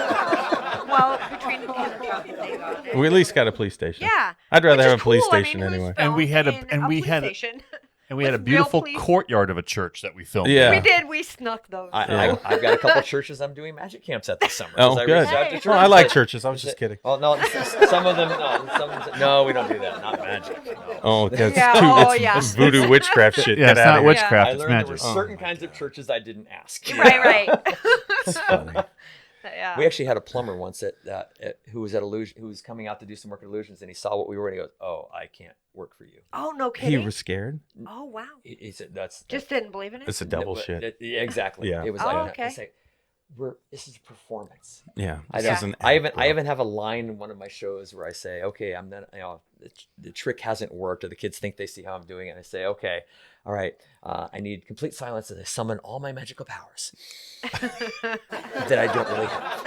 Well, between him and Chuck, they got it. We at least got a police station. Yeah. I'd rather Which have is a police cool. I mean, station it was anyway. And we had a- filmed and in we police had a- station. And we had a With real beautiful police. courtyard of a church that we filmed. Yeah. We did. We snuck those. I've got a couple of churches I'm doing magic camps at this summer. Oh, 'cause I good. reached out to Hey. churches Oh, I like that- churches. I was just kidding. Oh no, some of them no, we don't do that. Not magic. No. Oh, that's Yeah, too. oh, it's yeah. voodoo witchcraft shit. Yeah, Get it's outta not here. witchcraft, I it's learned there were magic. certain kinds of churches I didn't ask. Right. It's funny. Yeah. We actually had a plumber once who was at Illusion, who was coming out to do some work at Illusions, and he saw what we were, and he goes, "Oh, I can't work for you." Oh, no He kidding. was scared. Oh, wow. He said, "That's Just didn't believe in it? It's a devil shit. Yeah, exactly. Yeah. It was Oh, like okay. it's like, this is a performance. Yeah. I This don't- is an I even act, I bro. even have a line in one of my shows where I say, "Okay, I'm not, you know, the trick hasn't worked, or the kids think they see how I'm doing it." And I say, "Okay, all right, I need complete silence as I summon all my magical powers that I don't really have."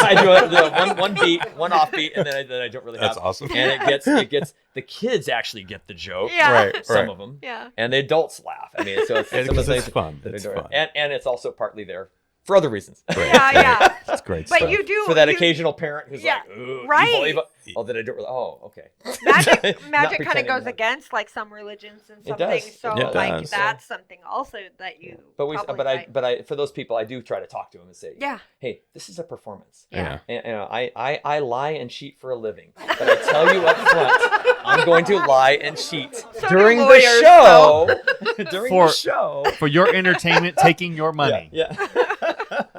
I do one beat, one offbeat, and then I don't really have. That's awesome. And it gets the kids actually get the joke. Yeah. Right. Some of them. Yeah. And the adults laugh. I mean, so it's Yeah, some of because the it's things fun. that It's are doing. fun. And it's also partly there for other reasons. Yeah, yeah. It's great But stuff. you do. For that you- occasional parent who's Yeah, like, "Ooh, right. evil." Oh, that I don't really. Oh, okay. Magic Not kind of pretending goes like- against like some religions and It some does. things. So It like does. that's something also that you. probably might- But I for those people I do try to talk to them and say, Yeah. hey, this is a performance. Yeah. And, you know, I lie and cheat for a living, but I tell you up front, I'm going to lie and cheat So do during the lawyers, show. During For- the show. For your entertainment, taking your money. Yeah.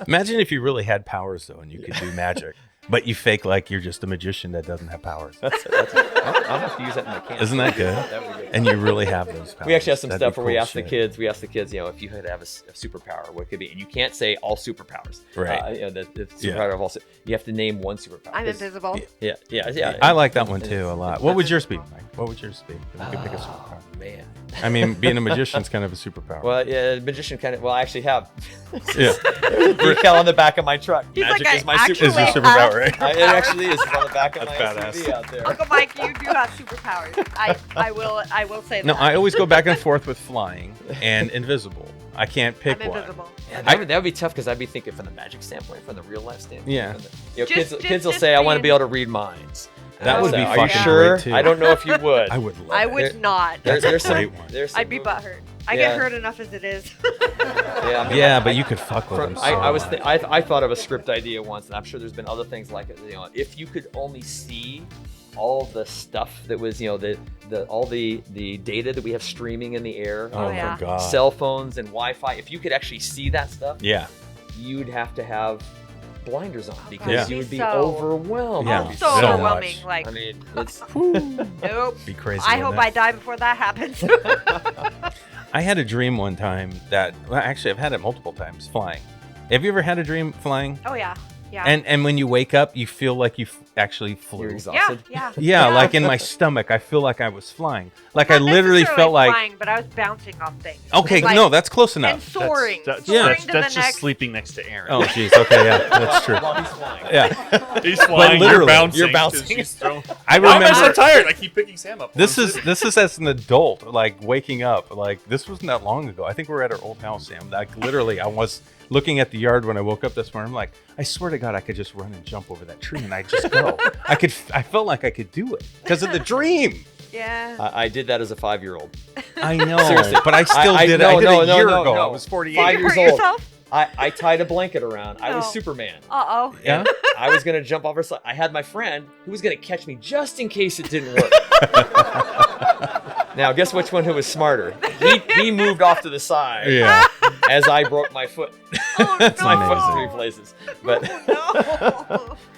Imagine if you really had powers though, and you could do magic, but you fake like you're just a magician that doesn't have powers. I'll have to use that in my camp. Isn't that good? That would be good. And you really have those powers. We actually have some That'd stuff be where we cool ask the shit. kids. We ask the kids, you know, if you had to have a superpower, what could it be? And you can't say all superpowers. Right. You know, the Yeah. superpower of all. You have to name one superpower. I'm 'Cause- invisible. Yeah. I like that one too a lot. What would yours be, Mike? What would yours be? If you could pick a superpower. Oh, man. I mean, being a magician's kind of a superpower. Well, yeah, magician kind of. Well, I actually have. Yeah. Decal on the back of my truck. He's Magic like, is my actually, Is your superpower. superpower, right? It actually is. It's on the back of That's my badass. SUV out there. Uncle Mike, you do have superpowers. I will say No, that. I always go back and forth with flying and invisible. I can't pick I'm one. invisible. Yeah, that would be tough because I'd be thinking from the magic standpoint, from the real life standpoint. Yeah. from the- you know, Just- kids will just say, "I want to be being- able to read minds." That And would I be say, "Are fucking you sure?" great, too. I don't know if you would. I would love I it. would not. There's That's a some. great one. There's some I'd be movies- butthurt. I Yeah. get hurt enough as it is. Yeah, I mean, Yeah, but you could fuck with From, them. I was so th- much. I thought of a script idea once, and I'm sure there's been other things like it. You know, if you could only see all the stuff that was, you know, all the data that we have streaming in the air, Oh, yeah. for God. cell phones and Wi-Fi. If you could actually see that stuff, Yeah. you'd have to have blinders on because Yeah. you would be So- overwhelmed. Yeah. Oh, so So overwhelming. much. Like, I mean, it's nope. Be crazy. I wouldn't hope it? I die before that happens. I had a dream one time that, well, actually, I've had it multiple times flying. Have you ever had a dream flying? Oh yeah, yeah. And when you wake up, you feel like you actually you're flew. yeah, exhausted. yeah. Yeah, like in my stomach, I feel like I was flying. Like I Not literally necessarily felt like. flying, but I was bouncing off things. Okay, Like- no, that's close and enough. soaring, That's soaring to just the next. sleeping next to Aaron. Oh, jeez. Okay, yeah, that's true. While he's flying. Yeah, He's flying. literally, you're bouncing. you're bouncing. 'cause she's throwing- I Why am I so remember. tired? I keep picking Sam up. This is as an adult, like waking up. Like this wasn't that long ago. I think we were at our old house, Sam. Like literally, I was looking at the yard when I woke up this morning. I'm like, I swear to God, I could just run and jump over that tree and I just go. I felt like I could do it because of the dream. Yeah. I did that as a 5-year-old. I know, Seriously. but I still did it. I did it a year ago. I was 48. 5 Did you years hurt old. yourself? I tied a blanket around. I was No. Superman. Uh-oh. Yeah. I was gonna jump off her side. I had my friend who was gonna catch me just in case it didn't work. Now, guess which one who was smarter? He moved off to the side Yeah. as I broke my foot. Oh, That's my no. foot in 3 places. But No.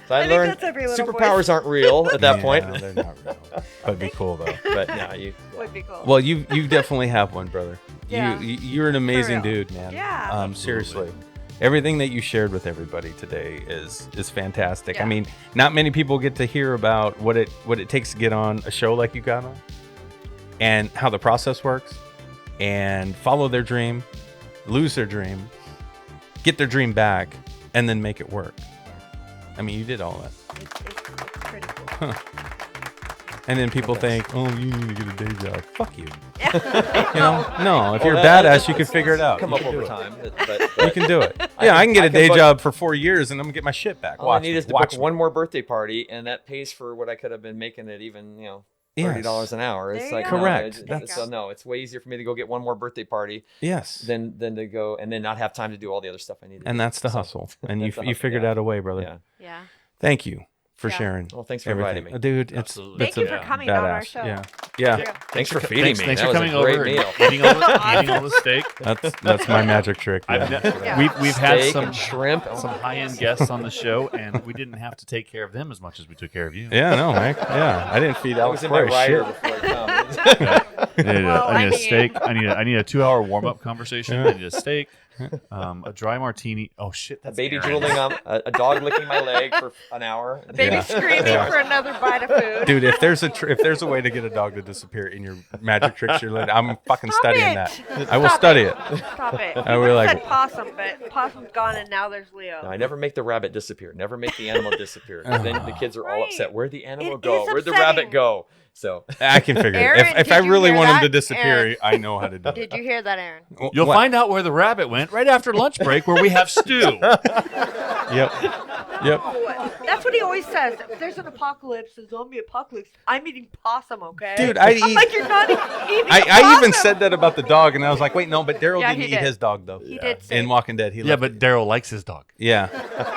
so I think learned that's every little superpowers aren't real at that point. No, they're not real. That'd be cool though. But no, you. Would be cool. Well, you definitely have one, brother. Yeah. You're an amazing real. dude, man. Yeah. Seriously. Everything that you shared with everybody today is fantastic. I Yeah. mean, not many people get to hear about what it takes to get on a show like you got on, and how the process works, and follow their dream, lose their dream, get their dream back, and then make it work. I mean, you did all that. It's pretty cool. And then people think, oh, you need to get a day job. Fuck you. Yeah. You know? No, if you're a that- badass, you can figure it out. Come You up can do over it. time. You can do it. Yeah, I can get I a can day book- job for 4 years and I'm gonna get my shit back. All I Watch need me. is to Watch book me. one more birthday party, and that pays for what I could have been making it even, $30 an hour. There It's you like go. Correct. So no, it's way easier for me to go get one more birthday party Yes. than to go and then not have time to do all the other stuff I need to do. And that's the So, hustle. And you that's the hustle, figured yeah. out a way, brother. Yeah. Yeah. Thank you for Yeah. sharing. Well, thanks for everything. inviting me. Dude, it's Absolutely. that's Thank you a for coming on our badass. show. Yeah. Yeah. Yeah. Thanks for feeding Thanks, me. thanks That for was coming a great over meal. and eating all the steak. That's my magic trick. I've Yeah. ne- Yeah. We've had Steak some and shrimp. some high-end guests on the show, and we didn't have to take care of them as much as we took care of you. Yeah, no, man. Yeah. I didn't feed I Alex was in my Price rider shit. before I come. Well, I need I a mean- steak. I need a 2-hour warm-up conversation. I need a steak, a dry martini. Oh shit, A that's baby Aaron. drooling on a dog licking my leg for an hour. A baby Yeah. screaming Yeah. for another bite of food. Dude, if there's a way to get a dog to disappear in your magic tricks, I'm fucking Stop studying it. that. I will Stop study it. Stop it. I You would would've like- said possum, but possum's gone and now there's Leo. No, I never make the rabbit disappear. Never make the animal disappear. 'Cause then the kids are all Right. upset. Where'd the animal It go? is Where'd the upsetting. rabbit go? So I can figure Aaron, it. If did I you really hear want him that? to disappear, Aaron. I know how to do it. Did you hear that, Aaron? You'll What? find out where the rabbit went right after lunch break, where we have stew. Yep. Yep. Oh, that's what he always says. If there's an apocalypse, a zombie apocalypse, I'm eating possum, okay? Dude, I'd I'm eat- like, you're not eating I even possum. said that about the dog, and I was like, wait, no, but Daryl Yeah, didn't he eat did. his dog though. He did say. In Walking Dead, he Yeah, loved but Daryl likes his dog. Yeah,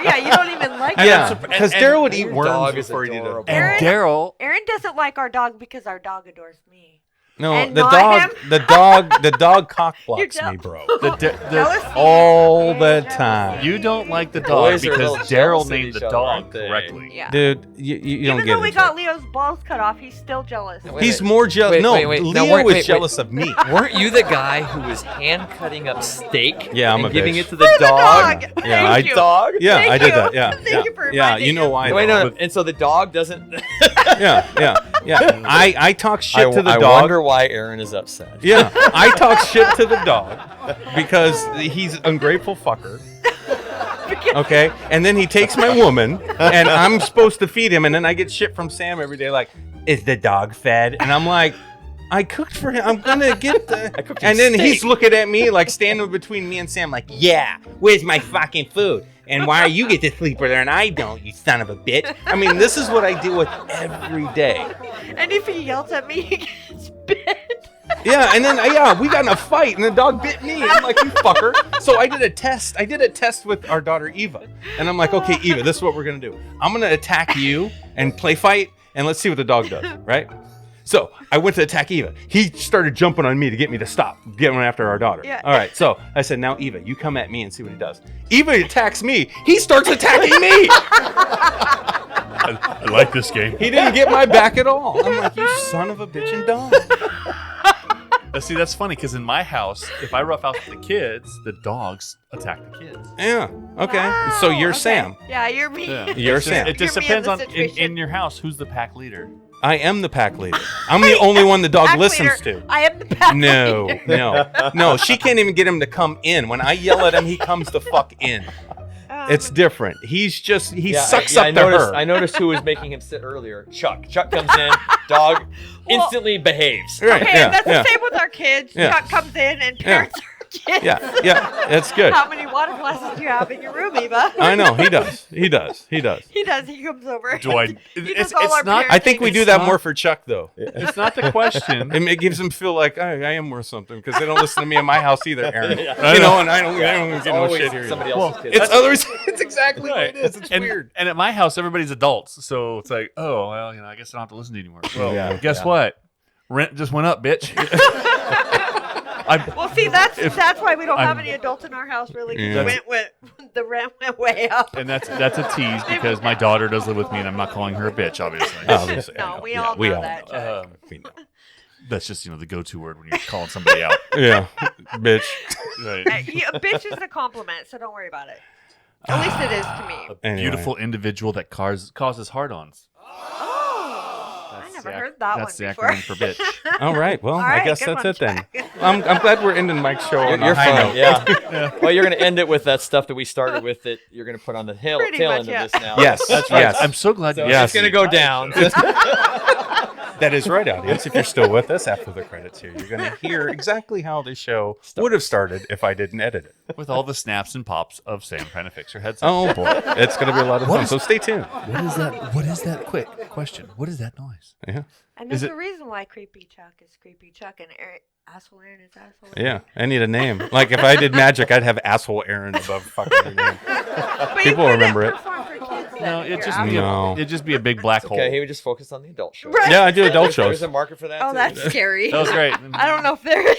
Yeah, you don't even like yeah, it. because and- Daryl would eat Your worms dog is before he did it. adorable. And Aaron- Daryl, Aaron doesn't like our dog because our dog adores me. No, And the not dog, him? the dog cock blocks You're me, jealous. bro. Jealousy. All the Jealousy. time. you don't like the dog Boys are a because little Daryl jealous of named each the other, dog aren't they? correctly. Yeah. Dude, you don't Even get though we it. got Leo's balls cut off, he's still jealous. Wait, He's wait. more jealous. Wait, No, wait. Now, Leo wait, is jealous of me. Weren't you the guy who was hand cutting up steak? Yeah, I'm and a giving bitch. it to the For the dog? dog. Yeah, Thank you. Dog? Yeah, Thank I did you. that. Yeah, Thank yeah, you for yeah. reminding You know me. why? Wait, though. no. And so the dog doesn't. Yeah, yeah, yeah. I talk shit to the I dog. wonder why Aaron is upset. Yeah, I talk shit to the dog because he's ungrateful fucker. Okay, and then he takes my woman, and I'm supposed to feed him, and then I get shit from Sam every day, like, "Is the dog fed?" And I'm like, "I cooked for him. I'm gonna get the." cooked him And then he's steak. looking at me, like standing between me and Sam, like, "Yeah, where's my fucking food? And why you get to sleep with her and I don't, you son of a bitch?" I mean, this is what I deal with every day. And if he yells at me, he gets bit. Yeah, and then we got in a fight, and the dog bit me. I'm like, "You fucker!" So I did a test. I did a test with our daughter Eva, and I'm like, "Okay, Eva, this is what we're gonna do. I'm gonna attack you and play fight, and let's see what the dog does." Right? So I went to attack Eva. He started jumping on me to get me to stop getting after our daughter. Yeah. All right. So I said, "Now Eva, you come at me and see what he does." Eva attacks me. He starts attacking me. I like this game. He didn't get my back at all. I'm like, "You son of a bitch and dog." See, that's funny because in my house, if I rough out the kids, the dogs attack the kids. Yeah. Okay. Wow, So you're okay. Sam. Yeah, you're me. You're It's just- Sam. It just You're me in depends the on situation. in your house who's the pack leader. I am the pack leader. I'm the only one the dog Pack listens leader. to. I am the pack No, leader. no. She can't even get him to come in. When I yell at him, he comes the fuck in. It's different. He's just, he sucks up to her. I noticed who was making him sit earlier. Chuck. Chuck comes in. Dog instantly behaves. Right, Okay, yeah, that's yeah. the same with our kids. Yeah. Chuck comes in and parents are kids. Yeah, that's good. How many water glasses do you have in your room, Eva? I know he does. He comes over. Do I? He does It's all our not. I think we It's do that not- more for Chuck though. It's not the question. It gives them feel like I am worth something because they don't listen to me in my house either, Aaron. I You know. know, and I don't get no Always shit here. somebody either. else's kids. It's otherwise. It's exactly what Right. it is. It's and, weird. And at my house, everybody's adults, so it's like, oh well, I guess I don't have to listen to you anymore. Well, Yeah. guess what? Rent just went up, bitch. Well, see, that's why we don't have I'm- any adults in our house, really. 'Cause Yeah. the rent went way up. And that's a tease because my daughter does live with me, and I'm not calling her a bitch, obviously. Obviously, I No, know. we Yeah, all we know all that. know. Chuck. We know. That's just the go-to word when you're calling somebody out. Yeah, bitch. Right. A bitch is a compliment, so don't worry about it. At least it is to me. Anyway. Beautiful individual that causes hard-ons. I never heard that That's one the before. acronym for bitch. All right. Well, All I right, guess good that's one, it then. Chuck. I'm glad we're ending Mike's show on a You're high fine. note. Yeah. Well, you're going to end it with that stuff that we started with that you're going to put on the tail Pretty end much, of yeah. this now. Yes. That's right. Yes. I'm so glad. So you Yes. it's going to go down. That is right, audience. If you're still with us after the credits here, you're going to hear exactly how this show would have started if I didn't edit it. with all the snaps and pops of Sam trying to fix her headset. Oh, boy. It's going to be a lot of fun. So stay tuned. What is that? What is that? Quick question. What is that noise? Yeah. And Is there's it- a reason why Creepy Chuck is Creepy Chuck and Asshole Aaron is Asshole Aaron. Yeah. I need a name. Like if I did magic, I'd have Asshole Aaron above fucking your name. But People you remember it. perform for kids then, No, if it'd you're just out. be No. it'd just be a big black hole. Okay, he would just focus on the adult show. Right. Yeah, I do adult shows. There's a market for that. Oh, too. that's scary. That was great. I don't know if there is.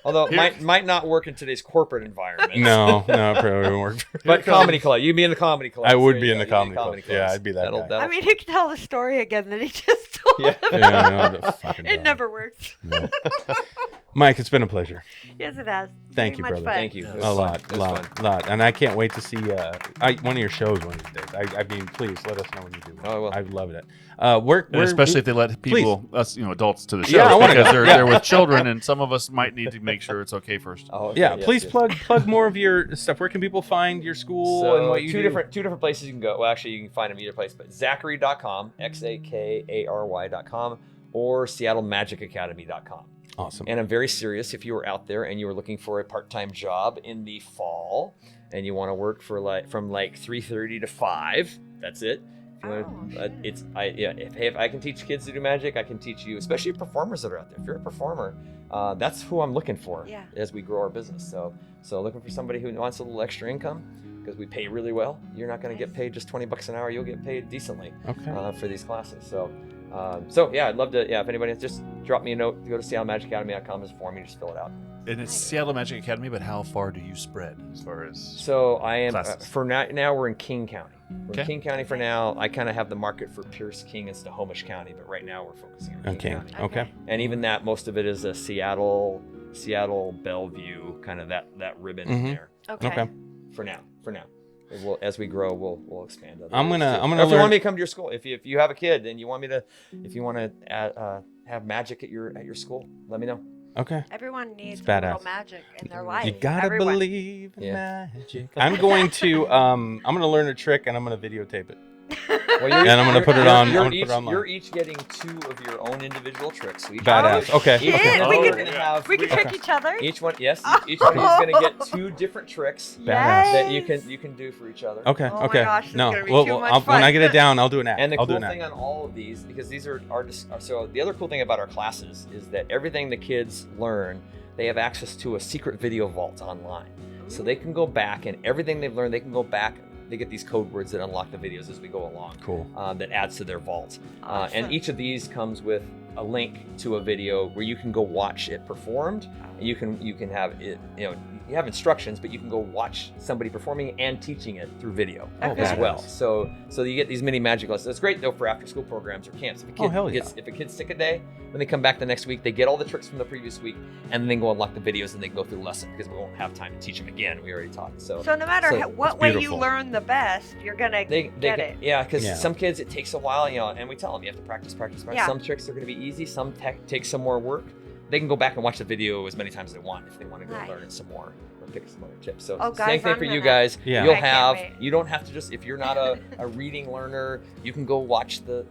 Although it might not work in today's corporate environment. No, probably wouldn't work. But comedy club, you'd be in the comedy club. I would There be you in go. the You'd be comedy club. clubs. Yeah, I'd be that guy. I mean, who can tell the story again that he just told? Yeah. Yeah, I know, the fucking It dog. never works. No. Mike, it's been a pleasure. Yes, it has. Thank Very you, much brother. fun. Thank you. It was A fun. lot, It was fun. lot. And I can't wait to see one of your shows one of these days. I mean, please let us know when you do. Oh, I will. I'd love it. And especially if they let people, us, adults to the show, Yeah, I wanna because go. they're Yeah. they're with children, and some of us might need to make sure it's okay first. Oh, okay, Yeah, yes, please yes. plug more of your stuff. Where can people find your school So and what you two do? different places you can go. Well, actually, you can find them either place, but Xakary.com, Xakary.com, or SeattleMagicAcademy.com. Awesome. And I'm very serious. If you were out there and you were looking for a part-time job in the fall, and you want to work for from 3:30 to 5, that's it. If you wanna, if I can teach kids to do magic, I can teach you, especially performers that are out there. If you're a performer, that's who I'm looking for as we grow our business. So looking for somebody who wants a little extra income, because we pay really well. You're not going to get paid just $20 an hour. You'll get paid decently for these classes. So yeah, I'd love to. Yeah, if anybody just drop me a note. Go to SeattleMagicAcademy.com. There's a form. You just fill it out. And it's Seattle Magic Academy, but how far do you spread as far as? So I am Classes. for now. We're in King County. We're Okay. in King County for now. I kind of have the market for Pierce, King, and Snohomish County, but right now we're focusing on King County. Okay. And even that, most of it is a Seattle, Bellevue, kind of that ribbon Mhm. there. Okay. For now. As we grow, we'll expand. other I'm areas, gonna too. I'm Or gonna if you learn. want me to come to your school, if you have a kid and you want to have magic at your school, let me know. Okay. Everyone needs It's a little badass. magic in their life. You gotta Everyone. believe in Yeah. magic. I'm going to I'm gonna learn a trick and I'm gonna videotape it. Well, And I'm gonna put it on- I'm gonna put it online. You're each getting 2 of your own individual tricks. So each Badass. Oh, Okay. shit. Okay. We we're could- gonna have We can trick each other. each one. Yes, each one is gonna get 2 different tricks Badass. that you can do for each other. Okay. Oh my okay. gosh, this is no. gonna be well, too much when fun. I get it down, I'll do an act. And the I'll do cool an thing act. on all of these, because these are so the other cool thing about our classes is that everything the kids learn, they have access to a secret video vault online. So they can go back and everything they've learned, they can go back. They get these code words that unlock the videos as we go along. Cool. That adds to their vault. Awesome. And each of these comes with a link to a video where you can go watch it performed. And you can have it, you have instructions, but you can go watch somebody performing and teaching it through video Okay. as well. Badass. So you get these mini magic lessons. It's great though for after school programs or camps. If a kid hell yeah. if a kid's sick a day, when they come back the next week, they get all the tricks from the previous week and then go unlock the videos and they go through the lesson because we won't have time to teach them again. We already taught it. So So no matter so what it's way you beautiful. learn the best, you're gonna they get can, it. yeah, because Yeah. some kids it takes a while, and we tell them you have to practice. Yeah. Some tricks are going to be easy, some take some more work, they can go back and watch the video as many times as they want if they want to go Nice. learn it some more or pick some other tips. So Oh, same guys, thing I'm for you gonna- guys. Yeah. You'll I can't have wait. you don't have to just if you're not a reading learner, you can go watch the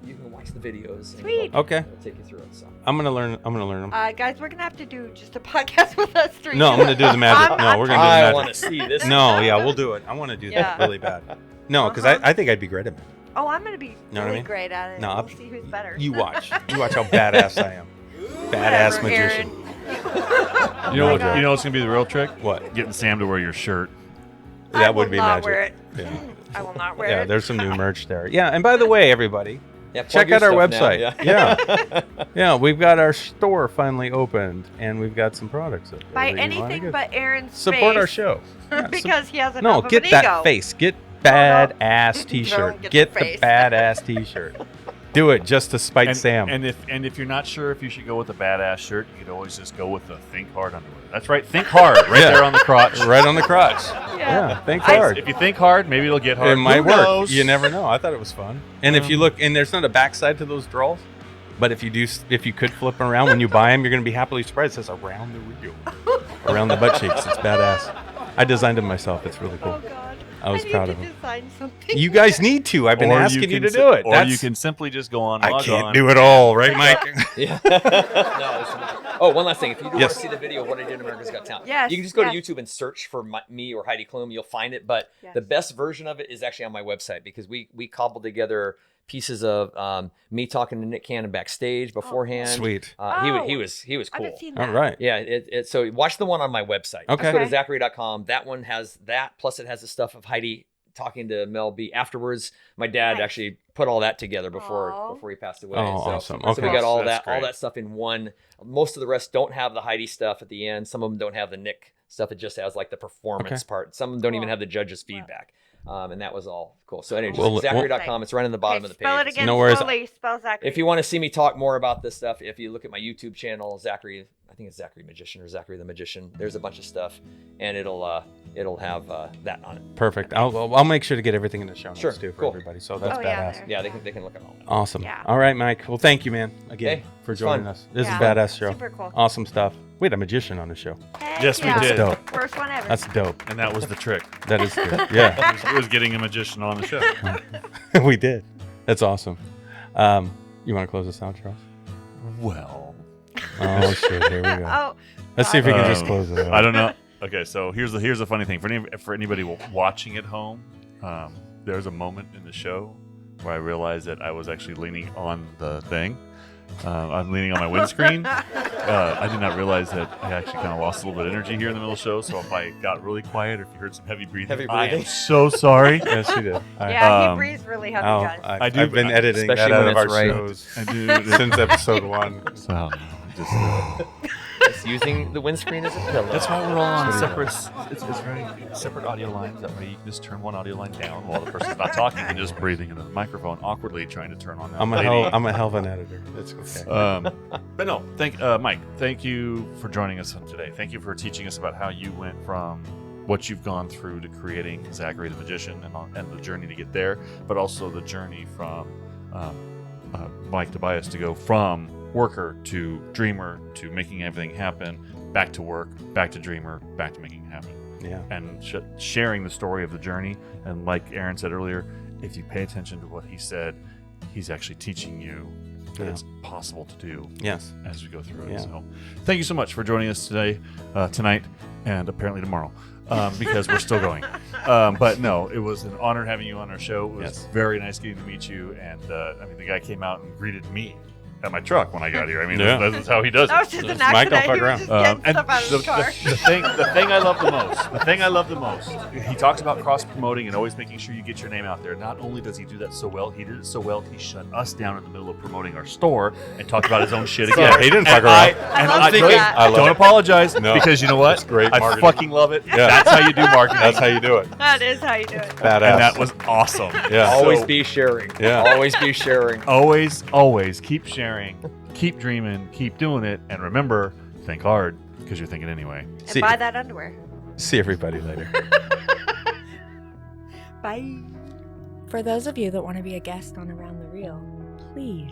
videos. And Sweet. Okay. it'll take you through it. So I'm gonna learn them. Guys, we're gonna have to do just a podcast with us three. No, I'm gonna do the magic. No, we're gonna do the I magic. want to see this. No, yeah, we'll do it. I want to do Yeah. that really bad. No, because Uh-huh. I think I'd be great at it. Oh, I'm gonna be Know what I really mean? great at it. No, we'll see who's better. You watch. You watch how badass I am. Badass Whatever, magician. Aaron. You know my what? God. You know what's gonna be the real trick? What? Getting Sam to wear your shirt. I That will would be not magic. Wear it. Yeah. I will not wear Yeah, it. there's some new merch there. Yeah, and by the way, everybody, Yeah, plug check your out our stuff now. website. Yeah. Yeah, we've got our store finally opened, and we've got some products up there. By that you wanna anything get. but Aaron's Support our face, show. Yeah, because he has enough No, of get an that ego. face. Get no. badass T-shirt. Don't get Get the the face. badass T-shirt. Do it just to spite And, Sam. and if you're not sure if you should go with a badass shirt, you could always just go with the Think Hard underwear. That's right, Think Hard, right Yeah. there on the crotch. Right on the crotch. Yeah. Yeah, think I- hard. If you think hard, maybe it'll get hard. It might Who work. knows? You never know. I thought it was fun. And if you look, and there's not a backside to those drawers, but if you could flip them around when you buy them, you're going to be happily surprised. It says around the wheel, around the butt cheeks. It's badass. I designed them myself. It's really cool. Oh God. I was need proud to of them. design something. You guys need to. I've been Or asking you can to si- do it. Or you can simply just go on. I log can't on. do it all, right, Mike? Yeah. No, oh, one last thing. If you do want Yes. to see the video of what I did in America's Got Talent, Yes, you can just go to yes. YouTube and search for me or Heidi Klum. You'll find it. But Yes. the best version of it is actually on my website because we cobbled together pieces of me talking to Nick Cannon backstage beforehand. Sweet. He was I cool. haven't seen that. All right. Yeah, so watch the one on my website. Okay. Just go to Xakary.com. That one has that, plus it has the stuff of Heidi talking to Mel B afterwards. My dad Nice. actually put all that together before Aw. he passed away. Oh, so, awesome. So Okay. we got all That's that great. stuff in one. Most of the rest don't have the Heidi stuff at the end. Some of them don't have the Nick stuff. It just has like the performance Okay. part. Some of them don't even Cool. have the judges' feedback. And that was all cool. So anyway, Well, Xakary.com. It's right on the bottom Okay, of the page. spell it again No worries. slowly. Spell Zachary. If you want to see me talk more about this stuff, if you look at my YouTube channel, Xakary, I think it's Xakary Magician or Xakary the Magician. There's a bunch of stuff, and it'll have that on it. Perfect. I'll make sure to get everything in the show notes Sure, too for cool. everybody. So that's Oh, yeah, badass. there. Yeah, they can look at all that. Awesome. Yeah. All right, Mike. Well, thank you, man, again Hey, for it's joining fun. us. This Yeah. is a badass show. Super cool. Awesome stuff. We had a magician on the show. Heck Yes, we yeah. did. That's dope. First one ever. That's dope. And that was the trick. That is good. Yeah, It was getting a magician on the show. we did. That's awesome. You want to close this out, Charles? Well, Oh shit! Here we go. Oh, Let's see if we can just Um, close it out. I don't know. Okay, so here's the funny thing for anybody watching at home. There's a moment in the show where I realized that I was actually leaning on the thing. I'm leaning on my windscreen. I did not realize that I actually kind of lost a little bit of energy here in the middle of the show. So if I got really quiet or if you heard some heavy breathing, I am so sorry. Yes, we did. yeah, Um, he breathes really heavy, Oh, guys. I've do- been editing Especially that out when of our it's right. shows I do. since episode 1. So, just, Just using the windscreen as a pillow. that's why we're all on That's separate. It's very separate audio lines. That way you can just turn one audio line down while the person's not talking and just breathing into the microphone awkwardly, trying to turn on that I'm a lady. hell of an editor. It's okay. But no, Mike. Thank you for joining us today. Thank you for teaching us about how you went from what you've gone through to creating Xakary the Magician and the journey to get there, but also the journey from Mike Dobias to go from worker to dreamer to making everything happen, back to work, back to dreamer, back to making it happen. Yeah. And sharing the story of the journey. And like Aaron said earlier, if you pay attention to what he said, he's actually teaching you that Yeah. it's possible to do Yes. as we go through it. Yeah. So thank you so much for joining us today, tonight, and apparently tomorrow, because we're still going. But no, it was an honor having you on our show. It was Yes. very nice getting to meet you. And I mean, the guy came out and greeted me at my truck when I got here. I mean, Yeah. that's how he does That it. was just an Mike, don't accident. fuck He around. was just getting And stuff out of the car. the thing I love the most, he talks about cross promoting and always making sure you get your name out there. Not only does he do that so well, he did it so well, he shut us down in the middle of promoting our store and talked about his own shit again. Sorry, he didn't fuck And around. I love I that. I love don't it. apologize No. because you know what? It's great I marketing. fucking love it. Yeah. That's how you do marketing. That's how you do it. That is how you do it. Badass. And that was awesome. Yeah. Always So- be sharing. Yeah. Always be sharing. Always keep sharing, keep dreaming, keep doing it, and remember, think hard because you're thinking anyway. And See- buy that underwear. See everybody later. Bye. For those of you that want to be a guest on Around the Reel, please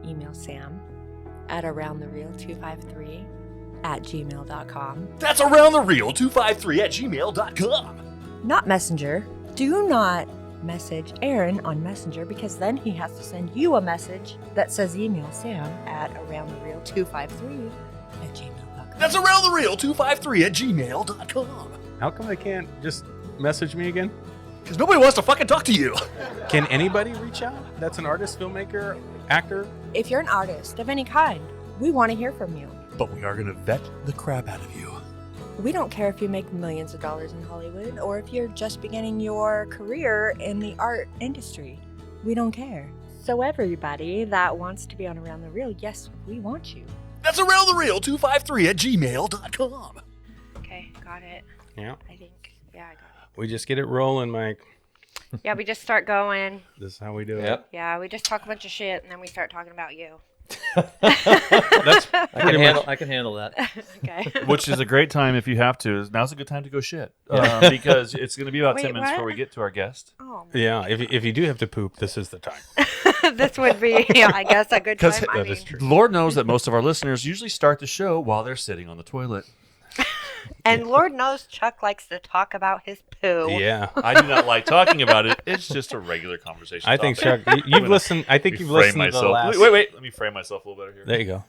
email Sam at aroundthereel253 @gmail.com. That's aroundthereal253@gmail.com. Not Messenger. Do not message Aaron on Messenger because then he has to send you a message that says email Sam at aroundthereal253@gmail.com. That's aroundthereal253@gmail.com. How come they can't just message me again? Because nobody wants to fucking talk to you. Can anybody reach out? That's an artist, filmmaker, actor? If you're an artist of any kind, we want to hear from you. But we are going to vet the crap out of you. We don't care if you make millions of dollars in Hollywood or if you're just beginning your career in the art industry. We don't care. So everybody that wants to be on Around the Reel, yes, we want you. That's aroundthereal253@gmail.com. Okay, got it. Yeah. I think, yeah, I got We just get it rolling, Mike. it. Yeah, we just start going. This is how we do Yep. Yeah, we just talk a bunch of shit and then we start talking about you. That's I can handle that. Okay. Which is a great time if you have to. Now's a good time to go shit because it's going to be about 10 Wait, minutes before what? we get to our guest. Oh, Yeah, if you do have to poop, this is the time. this would be, I guess, a good time. 'Cause I that mean, is true. Lord knows that most of our listeners usually start the show while they're sitting on the toilet. and Lord knows Chuck likes to talk about his poo. Yeah. I do not like talking about it. It's just a regular conversation. I think, topic. Chuck, you've listened. I think Let me you've frame listened to the myself. last. Wait. Let me frame myself a little better here. There you go.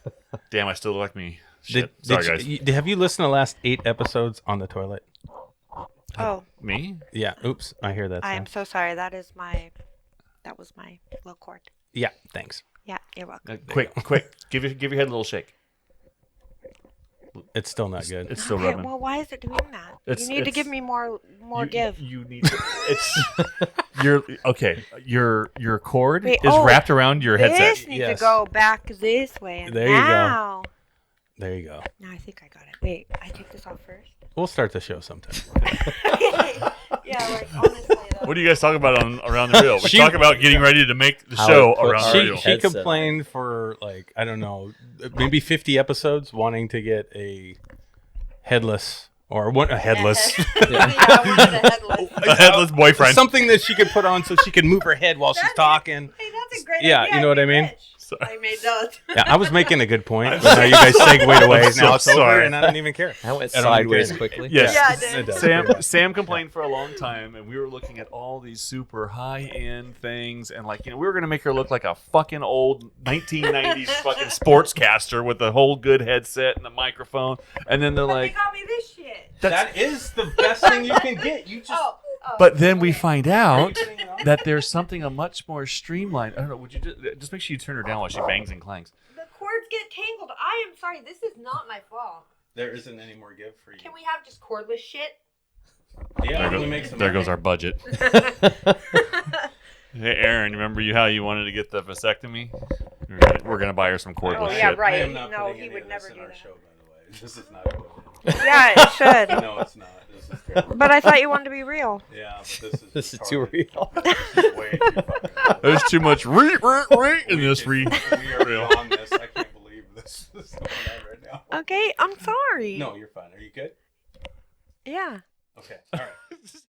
Damn, I still look like me. Shit. Sorry, guys. Have you listened to the last 8 episodes on the toilet? Oh, Me? Yeah. Oops. I hear that. I am Sam. so sorry. That was my little cord. Yeah. Thanks. Yeah, you're welcome. Quick. Give your head a little shake. It's still not good. It's still Okay, rubbing. well, why is it doing that? It's- you need to it's- give me more you, give. You need to, it's your okay. Your cord Wait, is wrapped around your This headset. needs Yes. to go back this way. And There you go. now, There you go. Now I think I got it. Wait, I take this off first. We'll start the show sometime. Yeah, like honestly though. What do you guys talk about on Around the Reel? We She- talk about getting ready to make the How show it puts Around the our Reel. She Headset complained for like, I don't know, maybe 50 episodes wanting to get a headless or what a headless yeah, I wanted a headless. A headless boyfriend. something that she could put on so she could move her head while she's talking. Hey, that's a great Yeah, idea. you know what I mean? Bitch. I made those. Yeah, I was making a good point, but now you guys segued away. I'm so Now it's over, sorry. and I don't even care. That went I don't sideways care. quickly. Yes. Yeah, it did. does. Sam complained for a long time, and we were looking at all these super high-end things, and like, you know, we were gonna make her look like a fucking old 1990s fucking sportscaster with a whole good headset and a microphone, and then they're But like, they got me this shit. That is the best thing you can get. You just Oh. but then we find out that there's something a much more streamlined. I don't know. Would you just make sure you turn her down while she bangs and clangs? The cords get tangled. I am sorry. This is not my fault. there isn't any more give for you. Can we have just cordless shit? Yeah, There we goes, make some there goes money. our budget. Hey, Aaron, remember how you wanted to get the vasectomy? We're gonna buy her some cordless Oh, yeah, shit. right. I am not No, putting he any would of never this in do our that. show, by the way. This is not good. Yeah, it should. No, it's not. This is terrible. But I thought you wanted to be real. Yeah, but This is too real. This is way too fucking real. There's too much in this We are beyond this. I can't believe this is going on right now. Okay, I'm sorry. No, you're fine. Are you good? Yeah. Okay. All right.